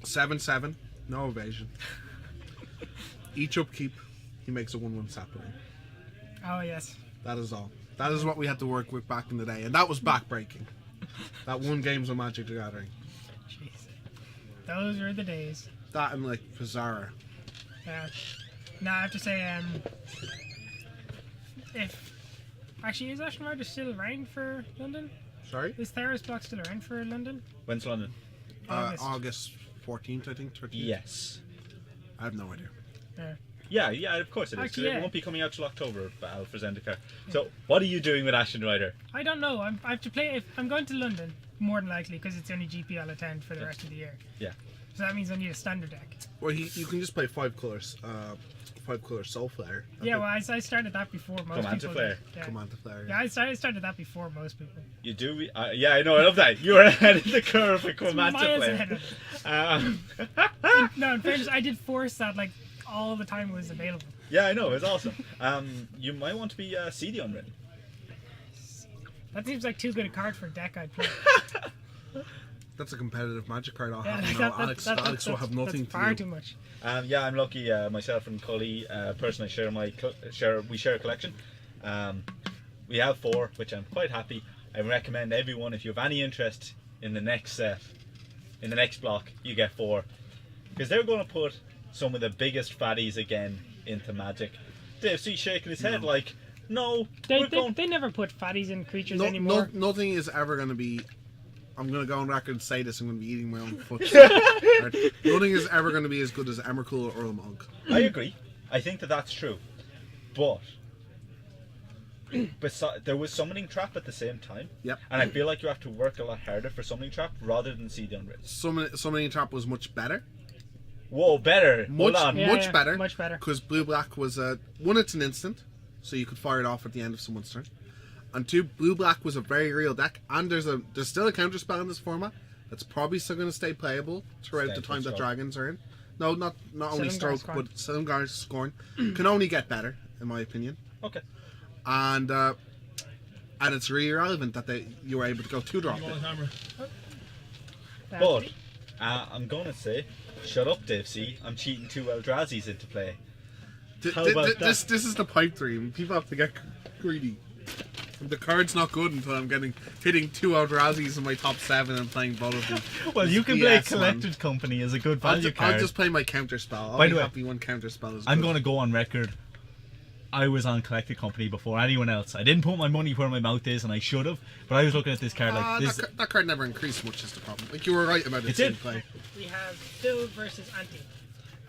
7/7, no evasion. Each upkeep, he makes a 1/1 sapling. Oh yes. That is all. That is what we had to work with back in the day, and that was backbreaking. That won games of Magic the Gathering. Jeez. Those were the days. That and like Pizarra. Yeah. No, I have to say, if actually is Ashen Rider still around for London? Sorry? Is Theros Block still around for London? When's London? August 14th, I think. 13th. Yes. I have no idea. Yeah, of course it is. Actually, It won't be coming out till October for Zendikar. So, what are you doing with Ashen Rider? I don't know. I have to play. If I'm going to London, more than likely, because it's the only GP I'll attend for the rest of the year. Yeah. So that means I need a standard deck. Well, you can just play 5 colours. 5 colour Soul Flare. Yeah, well, I started that before most Commander people. Flare. Yeah. Commander Flare. Yeah, I started that before most people. You do? Yeah, I know. I love that. You are ahead of the curve for Commander Miles Flare. ahead of it. No, in fairness, I did force that like all the time it was available. Yeah, I know. It's awesome. You might want to be CD unwritten. That seems like too good a card for a deck I'd play. That's a competitive Magic card. I'll Yeah, have to know. Alex will have nothing that's far to too do. much. Yeah, I'm lucky. Myself and Cully, person I we share a collection. We have 4, which I'm quite happy. I recommend everyone, if you have any interest in the next set, in the next block, you get 4, because they're going to put some of the biggest fatties again into Magic. Dave C shaking his head like, no, They never put fatties in creatures anymore. Nothing is ever going to be. I'm going to go on record and say this. I'm going to be eating my own foot. Right? Nothing is ever going to be as good as Emrakul or Urlamog. I agree. I think that's true. But there was Summoning Trap at the same time. Yep. And I feel like you have to work a lot harder for Summoning Trap rather than CD unwritten. Summoning Trap was much better. Whoa, better. Hold on. Yeah, better. Much better. Because Blue Black was one, it's an instant, so you could fire it off at the end of someone's turn. And 2, Blue Black was a very real deck, and there's still a counter spell in this format that's probably still going to stay playable throughout the time that dragons are in. No, not only Stroke, but Silumgar's Scorn can only get better, in my opinion. Okay. And it's really relevant that you were able to go 2-drop it. But I'm going to say, shut up, Dave C. I'm cheating 2 Eldrazi's into play. How about This is the pipe dream. People have to get greedy. The card's not good until I'm hitting 2 Eldrazi's in my top 7 and playing both of them. Well, you can play Collected Company as a good value card. I'll just play my counter spell. I'll By be the way, happy one counter spell is I'm good. going to go on record. I was on Collected Company before anyone else. I didn't put my money where my mouth is, and I should have. But I was looking at this card like this. That card never increased much. Is the problem? Like you were right about it in play. We have Phil versus Anti.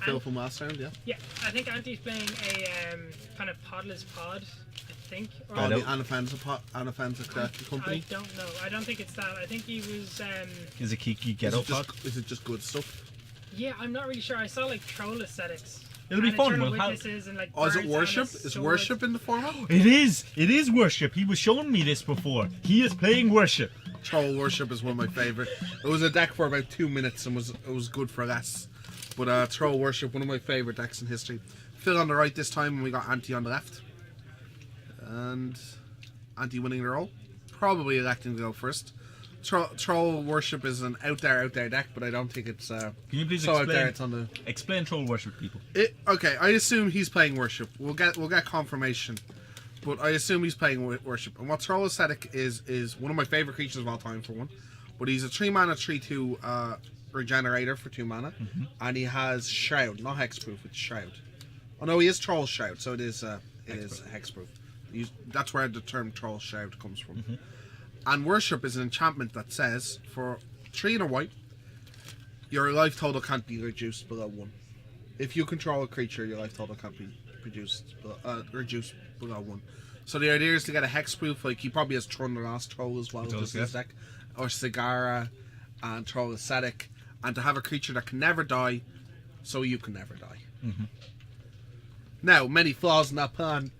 Phil from last round, yeah. Yeah, I think Anti's playing a kind of podless pod. I think. Or Oh, the Anafanza Collected Company. I don't know. I don't think it's that. I think he was. Is it Kiki Ghetto Pod? Is it just good stuff? Yeah, I'm not really sure. I saw like troll aesthetics. It'll be and fun. Eternal We'll have... Witnesses and, like, Oh, is it Burns worship? on a Is sword. worship in the format? It is. It is worship. He was showing me this before. He is playing worship. Troll Worship is one of my favourite. It was a deck for about 2 minutes and it was good for less. But Troll Worship, one of my favourite decks in history. Phil on the right this time, and we got Anti on the left. And Anti winning the role. Probably electing to go first. Troll Worship is an out there deck, but I don't think it's Can you please so explain? out there. It's on the. Explain Troll Worship, people. Okay, I assume he's playing Worship. We'll get confirmation, but I assume he's playing Worship. And what Troll Aesthetic is one of my favorite creatures of all time for one. But he's a 3-mana 3/2 regenerator for 2 mana, and he has Shroud, not hexproof. It's Shroud. Oh no, he is Troll Shroud, so it is hexproof. That's where the term Troll Shroud comes from. And Worship is an enchantment that says for 3 and a white, your life total can't be reduced below 1. If you control a creature, your life total can't be reduced below 1. So the idea is to get a hexproof, like he probably has Trun the Last Troll as well, just in his deck, or Sagara and Troll Ascetic, and to have a creature that can never die, so you can never die. Now, many flaws in that plan,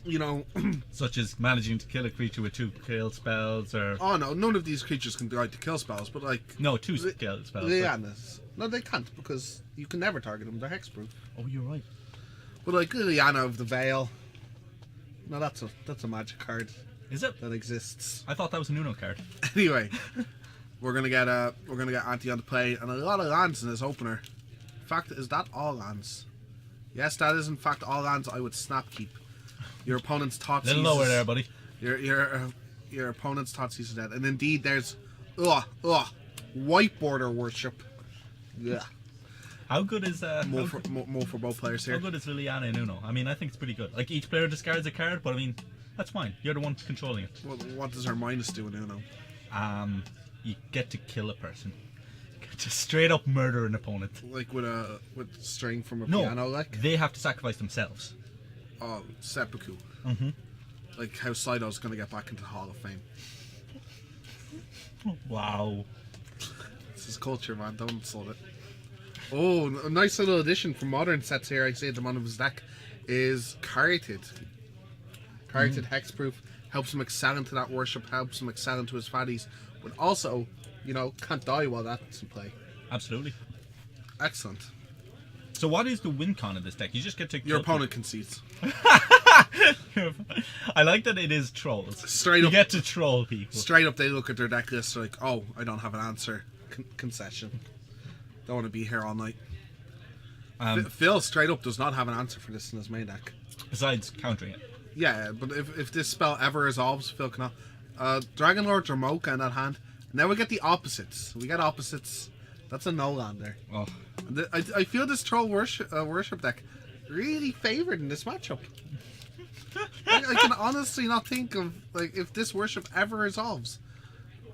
you know. Such as managing to kill a creature with 2 kill spells, or... Oh no, none of these creatures can die to kill spells, but like... No, 2 kill spells. Liliana's. No, they can't, because you can never target them, they're hexproof. Oh, you're right. But like Liliana of the Veil, no, that's a magic card Is it? that exists. I thought that was an Uno card. Anyway, we're gonna get Anti on the play and a lot of lands in this opener. In fact, is that all lands? Yes, that is in fact all lands I would snap keep. Your opponent's Thoughtseize. Little lower there, buddy. Your opponent's Thoughtseize is dead, and indeed there's white border worship. Yeah. How good is More for both players here. How good is Liliana in Uno? I mean, I think it's pretty good. Like, each player discards a card, but I mean, that's fine. You're the one controlling it. Well, what does her minus do in Uno? You get to kill a person. You get to straight up murder an opponent. Like with string from a No, piano, like? they have to sacrifice themselves. Oh, seppuku. Mm-hmm. Like how Saido's gonna get back into the Hall of Fame. Wow. This is culture, man. Don't insult it. Oh, a nice little addition from modern sets here. I say at the bottom of his deck is Carted. Carted hexproof helps him excel into that worship, helps him excel into his fatties, but also, you know, can't die while that's in play. Absolutely. Excellent. So what is the win con of this deck? You just get to Your opponent concedes. I like that it is trolls. Straight you up. get to troll people. Straight up, they look at their deck list like, oh, I don't have an answer. Concession. Don't want to be here all night. Phil straight up does not have an answer for this in his main deck. Besides countering it. Yeah, but if this spell ever resolves, Phil cannot. Dragon Lord Dramoka in that hand. Now we get the opposites. We get opposites. That's a no-lander. Oh. I feel this troll worship deck really favoured in this matchup. I can honestly not think of like if this worship ever resolves.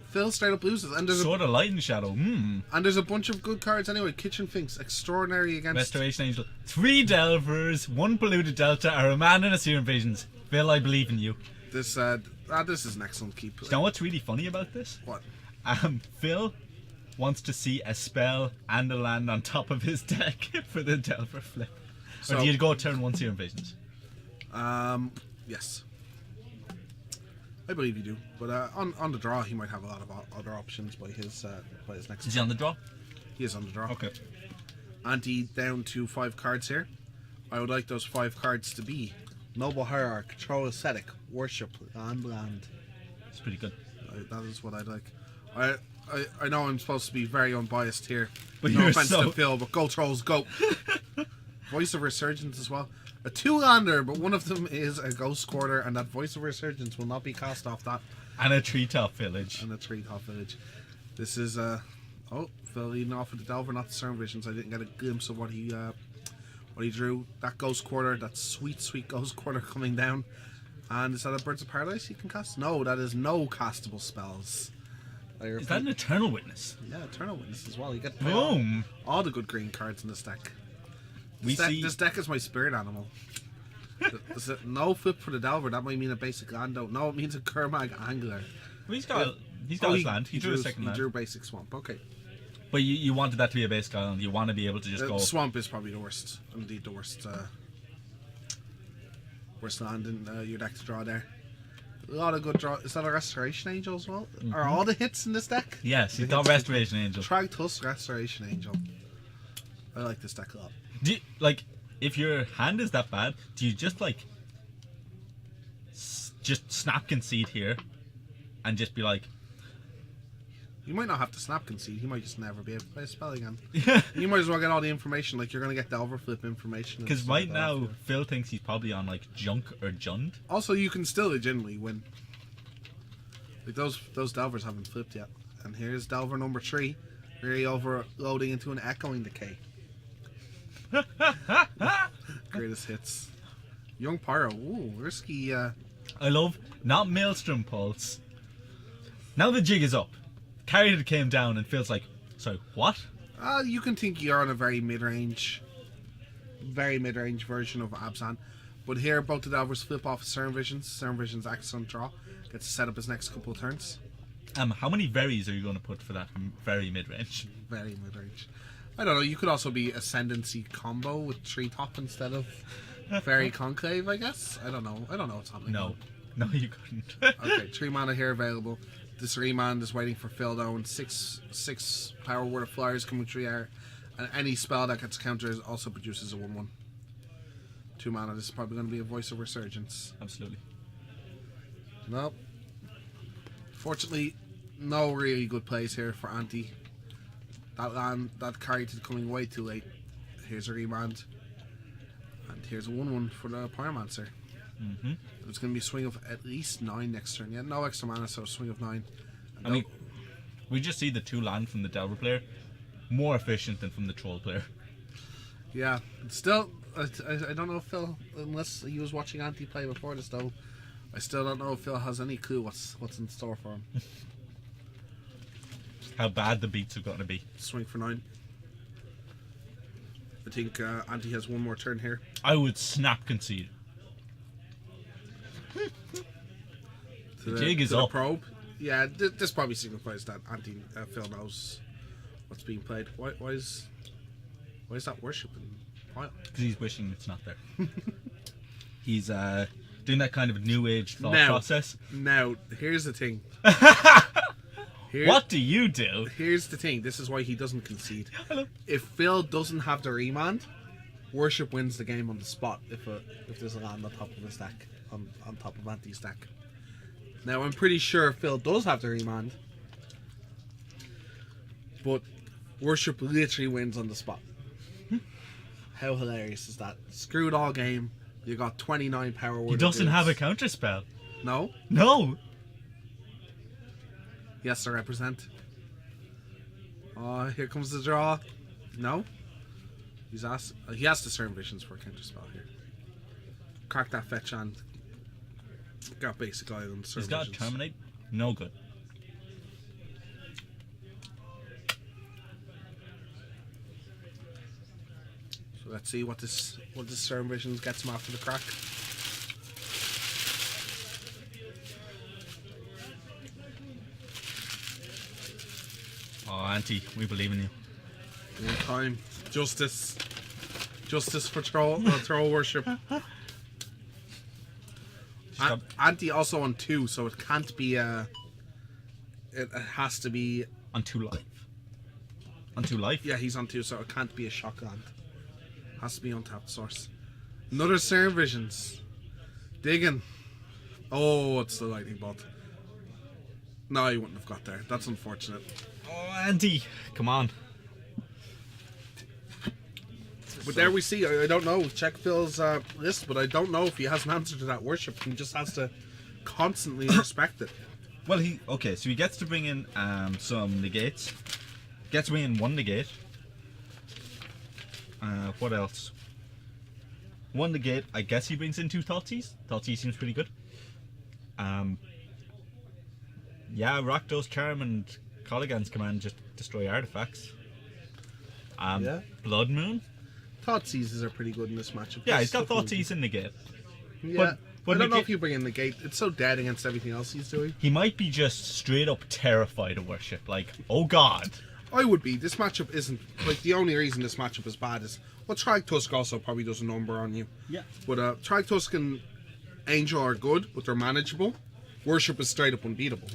Phil straight up loses, and there's Sword of Light and Shadow. and there's a bunch of good cards anyway. Kitchen Finks, extraordinary against Restoration Angel. 3 Delvers, 1 Polluted Delta, a Remand and a Serum Visions. Phil, I believe in you. this. This is an excellent keep. You know what's really funny about this? What? Phil wants to see a spell and a land on top of his deck for the Delver flip. So- or do you go turn 1 Serum Visions? Yes. I believe you do, but on the draw he might have a lot of other options by his next. Is he on the draw? He is on the draw. Okay. Ante down to 5 cards here. I would like those 5 cards to be Noble Hierarch, Troll Ascetic, Worship, and Land. It's pretty good. That is what I'd like. I know I'm supposed to be very unbiased here. But no you're offense so... to Phil, but go Trolls, go! Voice of Resurgence as well. A 2-lander, but one of them is a Ghost Quarter, and that Voice of Resurgence will not be cast off that. And a Treetop Village. And a Treetop Village. This is oh, Phil leading off with the Delver, not the Serum Visions. I didn't get a glimpse of what he drew. That Ghost Quarter, that sweet, sweet Ghost Quarter coming down. And is that a Birds of Paradise he can cast? No, that is no castable spells. Is that an Eternal Witness? Yeah, Eternal Witness as well. You get Boom! all the good green cards in this deck. This deck is my spirit animal. Is it no flip for the Delver? That might mean a basic Lando. No, it means a Kermag Angler. Well, he's got his land. He drew a second land. He drew basic Swamp. Okay. But you wanted that to be a basic island. You want to be able to just go. Swamp is probably the worst. Indeed, the worst. Worst land in your deck to draw there. A lot of good draw. Is that a Restoration Angel as well? Mm-hmm. Are all the hits in this deck? Yes, he's got Restoration Angel. Tragtusk Restoration Angel. I like this deck a lot. Do you, like, if your hand is that bad, do you just like just snap concede here and just be like, you might not have to snap concede, you might just never be able to play a spell again. You might as well get all the information, like you're going to get the overflip information. Because right now Phil thinks he's probably on like Junk or Jund. Also, you can still legitimately win. Like those Delvers haven't flipped yet. And here's Delver number 3, really overloading into an Echoing Decay. Greatest hits. Young Pyro. Ooh, risky. I love not Maelstrom Pulse. Now the jig is up. Carried came down and feels like, sorry, what? You can think you're on a very mid-range version of Abzan. But here, both the Delvers flip off Serum Visions. Serum Visions excellent draw. Gets to set up his next couple of turns. How many Veries are you going to put for that very mid-range? Very mid-range. I don't know, you could also be Ascendancy combo with Treetop instead of Fairy Conclave, I guess. I don't know what's happening. No, you couldn't. Okay, 3 mana here available. This remand is waiting for Phil down. 6 power worth of flyers coming 3 air. And any spell that gets countered also produces a 1/1. 2 mana, this is probably going to be a Voice of Resurgence. Absolutely. Nope. Fortunately, no really good plays here for Ante. That land, that Carted coming way too late. Here's a remand. And here's a 1/1 for the Pyromancer. Mm-hmm. It's going to be a swing of at least 9 next turn. Yeah, no extra mana, so a swing of 9. I mean, we just see the 2 land from the Delver player more efficient than from the Troll player. Yeah, still, I don't know if Phil, unless he was watching Ante play before this though, I still don't know if Phil has any clue what's in store for him. How bad the beats are going to be. Swing for 9. I think Ante has 1 more turn here. I would snap concede. The jig is up. Probe. Yeah, this probably signifies that Phil knows what's being played. Why is that worship in pile? Because he's wishing it's not there. He's doing that kind of new age thought process. Now, here's the thing. What do you do? Here's the thing. This is why he doesn't concede. Hello. If Phil doesn't have the remand, worship wins the game on the spot. If there's a land on top of his stack, on top of Anti's stack. Now, I'm pretty sure Phil does have the remand, but worship literally wins on the spot. How hilarious is that? Screw it all game. You got 29 power. He doesn't have a counter spell. No. No. He has to represent. Oh, here comes the draw. No. He has to certain visions for a counter spell here. Crack that fetch and got basic items. He's got terminate. No good. So let's see what this certain visions gets him after the crack. Oh, Auntie, we believe in you. One time, justice for troll worship. Auntie also on 2, so it can't be it has to be on 2 life. On 2 life? Yeah, he's on 2, so it can't be a shock land. Has to be on tapped source. Another Serum Visions. Digging. Oh, it's the lightning bolt. No, he wouldn't have got there. That's unfortunate. Oh, Auntie, come on. But there we see. I don't know. Check Phil's list, but I don't know if he has an answer to that worship. He just has to constantly respect it. Well, so he gets to bring in some negates. Gets to bring in 1 negate. What else? 1 negate. I guess he brings in 2 Thoughtseize. Thoughtseize seems pretty good. Yeah, Rakdos Charm and Colligan's Command just destroy artifacts. Yeah. Blood Moon. Thoughtseizes are pretty good in this matchup. Yeah, he's got Thoughtseize in negate. Yeah. But I don't know if you bring in negate. It's so dead against everything else he's doing. He might be just straight up terrified of worship. Like, oh god. I would be. This matchup isn't like the only reason this matchup is bad is Trag Tusk also probably does a number on you. Yeah. But Trag Tusk and Angel are good, but they're manageable. Worship is straight up unbeatable.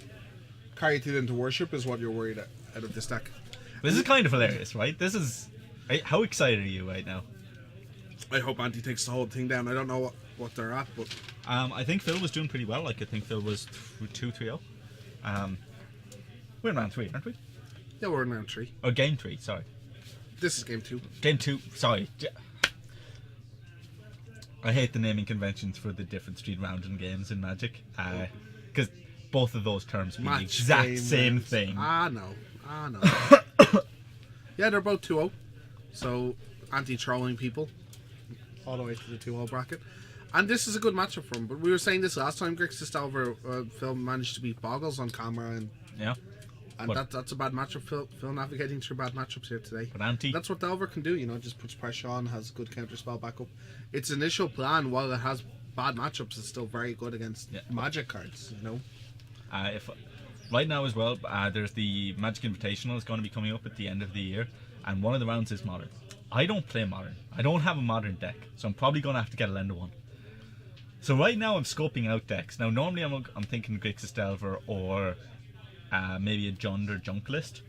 Carry it into worship is what you're worried out of this deck. This is kind of hilarious, right? This is. How excited are you right now? I hope Auntie takes the whole thing down. I don't know what they're at, but I think Phil was doing pretty well. Like, I think Phil was 2-3-0. We're in round 3, aren't we? yeah, we're in round 3. Oh, game 3. Sorry. This is game 2. Game 2. Sorry. I hate the naming conventions for the different street rounds and games in Magic, because both of those terms mean the exact same thing. I know. Yeah, they're both 2-0. So, anti-trolling people. All the way to the 2-0 bracket. And this is a good matchup for him. But we were saying this last time, Grixis Phil managed to beat Boggles on camera. And that's a bad matchup. Phil navigating through bad matchups here today. But Auntie. That's what Delver can do, just puts pressure on, has good counter spell backup. Its initial plan, while it has bad matchups, is still very good against Magic cards, If right now as well, there's the Magic Invitational is going to be coming up at the end of the year, and one of the rounds is Modern. I don't play Modern. I don't have a Modern deck, so I'm probably going to have to get a Lender one. So right now I'm scoping out decks. Now normally I'm thinking Grixis Delver or maybe a Jund or Junk list.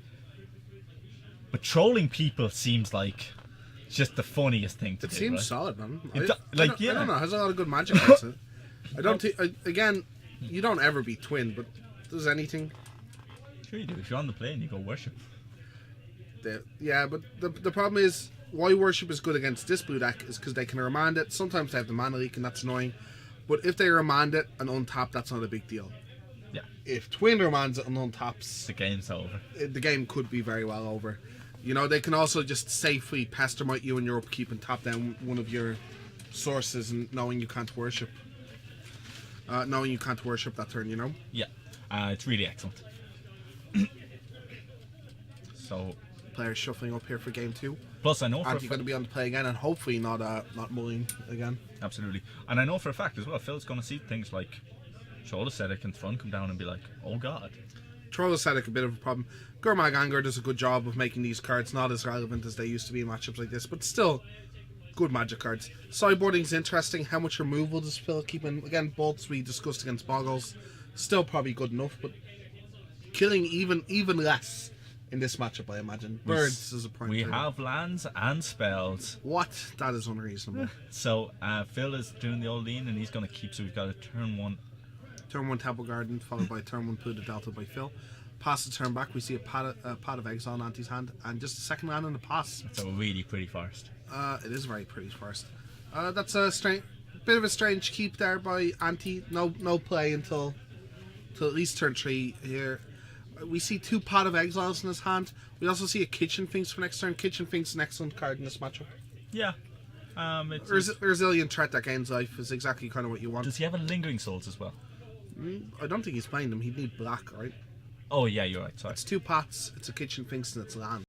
But trolling people seems like just the funniest thing to do. It seems right? solid, man. I don't know. It has a lot of good Magic cards in it. I don't think... Again, you don't ever beat Twin, but does anything... Sure you do. If you're on the plane, you go Worship. Yeah, but the problem is why Worship is good against this blue deck is because they can remand it. Sometimes they have the mana leak and that's annoying. But if they remand it and untap, that's not a big deal. Yeah. If Twin remands it and untaps... The game's over. The game could be very well over. They can also just safely pestermite you in your upkeep and tap down one of your sources and knowing you can't worship. Knowing you can't worship that turn, Yeah. It's really excellent. So... Players shuffling up here for game 2. Plus, I know Auntie going to be on the play again, and hopefully not mulling again. Absolutely, and I know for a fact as well. Phil's going to see things like Troll Aesthetic and Thrun come down and be like, oh god. Troll Aesthetic, a bit of a problem. Gurmag Anger does a good job of making these cards not as relevant as they used to be in matchups like this, but still good Magic cards. Sideboarding is interesting. How much removal does Phil keep in? Again, bolts we discussed against Boggles, still probably good enough, but killing even less in this matchup, I imagine. Birds is a point. We have lands and spells. What? That is unreasonable. So Phil is doing the old lean, and he's going to keep. So we've got a turn 1. Turn 1 Temple Garden, followed by turn 1 Pluto Delta by Phil. Pass the turn back, we see a pot of Exile in Anti's hand, and just a second land in the pass. It's a really pretty forest. It is very pretty first. That's a bit of a strange keep there by Anti. No play until at least turn 3 here. We see 2 Pot of Exiles in his hand. We also see a Kitchen Finks for next turn. Kitchen Finks is an excellent card in this matchup. Yeah. It's Resilient threat that gains life is exactly kind of what you want. Does he have a Lingering Souls as well? I don't think he's playing them. He'd need black, right? Oh yeah, you're right. Sorry. It's 2 pots, it's a Kitchen Finks, and it's land.